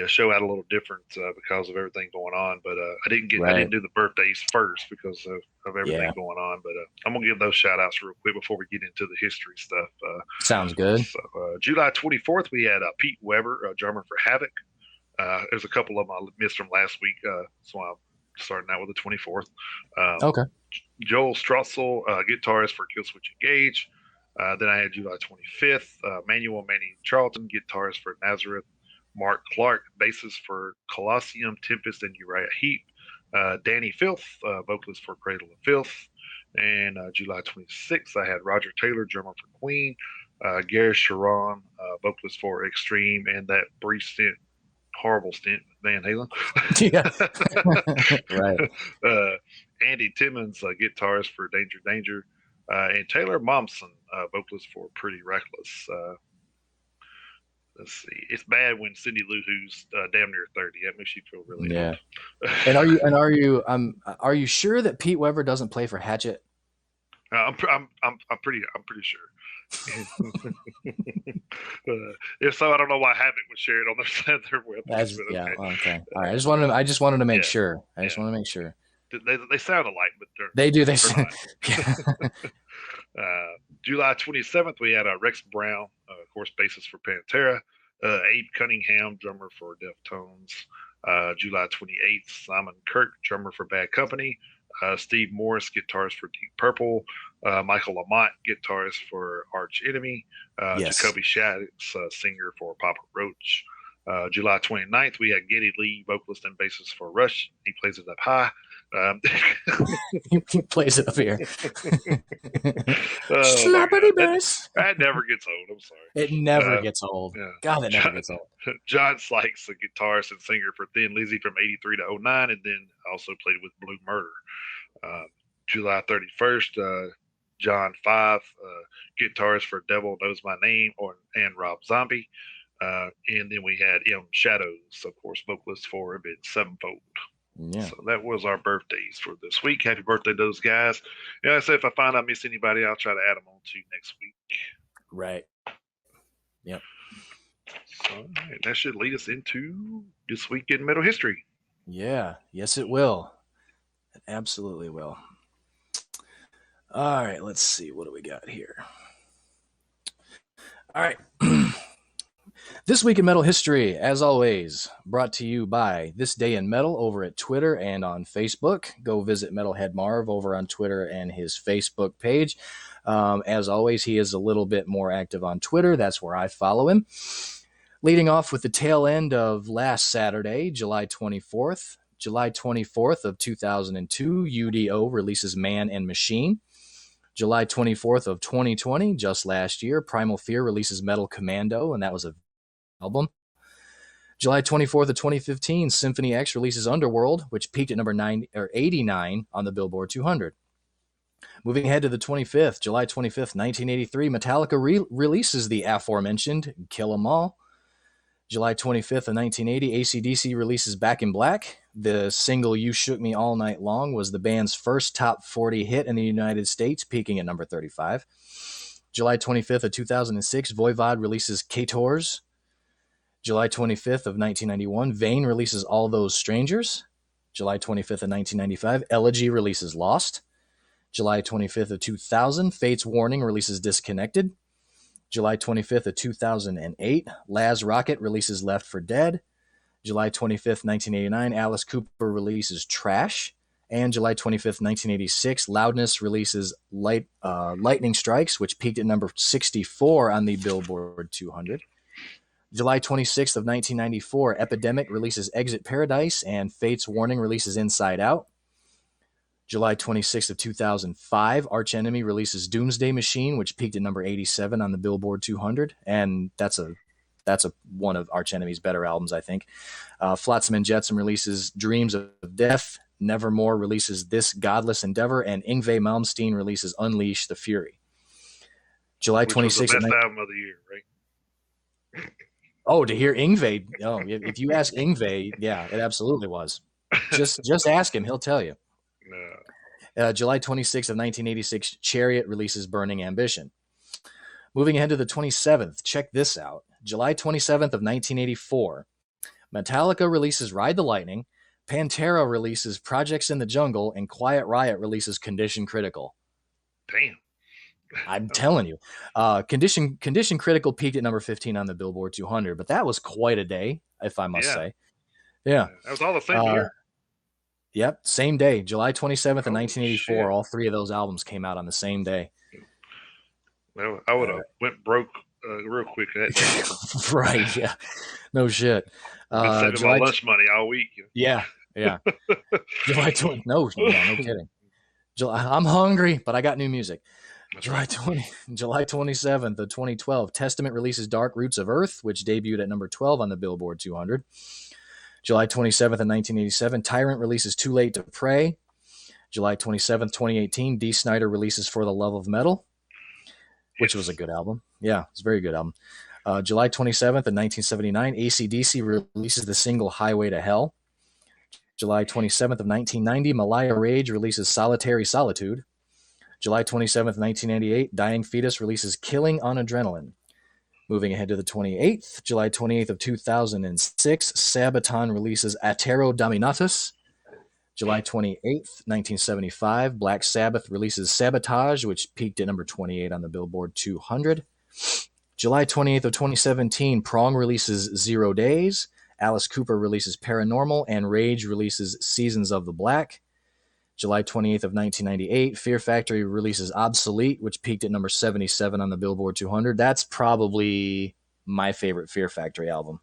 show out a little different because of everything going on. But I didn't do the birthdays first because of everything going on. But I'm gonna give those shout outs real quick before we get into the history stuff.
Sounds good.
So July 24th, we had Pete Weber, drummer for Havoc. There's a couple of them I missed from last week, so I'm starting out with the 24th.
Okay.
Joel Strutzel, guitarist for Killswitch Engage. Then I had July 25th, Manuel Manning Charlton, guitarist for Nazareth. Mark Clark, bassist for Colosseum, Tempest, and Uriah Heep. Danny Filth, vocalist for Cradle of Filth. And July 26th, I had Roger Taylor, drummer for Queen. Gary Sharon, vocalist for Extreme, and that brief stint, horrible stint, Van Halen.
Yeah. Right.
Andy Timmons, guitarist for Danger Danger. And Taylor Momsen, vocalist for Pretty Reckless. Let's see. It's bad when Cindy Lou Who's damn near 30. That makes you feel really old.
And are you sure that Pete Weber doesn't play for Hatchet?
I'm pretty sure. If so, I don't know why Havoc would share it on their website.
Okay. All right. I just wanted to make sure. I just want to make sure.
They sound alike, but
they do.
They're not. July 27th, we had Rex Brown, of course, bassist for Pantera. Abe Cunningham, drummer for Deftones. July 28th, Simon Kirk, drummer for Bad Company. Steve Morris, guitarist for Deep Purple. Michael Lamont, guitarist for Arch Enemy. Jacoby Shaddix, singer for Papa Roach. July 29th, we had Geddy Lee, vocalist and bassist for Rush. He plays it up high.
He plays it up here.
Oh my
Slappity
God.
bass.
That never gets old. I'm sorry.
It never gets old.
Yeah.
God, it never gets old.
John Sykes, the guitarist and singer for Thin Lizzy from 83 to 09, and then also played with Blue Murder. July 31st, John Five, guitarist for Devil Knows My Name, and Rob Zombie. And then we had M. Shadows, of course, vocalist for Avenged Sevenfold.
Yeah.
So that was our birthdays for this week. Happy birthday to those guys. Yeah, I said if I find I miss anybody, I'll try to add them on to next week.
Right. Yep.
So that should lead us into this week in metal history.
Yeah. Yes, it will. It absolutely will. All right. Let's see. What do we got here? All right. This week in metal history, as always, brought to you by This Day in Metal over at Twitter and on Facebook. Go visit Metalhead Marv over on Twitter and his Facebook page. As always, he is a little bit more active on Twitter. That's where I follow him. Leading off with the tail end of last Saturday, July 24th. July 24th of 2002, UDO releases Man and Machine. July 24th of 2020, just last year, Primal Fear releases Metal Commando, and that was a album. July 24th of 2015, Symphony X releases Underworld, which peaked at number 89 on the Billboard 200. Moving ahead to the 25th, July 25th, 1983, Metallica releases the aforementioned Kill 'Em All. July 25th of 1980, AC/DC releases Back in Black. The single You Shook Me All Night Long was the band's first top 40 hit in the United States, peaking at number 35. July 25th of 2006, Voivod releases K-Tours. July 25th of 1991, Vane releases All Those Strangers. July 25th of 1995, Elegy releases Lost. July 25th of 2000, Fate's Warning releases Disconnected. July 25th of 2008, Laz Rocket releases Left for Dead. July 25th, 1989, Alice Cooper releases Trash. And July 25th, 1986, Loudness releases Lightning Strikes, which peaked at number 64 on the Billboard 200. July 26th of 1994, Epidemic releases Exit Paradise, and Fate's Warning releases Inside Out. July 26th of 2005, Arch Enemy releases Doomsday Machine, which peaked at number 87 on the Billboard 200, and that's one of Arch Enemy's better albums, I think. Flotsam and Jetsam releases Dreams of Death. Nevermore releases This Godless Endeavor, and Yngwie Malmsteen releases Unleash the Fury. July 26th.
Which was the best album of the year, right?
Oh, to hear Yngwie. Oh, if you ask Yngwie, yeah, it absolutely was. Just ask him; he'll tell you.
No.
July 26th of 1986, Chariot releases Burning Ambition. Moving ahead to the 27th, check this out. July 27th of 1984, Metallica releases Ride the Lightning, Pantera releases Projects in the Jungle, and Quiet Riot releases Condition Critical.
Damn.
I'm telling you. Condition Critical peaked at number 15 on the Billboard 200, but that was quite a day, if I must say. Yeah.
That was all the same year.
Yep, same day, July 27th of 1984.
Shit.
All three of those albums came out on the same day.
Well, I would have went broke real quick that day.
Right, yeah. No shit.
Been saving my lunch money all week.
Yeah. July 20. No kidding. I'm hungry, but I got new music. July 27th of 2012, Testament releases Dark Roots of Earth, which debuted at number 12 on the Billboard 200. July 27th of 1987, Tyrant releases Too Late to Pray. July 27th, 2018, Dee Snider releases For the Love of Metal, which was a good album. Yeah, it's a very good album. July 27th of 1979, AC/DC releases the single Highway to Hell. July 27th of 1990, Malaya Rage releases Solitary Solitude. July 27th, 1998, Dying Fetus releases Killing on Adrenaline. Moving ahead to the 28th, July 28th of 2006, Sabaton releases Atero Dominatus. July 28th, 1975, Black Sabbath releases Sabotage, which peaked at number 28 on the Billboard 200. July 28th of 2017, Prong releases 0 Days. Alice Cooper releases Paranormal, and Rage releases Seasons of the Black. July 28th of 1998, Fear Factory releases Obsolete, which peaked at number 77 on the Billboard 200. That's probably my favorite Fear Factory album.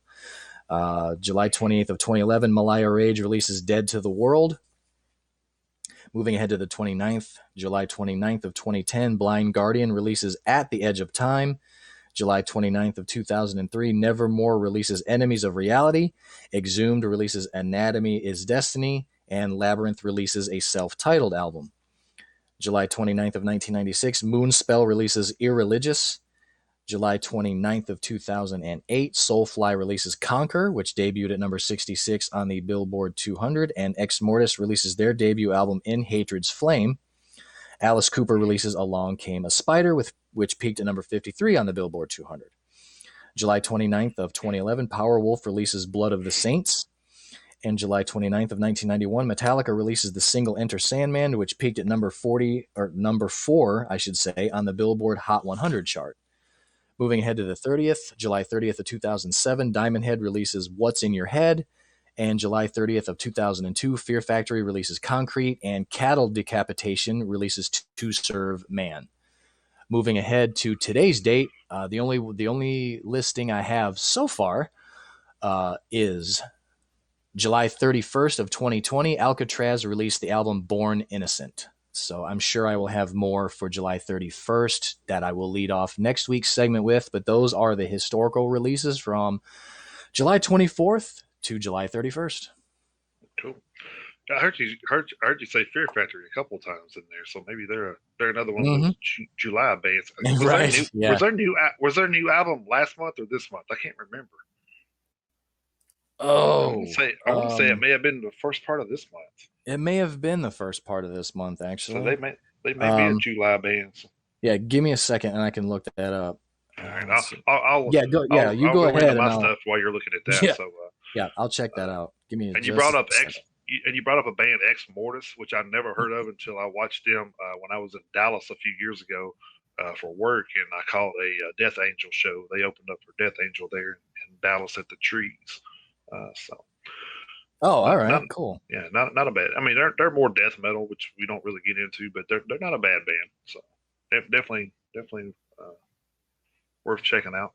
July 28th of 2011, Malaya Rage releases Dead to the World. Moving ahead to the 29th, July 29th of 2010, Blind Guardian releases At the Edge of Time. July 29th of 2003, Nevermore releases Enemies of Reality. Exhumed releases Anatomy is Destiny. And Labyrinth releases a self-titled album. July 29th of 1996, Moonspell releases Irreligious. July 29th of 2008, Soulfly releases Conquer, which debuted at number 66 on the Billboard 200, and Ex Mortis releases their debut album In Hatred's Flame. Alice Cooper releases Along Came a Spider, which peaked at number 53 on the Billboard 200. July 29th of 2011, Powerwolf releases Blood of the Saints. And July 29th of 1991, Metallica releases the single Enter Sandman, which peaked at number 4, I should say, on the Billboard Hot 100 chart. Moving ahead to the 30th, July 30th of 2007, Diamond Head releases What's in Your Head. And July 30th of 2002, Fear Factory releases Concrete. And Cattle Decapitation releases To Serve Man. Moving ahead to today's date, the only listing I have so far is July 31st of 2020, Alcatraz released the album Born Innocent. So I'm sure I will have more for July 31st that I will lead off next week's segment with, but those are the historical releases from July 24th to July 31st.
Cool. I heard you say Fear Factory a couple times in there, so maybe they're another one of those July bands.
Right.
Was there a new album last month or this month? I can't remember.
Oh,
I want to say it may have been the first part of this month.
It may have been the first part of this month, actually.
So they may be a July band. So.
Yeah, give me a second and I can look that up.
All right, I'll
go ahead.
Into my stuff while you're looking at that.
Yeah,
so
I'll check that out. Give me.
And you brought up a band Ex Mortis, which I never heard of until I watched them when I was in Dallas a few years ago for work, and I called a Death Angel show. They opened up for Death Angel there in Dallas at the Trees.
All right, cool.
Yeah, not a bad. I mean, they're more death metal, which we don't really get into, but they're not a bad band. So definitely worth checking out.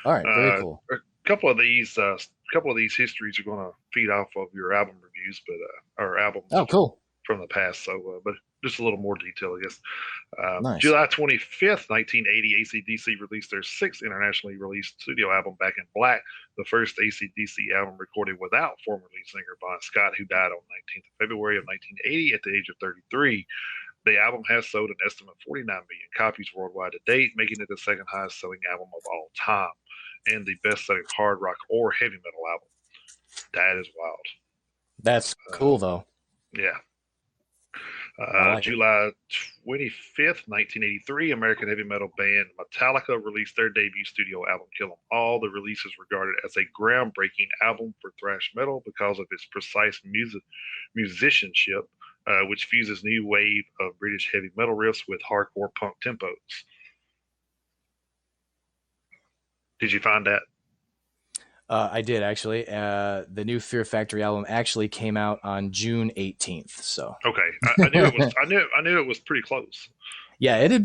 All right, very cool.
A couple of these histories are going to feed off of your album reviews, but or albums.
Oh, cool.
From the past. So, but just a little more detail, I guess.
Nice.
July 25th, 1980, AC/DC released their sixth internationally released studio album, Back in Black, the first AC/DC album recorded without former lead singer Bon Scott, who died on 19th of February of 1980 at the age of 33. The album has sold an estimate of 49 million copies worldwide to date, making it the second highest selling album of all time and the best selling hard rock or heavy metal album. That is wild.
That's cool, though.
Yeah. July 25th, 1983, American heavy metal band Metallica released their debut studio album, Kill 'Em All. The release is regarded as a groundbreaking album for thrash metal because of its precise musicianship, which fuses new wave of British heavy metal riffs with hardcore punk tempos. Did you find that?
I did, actually. The new Fear Factory album actually came out on June 18th. So
okay, I knew it was. I knew it was pretty close.
Yeah, it had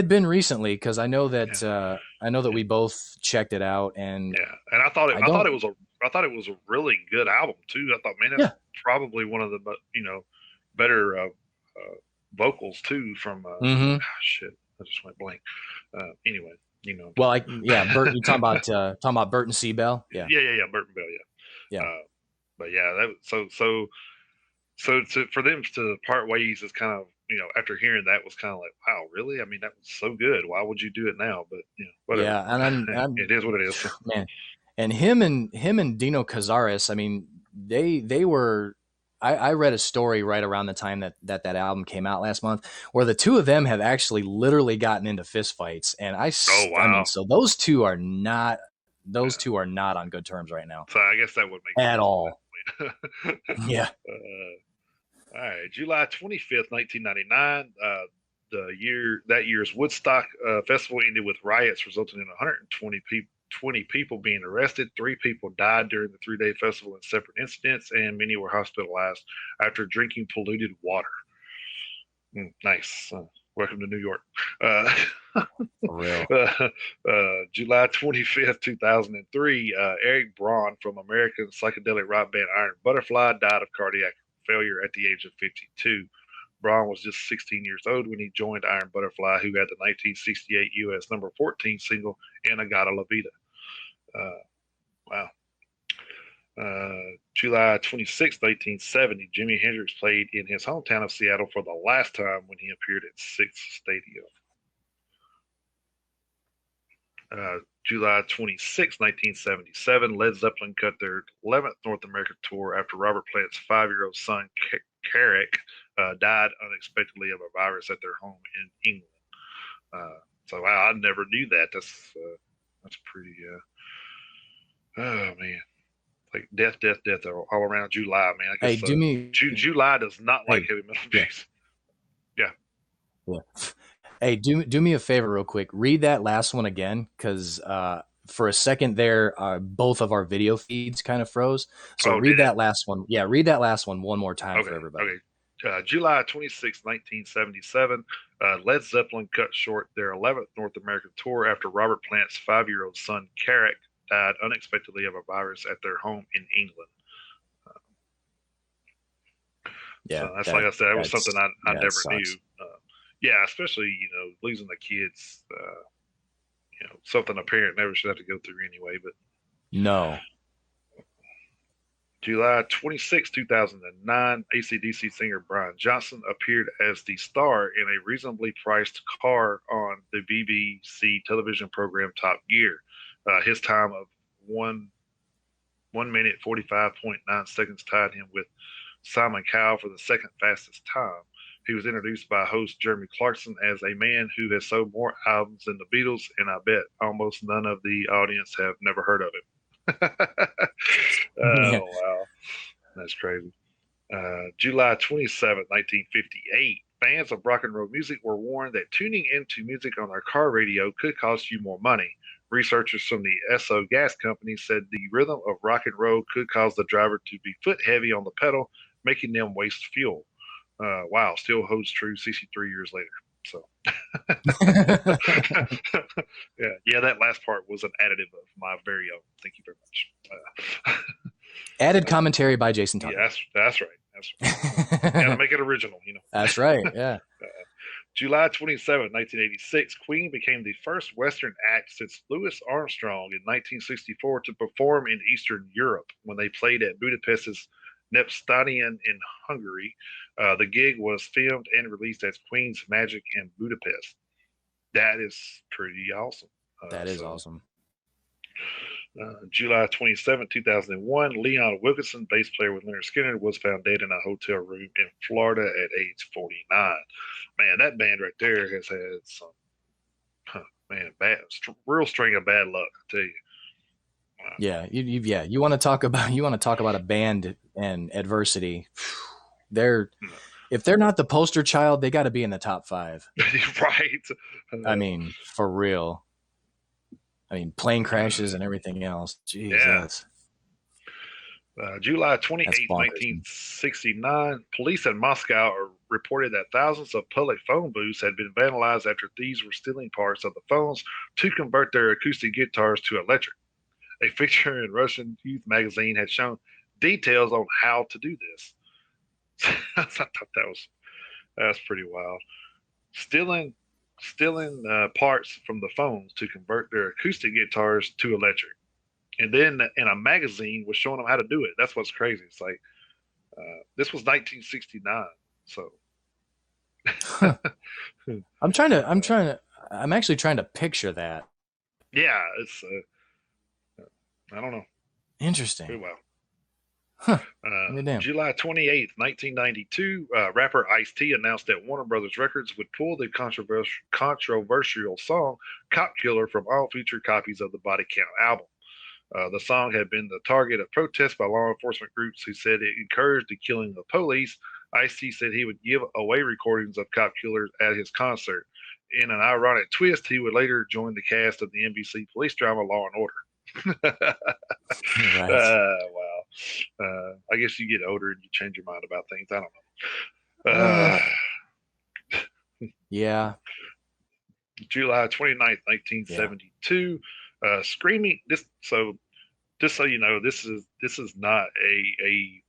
been recently, because I know that we both checked it out, and
I thought it was a really good album too. I thought, man, that's probably one of the better vocals too from shit. I just went blank. Anyway.
Well, Bert, you talking about Burton C. Bell? Yeah,
Burton Bell, but that was so for them to part ways is kind of after hearing that was kind of like, wow, really? I mean, that was so good. Why would you do it now? But whatever.
Yeah, and
it is what it is,
man. And him and Dino Cazares, I mean, they were. I read a story right around the time that album came out last month, where the two of them have actually literally gotten into fistfights, and I mean, so those two are not on good terms right now.
So I guess that would make
at all. Yeah.
All right, July 25th, 1999. That year's Woodstock festival ended with riots resulting in 120 people being arrested. 3 people died during the 3-day festival in separate incidents, and many were hospitalized after drinking polluted water. Nice. Welcome to New York. Uh,
For real.
July 25th, 2003, Eric Braun from American psychedelic rock band Iron Butterfly died of cardiac failure at the age of 52. Braun was just 16 years old when he joined Iron Butterfly, who had the 1968 U.S. number 14 single Inagata La Vida. Wow. July 26, 1970, Jimi Hendrix played in his hometown of Seattle for the last time when he appeared at Sixth Stadium. July 26, 1977, Led Zeppelin cut their 11th North American tour after Robert Plant's 5-year-old son, Carrick, died unexpectedly of a virus at their home in England. So wow, I never knew that. That's pretty. Oh man, like death all around July, man. I
Hey,
guess
do me.
July does not like
Hey,
heavy metal
yeah.
music. Yeah.
Yeah. Hey, do me a favor real quick. Read that last one again, because for a second there, both of our video feeds kind of froze. So
Oh,
read
did it?
that last one. Yeah, read that last one one more time for everybody.
Okay. July 26, 1977, Led Zeppelin cut short their 11th North American tour after Robert Plant's 5-year-old son, Carrick, died unexpectedly of a virus at their home in England.
Yeah,
so that's like I said, that was something I never
sucks.
knew. Yeah, especially losing the kids. Something a parent never should have to go through anyway. But
No.
July 26, 2009, AC/DC singer Brian Johnson appeared as the star in a reasonably priced car on the BBC television program Top Gear. His time of 1 minute 45.9 seconds tied him with Simon Cowell for the second fastest time. He was introduced by host Jeremy Clarkson as a man who has sold more albums than the Beatles, and I bet almost none of the audience have never heard of him. Oh, wow. That's crazy. July 27, 1958, fans of rock and roll music were warned that tuning into music on their car radio could cost you more money. Researchers from the Esso gas company said the rhythm of rock and roll could cause the driver to be foot heavy on the pedal, making them waste fuel. Wow, still holds true 63 years later. So, yeah, that last part was an additive of my very own. Thank you very much.
Added commentary by Jason Tucker.
Yeah, that's right. Gotta make it original,
That's right. Yeah.
July 27, 1986, Queen became the first Western act since Louis Armstrong in 1964 to perform in Eastern Europe when they played at Budapest's Népstadion in Hungary. The gig was filmed and released as Queen's Magic in Budapest. That is pretty awesome.
That is awesome.
July 27, 2001, Leon Wilkeson, bass player with Leonard Skinner, was found dead in a hotel room in Florida at age 49. Man, that band right there has had some, real string of bad luck, I tell you.
You want to talk about a band and adversity. If they're not the poster child, they got to be in the top 5.
Right.
I mean, for real. I mean, plane crashes and everything else. Jesus.
Yeah. July 28, 1969, police in Moscow reported that thousands of public phone booths had been vandalized after thieves were stealing parts of the phones to convert their acoustic guitars to electric. A feature in Russian youth magazine had shown details on how to do this. I thought that's pretty wild. Stealing parts from the phones to convert their acoustic guitars to electric, and then in a magazine was showing them how to do it. That's what's crazy. It's like this was 1969, so
I'm actually trying to picture that.
Yeah, it's I don't know.
Interesting.
Pretty well.
Huh.
July 28th, 1992, rapper Ice-T announced that Warner Brothers Records would pull the controversial song Cop Killer from all future copies of the Body Count album. The song had been the target of protests by law enforcement groups who said it encouraged the killing of police. Ice-T said he would give away recordings of Cop Killers at his concert. In an ironic twist, he would later join the cast of the NBC police drama Law and Order. Wow. I guess you get older and you change your mind about things. I don't know.
Yeah.
July 29th, 1972. Screaming this. So just so you know, this is not a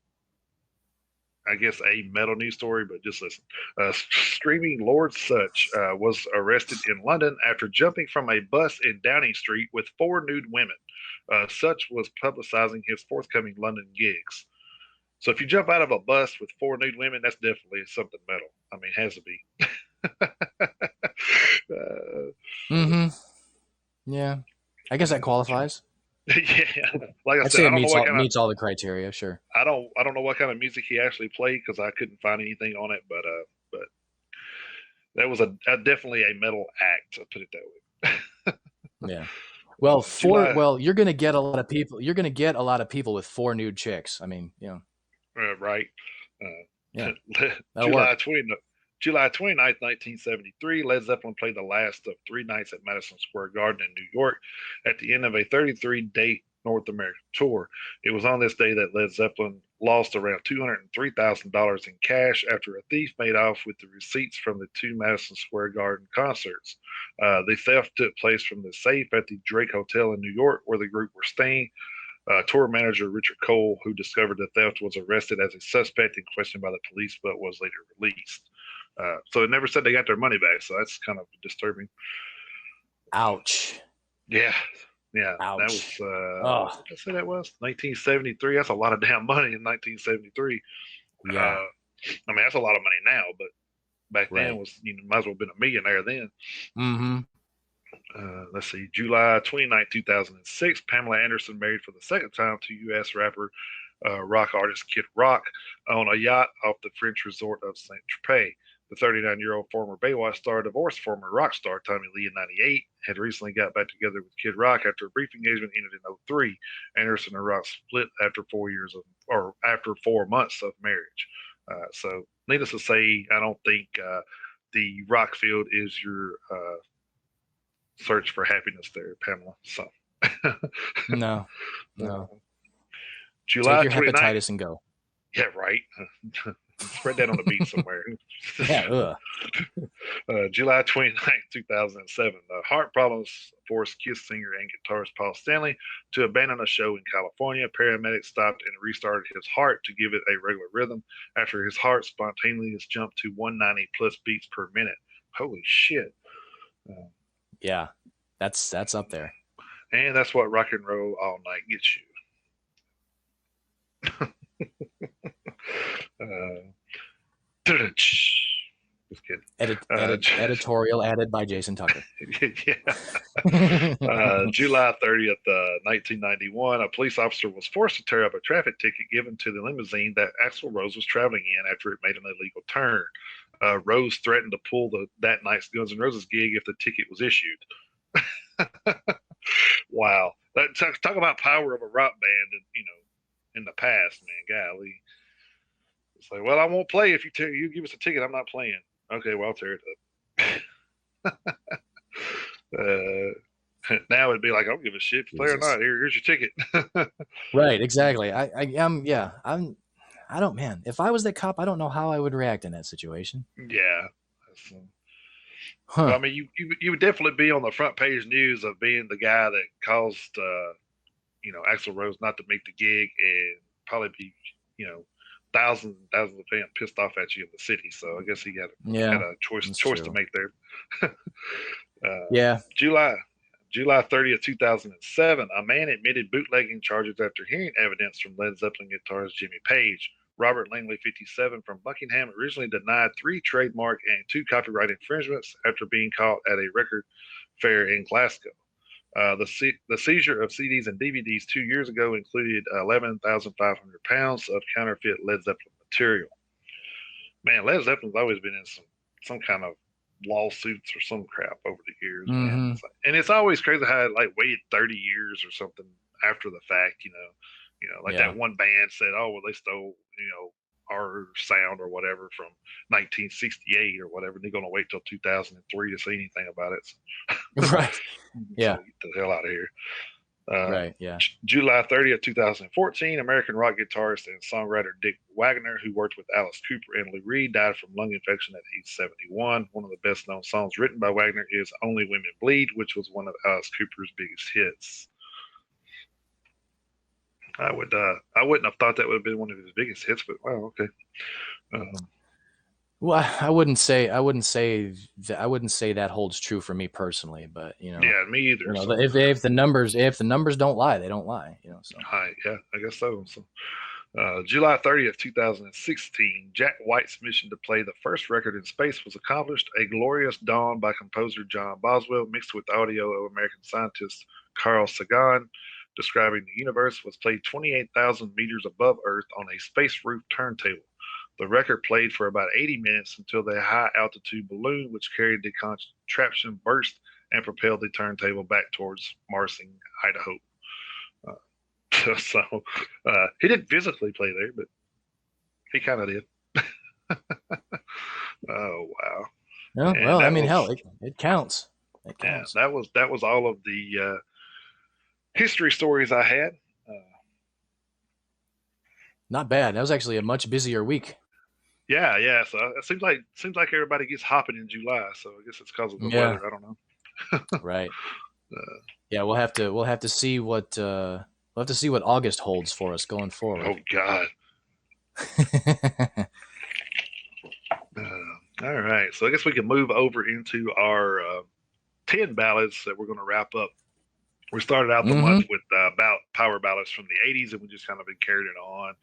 I guess a metal news story, but just listen. Screaming Lord Such was arrested in London after jumping from a bus in Downing Street with 4 nude women. Such was publicizing his forthcoming London gigs. So if you jump out of a bus with 4 nude women, that's definitely something metal. I mean, it has to be.
Mm-hmm. Yeah. I guess that qualifies.
Yeah, like I
I'd
said,
say
I
it
don't know what kind of
meets all the criteria. Sure.
I don't know what kind of music he actually played because I couldn't find anything on it, but that was definitely a metal act. To put it that way.
Yeah. Well,
July,
you're gonna get a lot of people. You're gonna get a lot of people with 4 nude chicks. I mean,
right?
yeah, that'll
July
work.
20, July 29th, 1973, Led Zeppelin played the last of 3 nights at Madison Square Garden in New York at the end of a 33-day North American tour. It was on this day that Led Zeppelin lost around $203,000 in cash after a thief made off with the receipts from the 2 Madison Square Garden concerts. The theft took place from the safe at the Drake Hotel in New York, where the group were staying. Tour manager Richard Cole, who discovered the theft, was arrested as a suspect and questioned by the police, but was later released. So it never said they got their money back, so that's kind of disturbing.
Ouch.
Yeah, yeah, that was
Ouch.
what did I say that was 1973. That's a lot of damn money in 1973.
Yeah.
I mean that's a lot of money now, but back then
Right.
was might as well have been a millionaire then.
Mm-hmm.
Let's see, July 29th, 2006, Pamela Anderson married for the second time to U.S. rapper rock artist Kid Rock on a yacht off the French resort of Saint Tropez. The 39-year-old former Baywatch star divorced former rock star Tommy Lee in '98, had recently got back together with Kid Rock after a brief engagement ended in '03. Anderson and Rock split after 4 years after 4 months of marriage. So, needless to say, I don't think the rock field is your search for happiness there, Pamela. So,
No. No. Take
July
your
29th.
hepatitis and go.
Yeah, right. Spread that on the beach somewhere.
Yeah.
July 29th, 2007. Heart problems forced Kiss singer and guitarist Paul Stanley to abandon a show in California. Paramedics stopped and restarted his heart to give it a regular rhythm after his heart spontaneously jumped to 190 plus beats per minute. Holy shit.
Yeah. That's up there.
And that's what rock and roll all night gets you. Just kidding.
Editorial added by Jason Tucker.
Yeah. July 30th, 1991, a police officer was forced to tear up a traffic ticket given to the limousine that Axl Rose was traveling in after it made an illegal turn. Rose threatened to pull that night's Guns N' Roses gig if the ticket was issued. Wow. Talk about power of a rock band, in the past, man. Golly. It's like, well, I won't play if you give us a ticket. I'm not playing. Okay, well, I'll tear it up. Now it'd be like, I don't give a shit if you play or not. Here's your ticket.
Right, exactly. I don't, man. If I was the cop, I don't know how I would react in that situation.
Yeah. Well, I mean, you would definitely be on the front page news of being the guy that caused, Axl Rose not to make the gig, and probably be, thousands and thousands of fans pissed off at you in the city. So I guess he had a choice to make there.
Yeah.
July 30th, 2007, a man admitted bootlegging charges after hearing evidence from Led Zeppelin guitarist Jimmy Page. Robert Langley, 57, from Buckingham, originally denied 3 trademark and 2 copyright infringements after being caught at a record fair in Glasgow. The seizure of CDs and DVDs 2 years ago included 11,500 pounds of counterfeit Led Zeppelin material. Man, Led Zeppelin's always been in some kind of lawsuits or some crap over the years, man. And it's always crazy how it waited 30 years or something after the fact, that one band said, oh, well, they stole, our sound or whatever from 1968 or whatever. And they're going to wait till 2003 to say anything about it. So,
right. Yeah.
So get the hell out of here.
Right. Yeah.
July 30th, 2014, American rock guitarist and songwriter Dick Wagner, who worked with Alice Cooper and Lou Reed, died from lung infection at age 71. One of the best known songs written by Wagner is Only Women Bleed, which was one of Alice Cooper's biggest hits. I wouldn't have thought that would have been one of his biggest hits, but wow, okay.
Well, I wouldn't say that holds true for me personally, but
Yeah, me either.
So. If the numbers don't lie, they don't lie. So.
Yeah, I guess so. July 30th, 2016, Jack White's mission to play the first record in space was accomplished. A Glorious Dawn by composer John Boswell, mixed with audio of American scientist Carl Sagan, describing the universe, was played 28,000 meters above Earth on a space roof turntable. The record played for about 80 minutes until the high-altitude balloon, which carried the contraption, burst and propelled the turntable back towards Marsing, Idaho. He didn't physically play there, but he kind of did. Oh, wow.
No, well, I mean, hell, it counts. It counts.
Yeah, that was all of the history stories I had.
Not bad. That was actually a much busier week.
Yeah. So it seems like everybody gets hopping in July. So I guess it's because of the weather. I don't know.
Right. Yeah, we'll have to see what August holds for us going forward.
Oh God. All right. So I guess we can move over into our 10 ballads that we're going to wrap up. We started out the month with about power ballads from the 80s, and we just kind of been carrying it on.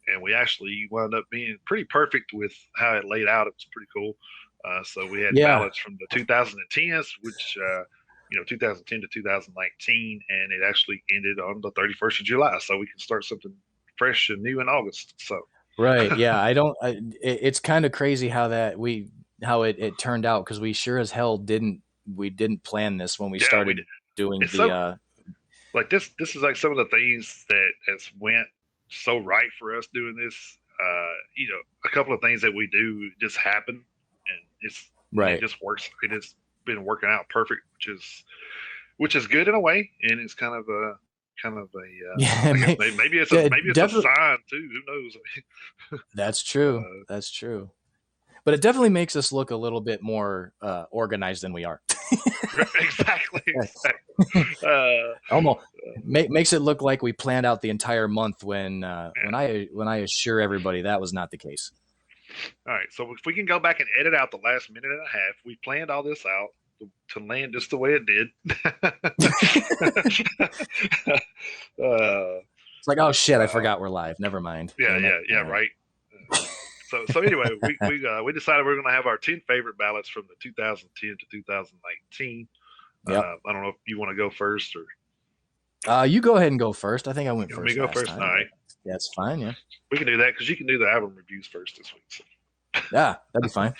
And we actually wound up being pretty perfect with how it laid out. It was pretty cool. So we had ballads from the 2010s, which, 2010 to 2019, and it actually ended on the 31st of July. So we can start something fresh and new in August. So.
Right. Yeah. It's kind of crazy how it turned out, because we sure as hell didn't plan this when we started doing
like this is like some of the things that has went so right for us doing this. A couple of things that we do just happen, and it just works. It has been working out perfect, which is good in a way, and it's kind of a maybe it's a sign too. Who knows?
That's true. That's true. But it definitely makes us look a little bit more organized than we are.
Exactly.
Almost makes it look like we planned out the entire month when I assure everybody that was not the case.
All right, so if we can go back and edit out the last minute and a half, we planned all this out to land just the way it did.
It's like, oh shit, I forgot we're live. Never mind.
Yeah, right. So anyway, we decided we're going to have our 10 favorite ballads from the 2010 to 2019.
Yep.
I don't know if you want to go first or.
You go ahead and go first. I think I went first.
Let me go first.
Time.
All right.
That's fine. Yeah.
We can do that because you can do the album reviews first this week. So.
Yeah, that'd be fine.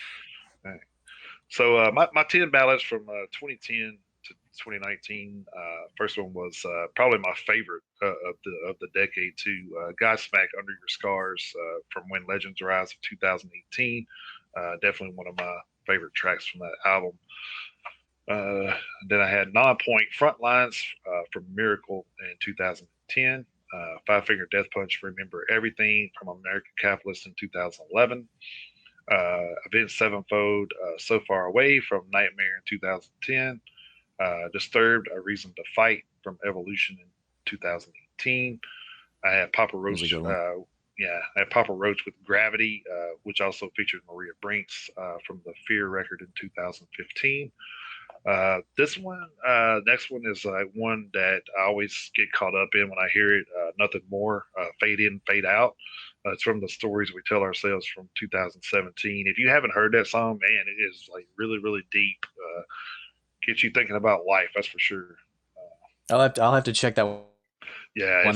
All right. So my 10 ballads from 2010 to 2019. First one was probably my favorite of the decade too. Godsmack Under Your Scars from When Legends Rise of 2018. Definitely one of my favorite tracks from that album. Then I had Non-Point Frontlines from Miracle in 2010. Five Finger Death Punch, Remember Everything from American Capitalist in 2011. Avenged Sevenfold, So Far Away from Nightmare in 2010. Disturbed, A Reason to Fight from Evolution in 2018. I had Papa Roach. I had Papa Roach with Gravity, which also featured Maria Brinks from the Fear record in 2015. This one, next one is one that I always get caught up in when I hear it. Nothing More, Fade In, Fade Out. It's from the Stories We Tell Ourselves from 2017. If you haven't heard that song, man, it is like really, really deep. Gets you thinking about life, that's for sure.
I'll have to check that one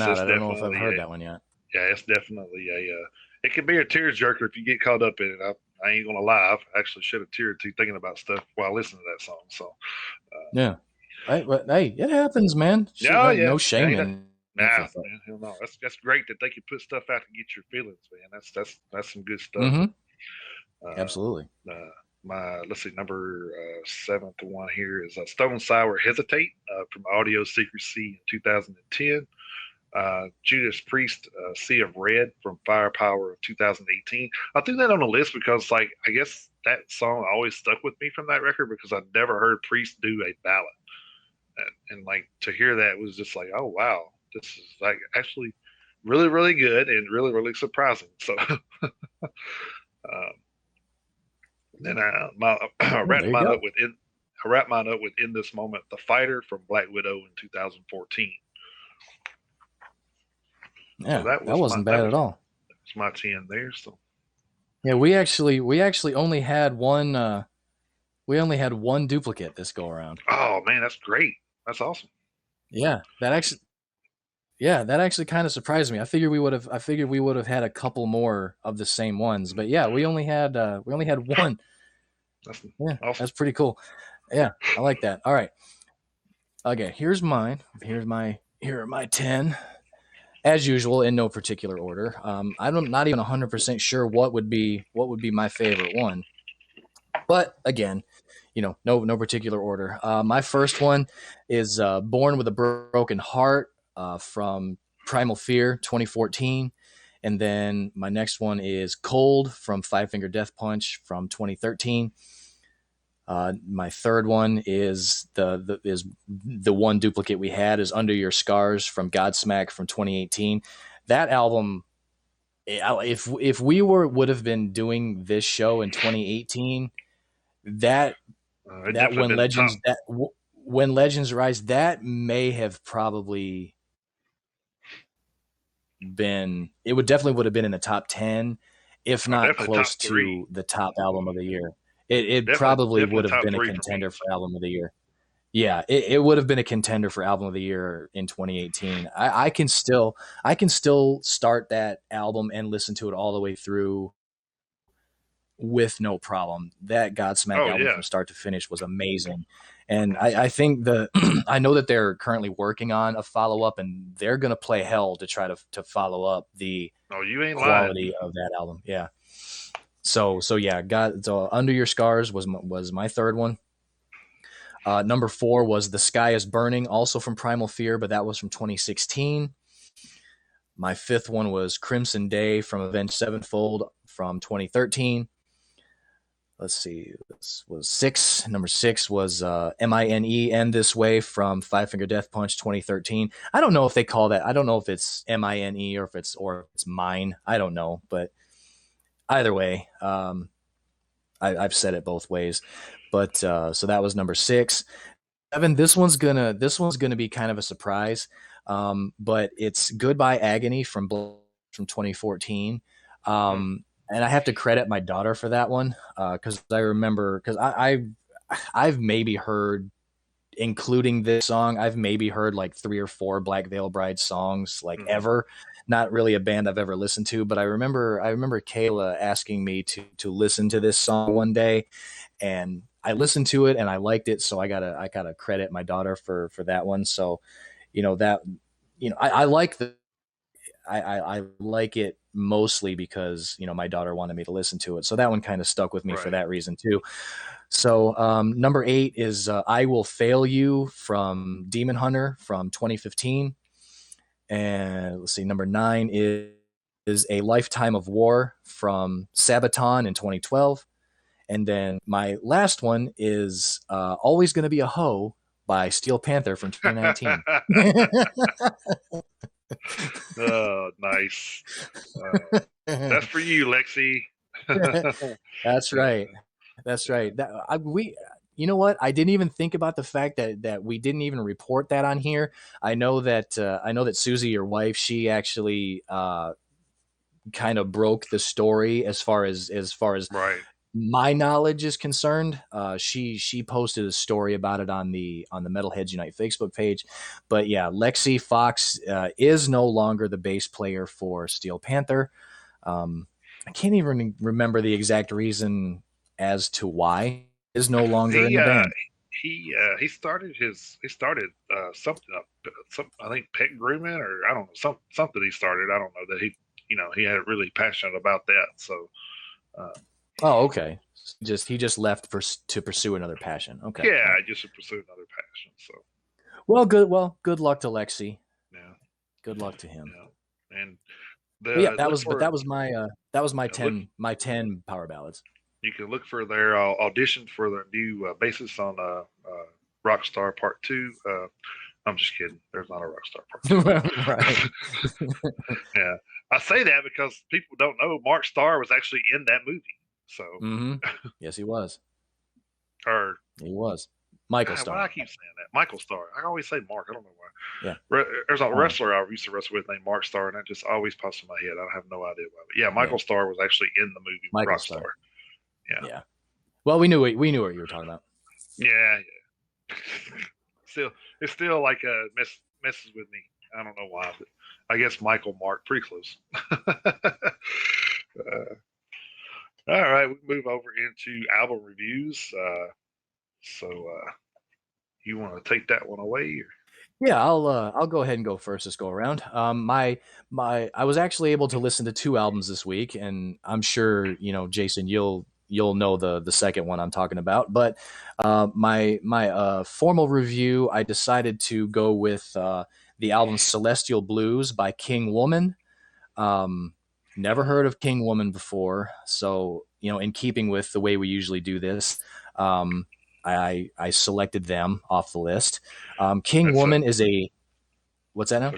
out. I don't know if I've heard that one yet.
Yeah, it's definitely it can be a tearjerker if you get caught up in it. I ain't gonna lie, I've actually shed a tear or two thinking about stuff while listening to that song. So
yeah, hey, it happens, man. No shame in.
Nah, man, hell no. That's great that they can put stuff out to get your feelings, man. That's some good stuff.
Mm-hmm. Absolutely.
my let's see, number seventh one here is Stone Sour Hesitate from Audio Secrecy in 2010. Judas Priest, Sea of Red from Firepower of 2018. I threw that on the list because, like, I guess that song always stuck with me from that record because I never heard Priest do a ballad, and like to hear that was just like, oh wow, this is like actually really really good and really really surprising. So then I
Oh, there
wrapped
you
mine
go.
up with I wrapped mine up with In This Moment, The Fighter from Black Widow in 2014. So
Yeah, that wasn't
that
bad at all.
was my 10 there. So
Yeah, we actually only had one. We only had one duplicate this go around.
oh man, that's great. That's awesome.
Yeah, that actually kind of surprised me. I figured we would have had a couple more of the same ones, but yeah, we only had one.
That's
Yeah,
awesome.
that's pretty cool. Yeah, I like that. All right. Okay, here's mine. Here are my 10. As usual, in no particular order. I'm not even 100% sure what would be my favorite one. But again, no particular order. My first one is Born with a Broken Heart from Primal Fear 2014. And then my next one is Cold from Five Finger Death Punch from 2013. My third one is the one duplicate we had is Under Your Scars from Godsmack from 2018. That album, if we would have been doing this show in 2018, that
It
that
definitely been top.
when Legends Rise, that may have probably been, it would definitely would have been in the top 10, if not
Definitely top
close
three.
to the top album of the year. It probably
Definitely
would have
top
been a
three for me.
contender for album of the year. Yeah, it would have been a contender for album of the year in 2018. I can still start that album and listen to it all the way through with no problem. That Godsmack
Oh
album
yeah,
from start to finish was amazing. And I think I know that they're currently working on a follow up, and they're gonna play hell to try to follow up the
no, you ain't lying.
quality of that album. Yeah. So yeah, Under Your Scars was my third one. Number 4 was The Sky is Burning, also from Primal Fear, but that was from 2016. My fifth one was Crimson Day from Avenged Sevenfold from 2013. Let's see, this was 6. Number 6 was MINE End This Way from Five Finger Death Punch 2013. I don't know if they call that. I don't know if it's MINE or if it's mine. I don't know, but either way, I've said it both ways. But so that was number 6. Evan, this one's gonna be kind of a surprise, but it's Goodbye Agony from 2014. And I have to credit my daughter for that one because I remember because I've maybe heard, including this song, I've maybe heard like 3 or 4 Black Veil Bride songs like ever. Not really a band I've ever listened to, but I remember Kayla asking me to listen to this song one day, and I listened to it and I liked it, so I gotta credit my daughter for that one. So, I like I like it mostly because my daughter wanted me to listen to it, so that one kind of stuck with me for
Right.
that reason too. So number 8 is I Will Fail You from Demon Hunter from 2015, and let's see, number 9 is A Lifetime of War from Sabaton in 2012. And then my last one is Always Gonna Be a Hoe by Steel Panther from 2019.
Oh, nice. That's for you, Lexi.
That's right. That's right. You know what? I didn't even think about the fact that we didn't even report that on here. I know that Susie, your wife, she actually kind of broke the story as far as
Right.
my knowledge is concerned. She posted a story about it on the Metalheads Unite Facebook page. But yeah, Lexi Fox is no longer the bass player for Steel Panther. I can't even remember the exact reason as to why he is no longer in the band.
He started something up, some I think pet grooming, or I don't know, something he started. I don't know that he had really passionate about that. So
Oh, okay. He just left to pursue another passion. Okay.
Yeah, I just to pursue another passion. So
Good luck to Lexi.
yeah,
Good luck to him.
yeah, and
But yeah,
look for
that was my
look.
10 power ballads.
You can look for their audition for their new bassist on Rockstar Part 2. I'm just kidding. There's not a Rockstar Part 2.
Right.
Yeah. I say that because people don't know Mark Starr was actually in that movie. So,
Yes, he was.
or
He was. Michael
God,
Starr.
why do I keep saying that? Michael Starr. I always say Mark. I don't know why.
Yeah.
There's a wrestler I used to wrestle with named Mark Starr, and that just always pops in my head. I have no idea why. But yeah, Michael Starr was actually in the movie
Michael
Rockstar.
Starr.
Yeah.
Well, we knew what you were talking about.
Yeah. It's still like messes with me. I don't know why, but I guess Michael Mark pretty close. All right, we move over into album reviews. So you want to take that one away? Or?
Yeah, I'll go ahead and go first this go around. I was actually able to listen to 2 albums this week, and I'm sure Jason, you'll know the second one I'm talking about. But my formal review, I decided to go with the album Celestial Blues by King Woman. Never heard of King Woman before, so in keeping with the way we usually do this, I selected them off the list. King Woman is a what's that now?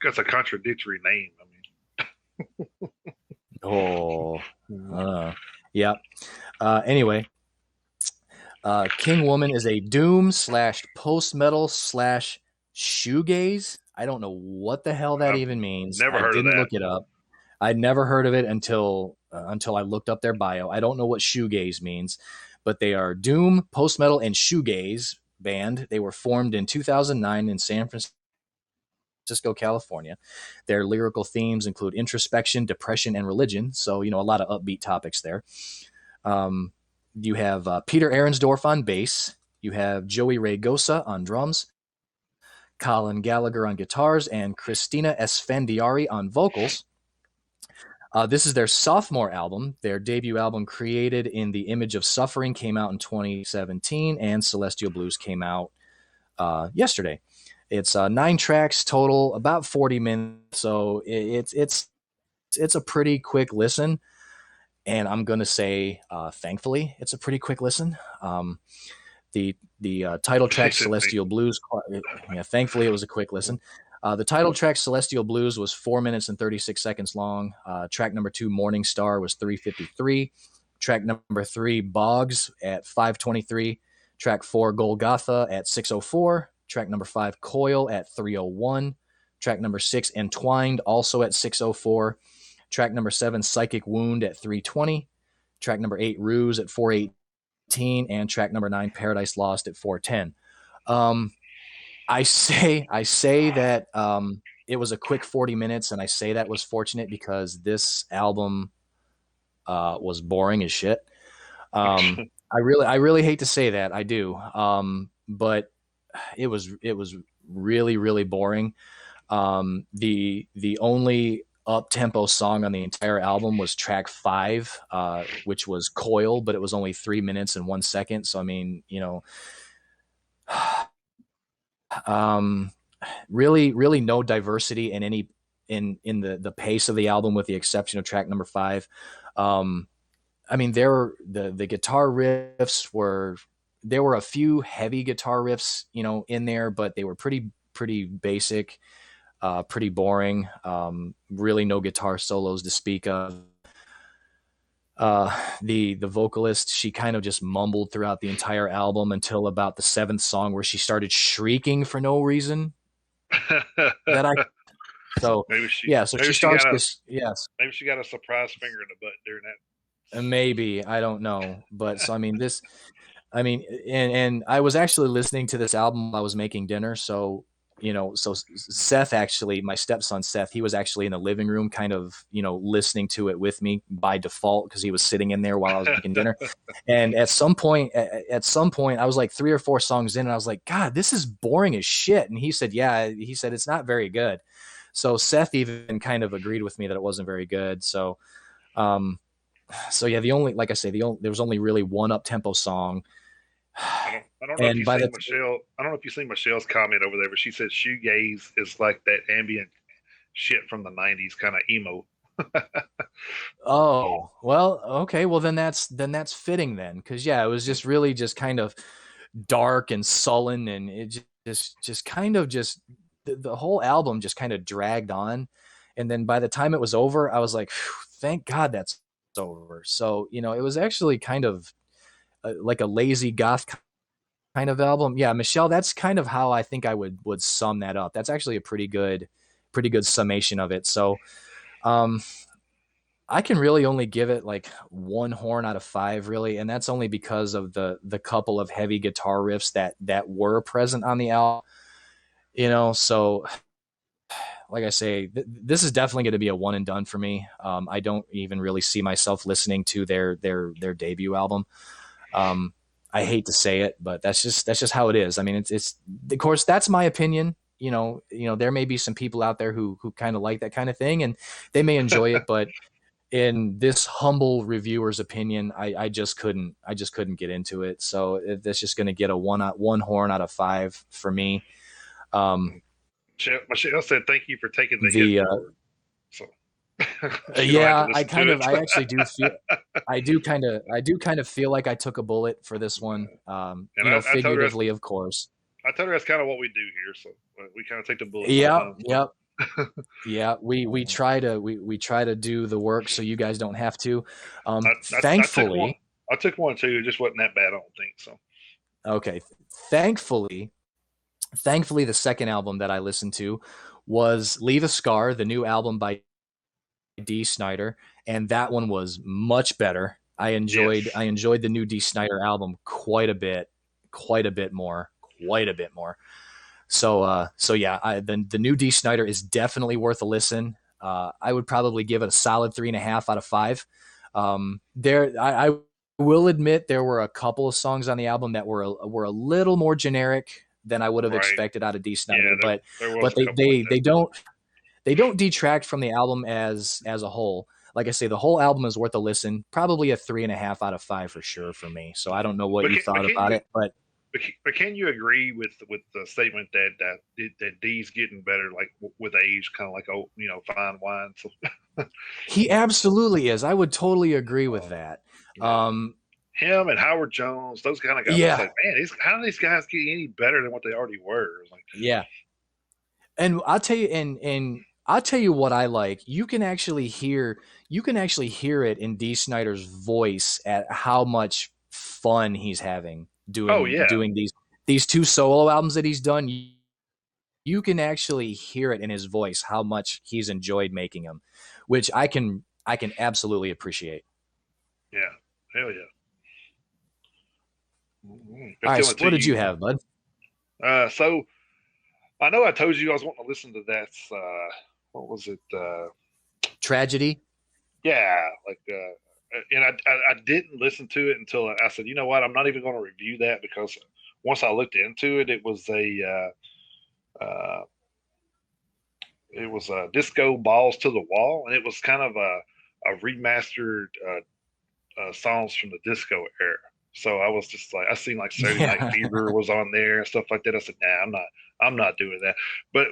That's a contradictory name.
Yeah. Anyway, King Woman is a doom / post metal / shoegaze. I don't know what the hell that even means.
Never heard
of that. Look it up. I'd never heard of it until I looked up their bio. I don't know what shoegaze means, but they are doom, post metal, and shoegaze band. They were formed in 2009 in San Francisco, California. Their lyrical themes include introspection, depression, and religion. So a lot of upbeat topics there. You have Peter Ahrensdorf on bass. You have Joey Raygosa on drums, Colin Gallagher on guitars, and Christina Esfandiari on vocals. This is their sophomore album. Their debut album, Created in the Image of Suffering, came out in 2017, and Celestial Blues came out yesterday. It's 9 tracks total, about 40 minutes, so it's a pretty quick listen. And I'm going to say, thankfully, it's a pretty quick listen. The title track, Celestial Blues, thankfully it was a quick listen. The title track, Celestial Blues, was 4 minutes and 36 seconds long. Track number 2, Morning Star, was 3:53. Track number 3, Boggs, at 5:23. Track 4, Golgotha, at 6:04. Track number 5, Coil, at 3:01. Track number 6, Entwined, also at 6:04. Track number 7, Psychic Wound, at 3:20. Track number 8, Ruse, at 4:18. And track number 9, Paradise Lost, at 4:10. I say that it was a quick 40 minutes, and I say that was fortunate because this album was boring as shit. I really hate to say that, I do, but it was really, really boring. The only up-tempo song on the entire album was track 5, which was Coil, but it was only 3 minutes and 1 second. So really no diversity in any in the pace of the album, with the exception of track number 5. The guitar riffs there were a few heavy guitar riffs in there, but they were pretty basic, pretty boring. Really no guitar solos to speak of. The vocalist, she kind of just mumbled throughout the entire album until about the 7th song, where she started shrieking for no reason.
Maybe she got a surprise finger in the butt during that.
Maybe, I don't know, but so and I was actually listening to this album while I was making dinner, so Seth, actually, my stepson Seth, he was actually in the living room kind of, listening to it with me by default, because he was sitting in there while I was making dinner. And at some point, I was like 3 or 4 songs in, and I was like, God, this is boring as shit. And he said, it's not very good. So Seth even kind of agreed with me that it wasn't very good. So, so yeah, the only, like I say, there was only really one up tempo song.
I don't know if
And
you
by
seen
the
Michelle. I don't know if you seen Michelle's comment over there, but she said shoegaze is like that ambient shit from the '90s, kind of emo.
Oh, well, okay. Well, then that's fitting then, because yeah, it was just really just kind of dark and sullen, and it just kind of just the whole album just kind of dragged on, and then by the time it was over, I was like, thank God that's over. So it was actually kind of like a lazy goth kind of album. Yeah, Michelle, that's kind of how I think I would sum that up. That's actually a pretty good summation of it. So. Um, I can really only give it like one horn out of five, really, and that's only because of the couple of heavy guitar riffs that were present on the album. So like I say, this is definitely going to be a one and done for me. I don't even really see myself listening to their debut album. I hate to say it, but that's just how it is. I mean, it's of course that's my opinion. There may be some people out there who kind of like that kind of thing, and they may enjoy it, but in this humble reviewer's opinion, I just couldn't get into it. So that's just going to get a one horn out of five for me.
Michelle said, "Thank you for taking the
The
hit forward." So she don't have
yeah,
to listen to it.
I actually do feel, I do kind of feel like I took a bullet for this one.
And I told her
Figuratively, of course.
that's kind of what we do here. So we kind of take the bullet.
Yeah,
sometimes.
yep. Yeah, we try to do the work so you guys don't have to. Thankfully,
I took one too. It just wasn't that bad. I don't think so.
okay. Thankfully, the second album that I listened to was Leave a Scar, the new album by D. Snyder, and that one was much better. I enjoyed the new D. Snyder album quite a bit more. So yeah, the new D. Snyder is definitely worth a listen. I would probably give it a solid 3.5 out of 5. I will admit there were a couple of songs on the album that were a little more generic than I would have expected out of D. Snyder,
there
but they don't detract from the album as a whole. Like I say, the whole album is worth a listen. Probably a 3.5 out of 5 for sure for me. So I don't know what you thought about it, but
can you agree with the statement that D's getting better, like with age, kind of like fine wine? So.
He absolutely is. I would totally agree with that.
Him and Howard Jones, those kind of guys.
Yeah.
Like, man, how do these guys get any better than what they already were? Like,
yeah. And I'll tell you, and I'll tell you what I like. You can actually hear it in D. Snyder's voice at how much fun he's having doing these two solo albums that he's done. You can actually hear it in his voice how much he's enjoyed making them, which I can absolutely appreciate.
Yeah, hell yeah.
All right, so what did you have, bud?
So I know I told you I was wanting to listen to that. What was it?
Tragedy.
Yeah, and I didn't listen to it until I said, you know what, I'm not even going to review that, because once I looked into it, it was a disco balls to the wall, and it was kind of a remastered songs from the disco era. So I was just like, I seen like Saturday Night Fever was on there and stuff like that. I said, nah, I'm not doing that. But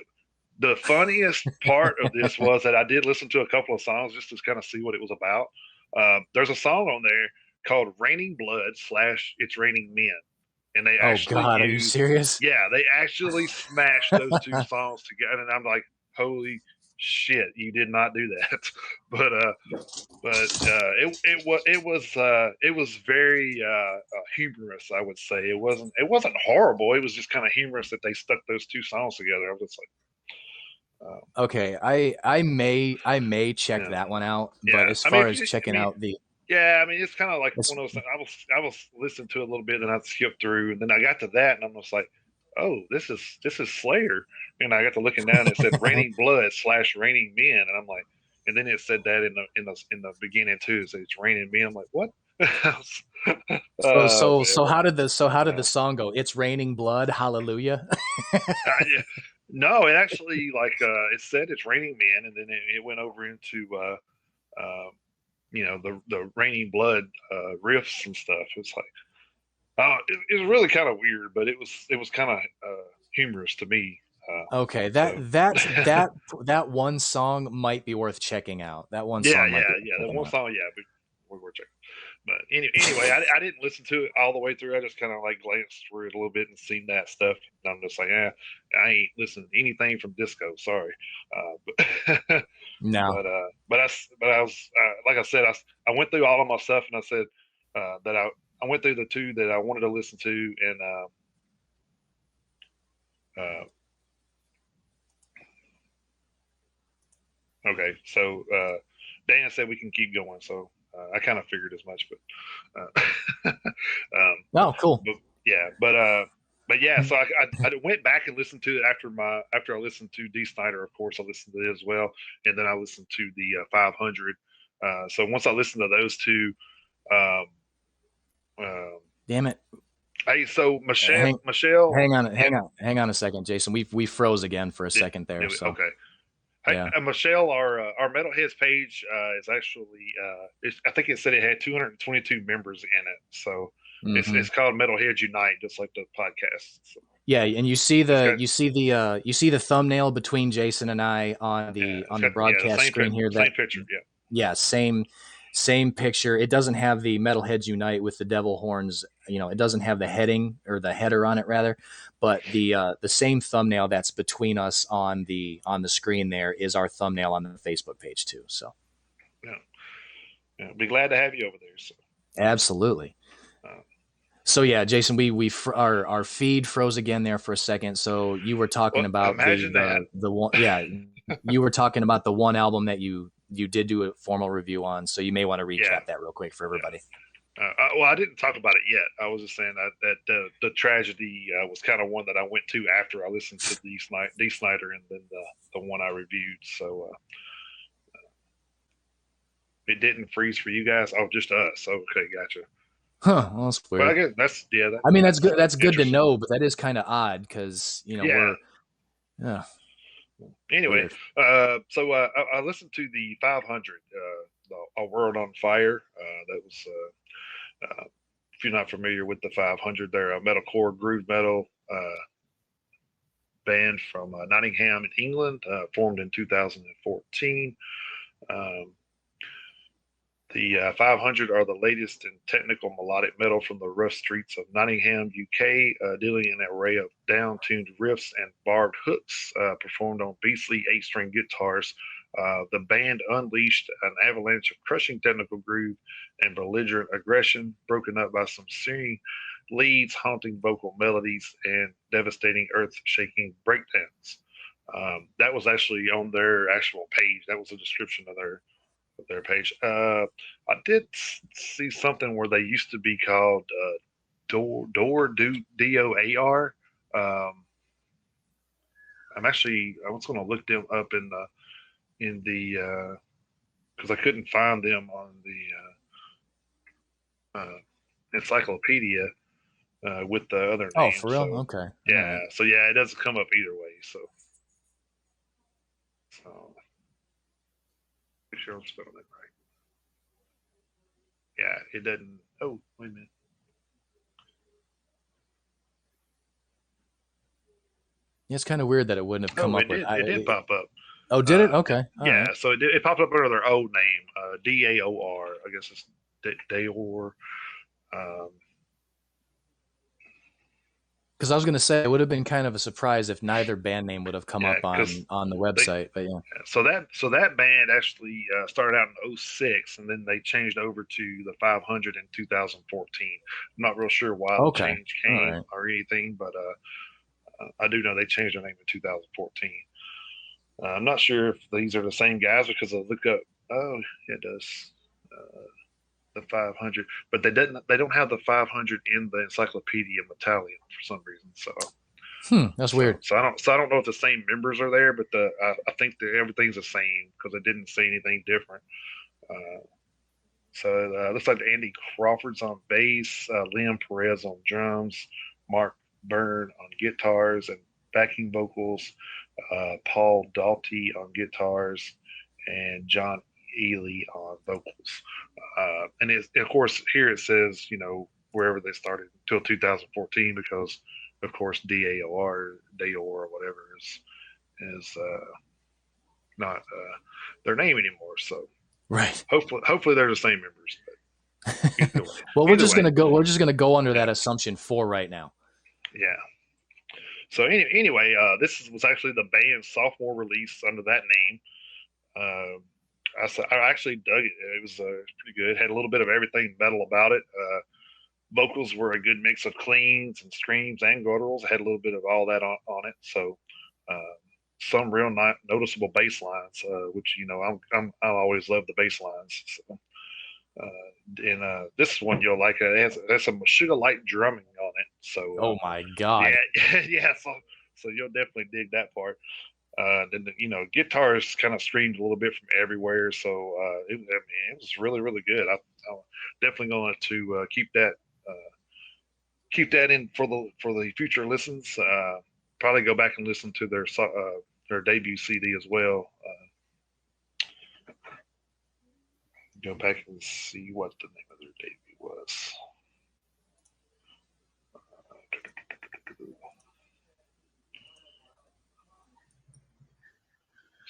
the funniest part of this was that I did listen to a couple of songs just to kind of see what it was about. There's a song on there called "Raining Blood" / "It's Raining Men," and they actually
are you serious?
Yeah, they actually smashed those two songs together, and I'm like, holy shit, you did not do that. But it was very humorous, I would say. It wasn't horrible. It was just kind of humorous that they stuck those two songs together. I was just like,
okay, I may check that one out, but as far as checking out the
it's kind of like one of those things. I was listening to it a little bit, and I skipped through, and then I got to that, and I'm just like, oh, this is Slayer, and I got to looking down, and it said "Raining Blood / Raining Men," and I'm like, and then it said that in the beginning too, so it's raining men. I'm like, what?
So how did the song go? It's raining blood, hallelujah.
No, it actually it said it's raining men, and then it went over into the Raining Blood riffs and stuff. It's like, it was really kind of weird, but it was kind of humorous to me.
Okay,
So
that one song might be worth checking out. That one
yeah,
song might be worth
yeah. That
checking
one
out.
song, yeah, we were checking. But anyway, I didn't listen to it all the way through. I just kind of like glanced through it a little bit and seen that stuff. And I'm just like, I ain't listening to anything from disco. Sorry, but
No.
but I was like I said, I went through all of my stuff and I said that I went through the two that I wanted to listen to and uh, okay, so Dan said we can keep going, so I kind of figured as much, but
Oh, cool.
but yeah, but yeah, so I went back and listened to it after I listened to D Snyder, of course, I listened to it as well, and then I listened to the 500. So once I listened to those two, um, um,
Damn it.
hey, so
Hang,
Michelle, yeah,
hang on a second, Jason. We froze again for a second there. So
okay. Hey,
yeah.
Michelle, our Metalheads page is actually I think it said it had 222 members in it, so it's called Metalheads Unite, just like the podcast. So
Yeah, and you see
got,
the thumbnail between Jason and I on the broadcast screen here.
Same picture,
yeah, same picture. It doesn't have the Metalheads Unite with the devil horns. It doesn't have the heading or the header on it rather, but the same thumbnail that's between us on the screen there is our thumbnail on the Facebook page too. So
yeah, be glad to have you over there. So
absolutely. So yeah, Jason, our feed froze again there for a second. So you were talking about the one, yeah, you were talking about the one album that you did do a formal review on. So you may want to recap that real quick for everybody.
Well, I didn't talk about it yet. I was just saying that the tragedy was kind of one that I went to after I listened to D Snyder and then the one I reviewed. So it didn't freeze for you guys. Oh, just us. Okay, gotcha.
Huh? Well, that's weird.
Well, I guess that's
I mean, that's good. That's good to know, but that is kind of odd because we're. Yeah.
Anyway, so I listened to the 500, A World on Fire. That was, if you're not familiar with the 500, they're a metalcore groove metal band from Nottingham in England, formed in 2014. Um, The 500 are the latest in technical melodic metal from the rough streets of Nottingham, UK, dealing in an array of down-tuned riffs and barbed hooks performed on beastly 8-string guitars. The band unleashed an avalanche of crushing technical groove and belligerent aggression, broken up by some searing leads, haunting vocal melodies, and devastating earth-shaking breakdowns. That was actually on their actual page. That was a description of their page. I did see something where they used to be called DOAR. I was going to look them up in the because I couldn't find them on the encyclopedia with the other
Oh,
names.
for real?
So,
okay.
yeah. Right. So yeah, it doesn't come up either way. So make sure I'm spelling it right. Yeah, it doesn't. Oh, wait a minute.
It's kind of weird that it wouldn't have come up with.
It did pop up.
Oh, did it? Okay.
All right. So it popped up under their old name, DAOR. I guess it's Daor.
Because I was going to say it would have been kind of a surprise if neither band name would have come up on the website, but yeah.
So that band actually started out in 06, and then they changed over to the 500 in 2014. I'm not real sure why the change came or anything, but I do know they changed their name in 2014. I'm not sure if these are the same guys because I look up. Oh, it does. The 500, but they don't have the 500 in the Encyclopedia Metallium for some reason. So
that's weird.
So I don't know if the same members are there, but I think that everything's the same because it didn't say anything different. So it looks like Andy Crawford's on bass, Liam Perez on drums, Mark Byrne on guitars and backing vocals, Paul Dalty on guitars, and John Ely on vocals. And of course, here it says, wherever they started until 2014, because, of course, DAOR, or whatever is not their name anymore. So
Right.
hopefully they're the same members. But
Well, we're just gonna go under that assumption for right now.
Yeah. So anyway, this was actually the band's sophomore release under that name. I actually dug it. It was pretty good. Had a little bit of everything metal about it. Vocals were a good mix of cleans and screams and gutturals. Had a little bit of all that on it. So some real noticeable bass lines, which I always love the bass lines. So, and this one you'll like. It has some Sugar Light drumming on it. So
oh my god,
yeah. So you'll definitely dig that part. Then guitars kind of screamed a little bit from everywhere. So it was really really good. I'm definitely going to keep that in for the future listens. Probably go back and listen to their debut CD as well. Go back and see what the name of their debut was.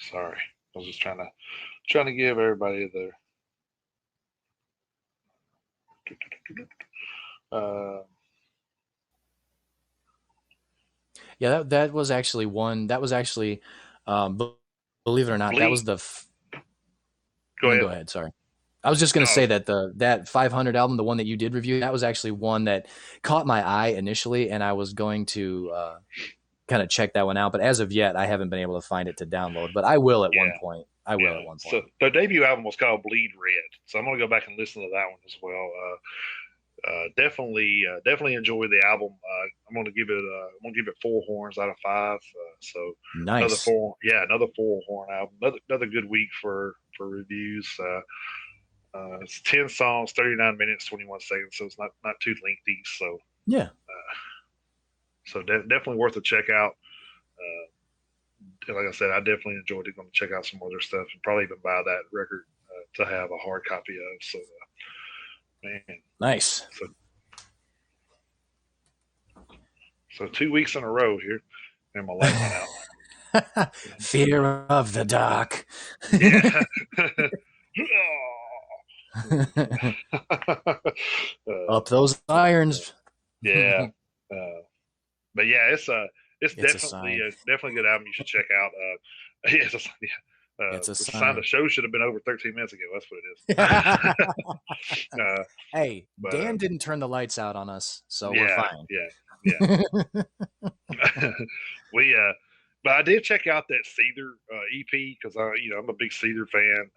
Sorry, I was just trying to give everybody their.
Yeah, that was actually one. That was actually, believe it or not, that was the.
Go ahead.
Go ahead. Sorry, I was just going to say that that 500 album, the one that you did review, that was actually one that caught my eye initially, and I was going to kind of check that one out. But as of yet, I haven't been able to find it to download. But I will at one point. I will at one point.
So their debut album was called Bleed Red. So I'm going to go back and listen to that one as well. Definitely enjoy the album. I'm going to give it 4 horns out of 5. So
nice.
Another 4 horn album. Another good week for reviews. It's 10 songs, 39 minutes, 21 seconds. So it's not too lengthy. So
yeah.
So definitely worth a check out. Like I said, I definitely enjoyed it. Going to check out some other stuff and probably even buy that record to have a hard copy of. So, man,
nice.
So 2 weeks in a row here, and my light went
out. Fear of the dark.
Yeah.
Up those irons.
Yeah. But yeah, it's definitely a good album you should check out. It's a sign. The show should have been over 13 minutes ago. That's what it is.
Hey, Dan didn't turn the lights out on us, so we're fine. Yeah.
But I did check out that Seether EP because I'm a big Seether fan.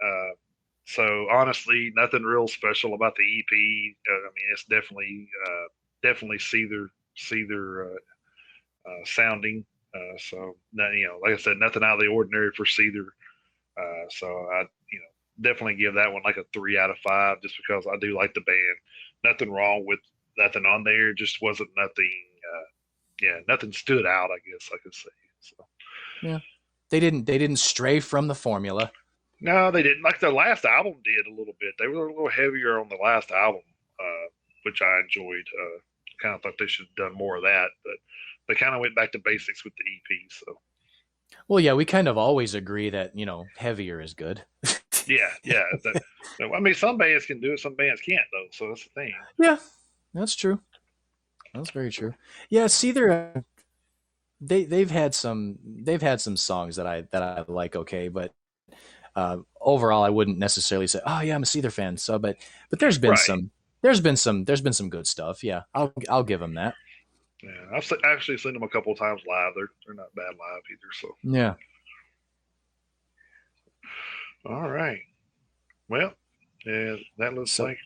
So honestly, nothing real special about the EP. I mean, it's definitely Seether sounding. So like I said, nothing out of the ordinary for Seether. So I definitely give that one like a 3 out of 5 just because I do like the band. Nothing wrong with nothing on there. Just wasn't nothing. Nothing stood out, I guess I could say. So
yeah, they didn't stray from the formula.
No, they didn't. Like their last album did a little bit. They were a little heavier on the last album, which I enjoyed. Kind of thought they should have done more of that, but they kind of went back to basics with the EP. So,
well, yeah, we kind of always agree that heavier is good.
yeah. I mean, some bands can do it, some bands can't, though. So that's the thing.
Yeah, that's true. That's very true. Yeah, Seether, they've had some songs that I like. Okay, but overall, I wouldn't necessarily say, oh yeah, I'm a Seether fan. So, but there's been some good stuff. Yeah, I'll give them that.
Yeah, I've actually seen them a couple of times live. They're not bad live either. So
yeah.
All right. Well, yeah, that looks like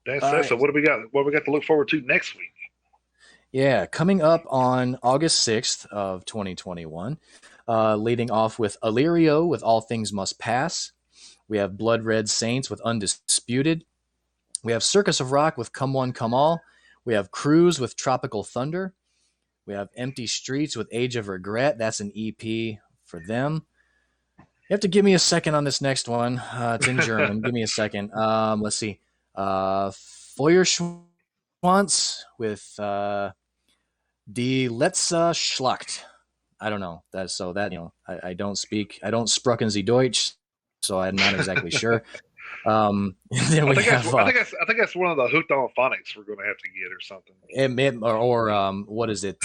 that's
it.
Right. So what do we got? What we got to look forward to next week?
Yeah, coming up on August 6th of 2021, leading off with Illyrio with All Things Must Pass. We have Blood Red Saints with Undisputed. We have Circus of Rock with Come One, Come All. We have Cruise with Tropical Thunder. We have Empty Streets with Age of Regret. That's an EP for them. You have to give me a second on this next one. It's in German. Give me a second. Let's see. Feuerschwanz with Die letzte Schlacht. I don't know. That's so that I don't sprechen Sie Deutsch, so I'm not exactly sure. Then we have
I think that's one of the hooked on phonics we're going to have to get or something.
what is it?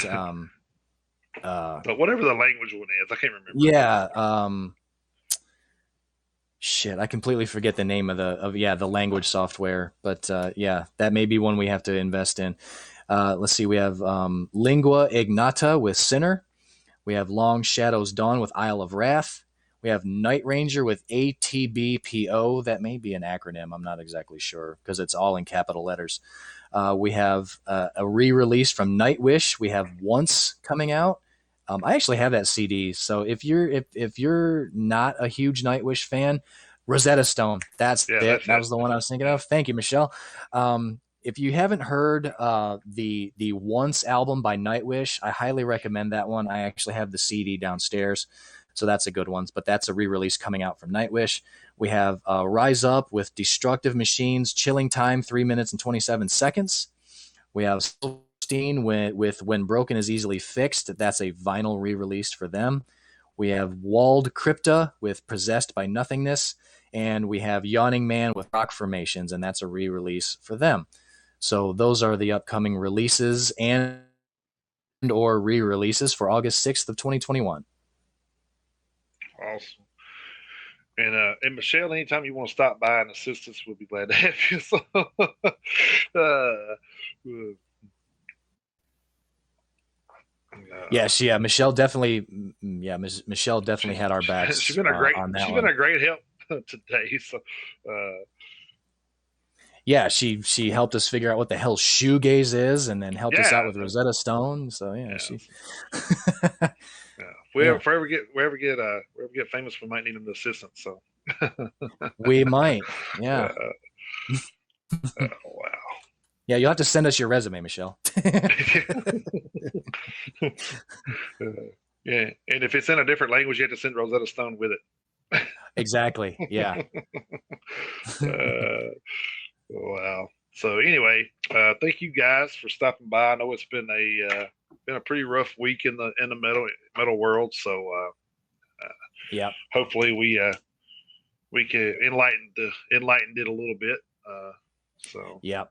But whatever the language one is, I can't remember.
Yeah. Shit, I completely forget the name of the language software, but yeah, that may be one we have to invest in. Let's see, we have Lingua Ignata with Sinner. We have Long Shadows Dawn with Isle of Wrath. We have Night Ranger with ATBPO. That may be an acronym. I'm not exactly sure because it's all in capital letters. We have a re-release from Nightwish. We have Once coming out. I actually have that CD. So if you're not a huge Nightwish fan, Rosetta Stone. That's it. That was the one I was thinking of. Thank you, Michelle. If you haven't heard the Once album by Nightwish, I highly recommend that one. I actually have the CD downstairs, so that's a good one. But that's a re-release coming out from Nightwish. We have Rise Up with Destructive Machines, Chilling Time, 3 minutes and 27 seconds. We have Silverstein with When Broken is Easily Fixed. That's a vinyl re-release for them. We have Walled Crypta with Possessed by Nothingness. And we have Yawning Man with Rock Formations, and that's a re-release for them. So those are the upcoming releases and or re-releases for August 6th of 2021.
Awesome. And Michelle, anytime you want to stop by and assist us, we'll be glad to have you. So,
Michelle definitely had our backs.
She's been a great help today. So,
yeah, she helped us figure out what the hell shoegaze is, and then helped us out with Rosetta Stone. So she.
If we ever get famous, we might need an assistant. So
we might, yeah.
Wow.
Yeah, you'll have to send us your resume, Michelle.
Yeah, and if it's in a different language, you have to send Rosetta Stone with it.
Exactly. Yeah.
Wow. So anyway, thank you guys for stopping by. I know it's been a pretty rough week in the metal world. So
yeah,
hopefully we can enlighten it a little bit. So
yeah.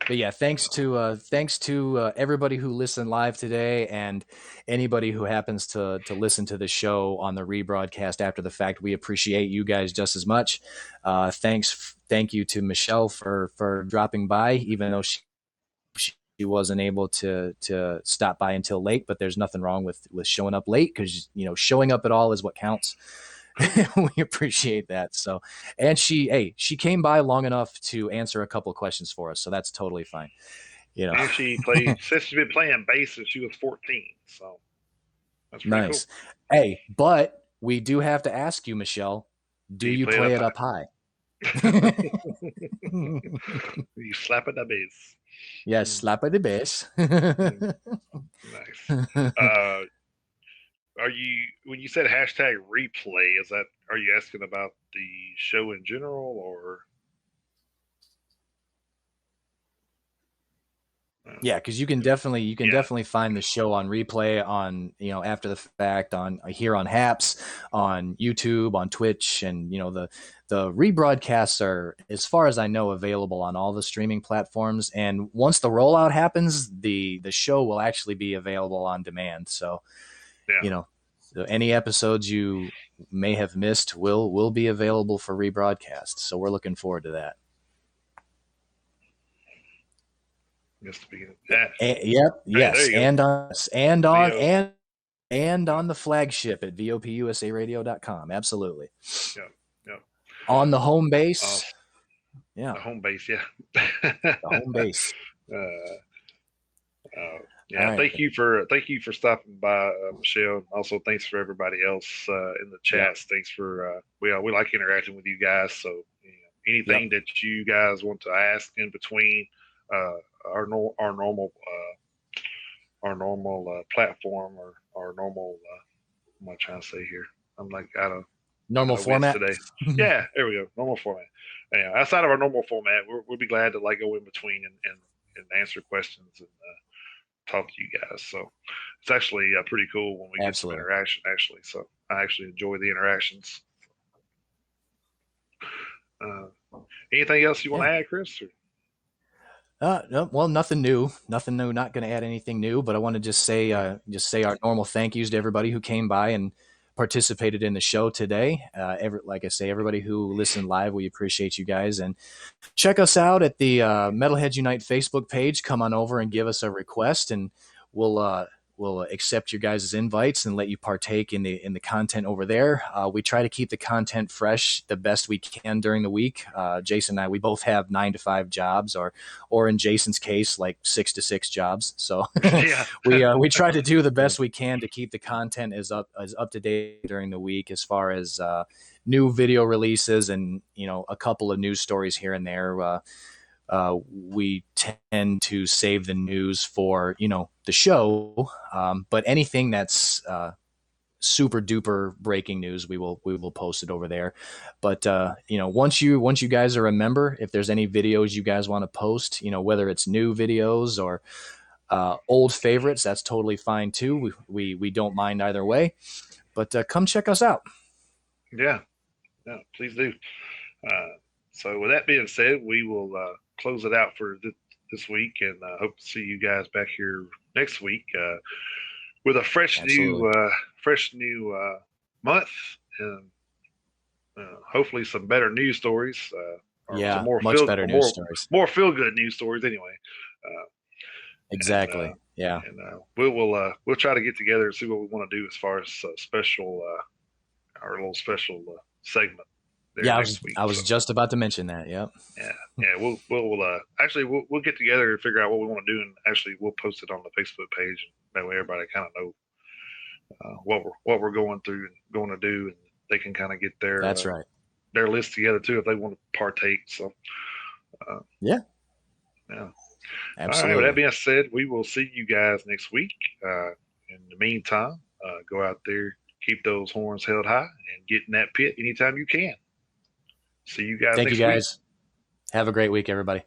But yeah, thanks to everybody who listened live today and anybody who happens to listen to the show on the rebroadcast after the fact. We appreciate you guys just as much. Thank you to Michelle for dropping by, even though she wasn't able to stop by until late. But there's nothing wrong with showing up late, because showing up at all is what counts. We appreciate that. So, and she came by long enough to answer a couple of questions for us, so that's totally fine.
And she says she's been playing bass since she was 14. So that's pretty
nice.
Cool.
Hey, but we do have to ask you, Michelle, do you play it up high?
You slap at the bass.
Yes, slap at the bass.
Nice. When you said hashtag replay, are you asking about the show in general, or?
Yeah, because you can definitely find the show on replay on after the fact on here on Haps, on YouTube, on Twitch, and the rebroadcasts are, as far as I know, available on all the streaming platforms. And once the rollout happens, the show will actually be available on demand. So so any episodes you may have missed will be available for rebroadcast. So we're looking forward to that. Yes, and on the flagship at VOPUSARadio.com. Absolutely.
Yeah.
On the home base.
The home base. Yeah.
The home base.
Right. Thank you for stopping by, Michelle. Also, thanks for everybody else in the chats. Thanks for we like interacting with you guys. So anything that you guys want to ask in between our normal platform, or our normal what am I trying to say here? I'm like out of
Normal format
today. Yeah, there we go. Normal format. Yeah, outside of our normal format, we'll be glad to like go in between and answer questions and talk to you guys. So it's actually pretty cool when we get some
Absolutely.
interaction. Actually, so I actually enjoy the interactions. Uh, anything else you want to add, Chris? Or?
No, well, nothing new. Nothing new. Not going to add anything new, but I want to just say our normal thank yous to everybody who came by and participated in the show today. Like I say, everybody who listened live, we appreciate you guys. And check us out at the Metalheads Unite Facebook page. Come on over and give us a request, and we'll accept your guys' invites and let you partake in the content over there. We try to keep the content fresh the best we can during the week. Jason and I, we both have 9 to 5 jobs, or in Jason's case, like 6 to 6 jobs. So
Yeah,
we try to do the best we can to keep the content as up to date during the week, as far as new video releases and a couple of news stories here and there. We tend to save the news for the show, but anything that's super duper breaking news, we will post it over there. But once you guys are a member, if there's any videos you guys want to post, whether it's new videos or old favorites, that's totally fine too. We don't mind either way. But come check us out.
yeah, please do. So with that being said, we will close it out for this week, and hope to see you guys back here next week with a fresh new month, and hopefully some better news stories. Or
Yeah,
some more
much better news stories.
more feel good news stories anyway.
Exactly. Yeah.
And we'll try to get together and see what we want to do as far as special our little special segment.
Yeah, I was just about to mention that. Yep.
Yeah. We'll get together and figure out what we want to do, and actually we'll post it on the Facebook page. That way, everybody kind of know what we're going through and going to do, and they can kind of get their their list together too if they want to partake. So,
yeah. Absolutely.
All right. With that being said, we will see you guys next week. In the meantime, go out there, keep those horns held high, and get in that pit anytime you can. See you guys
Thank
next
you guys. Week. Have a great week, everybody.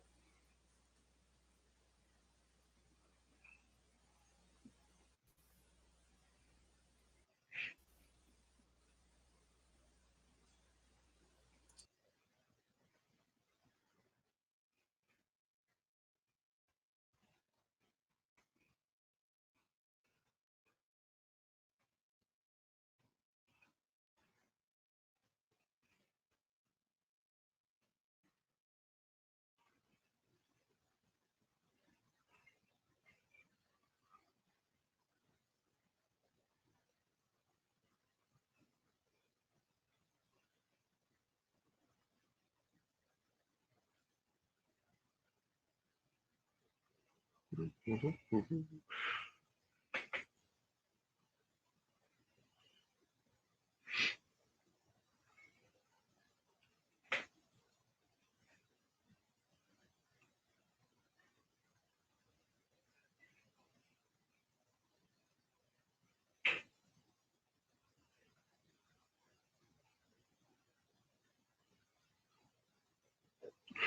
Mm-hmm.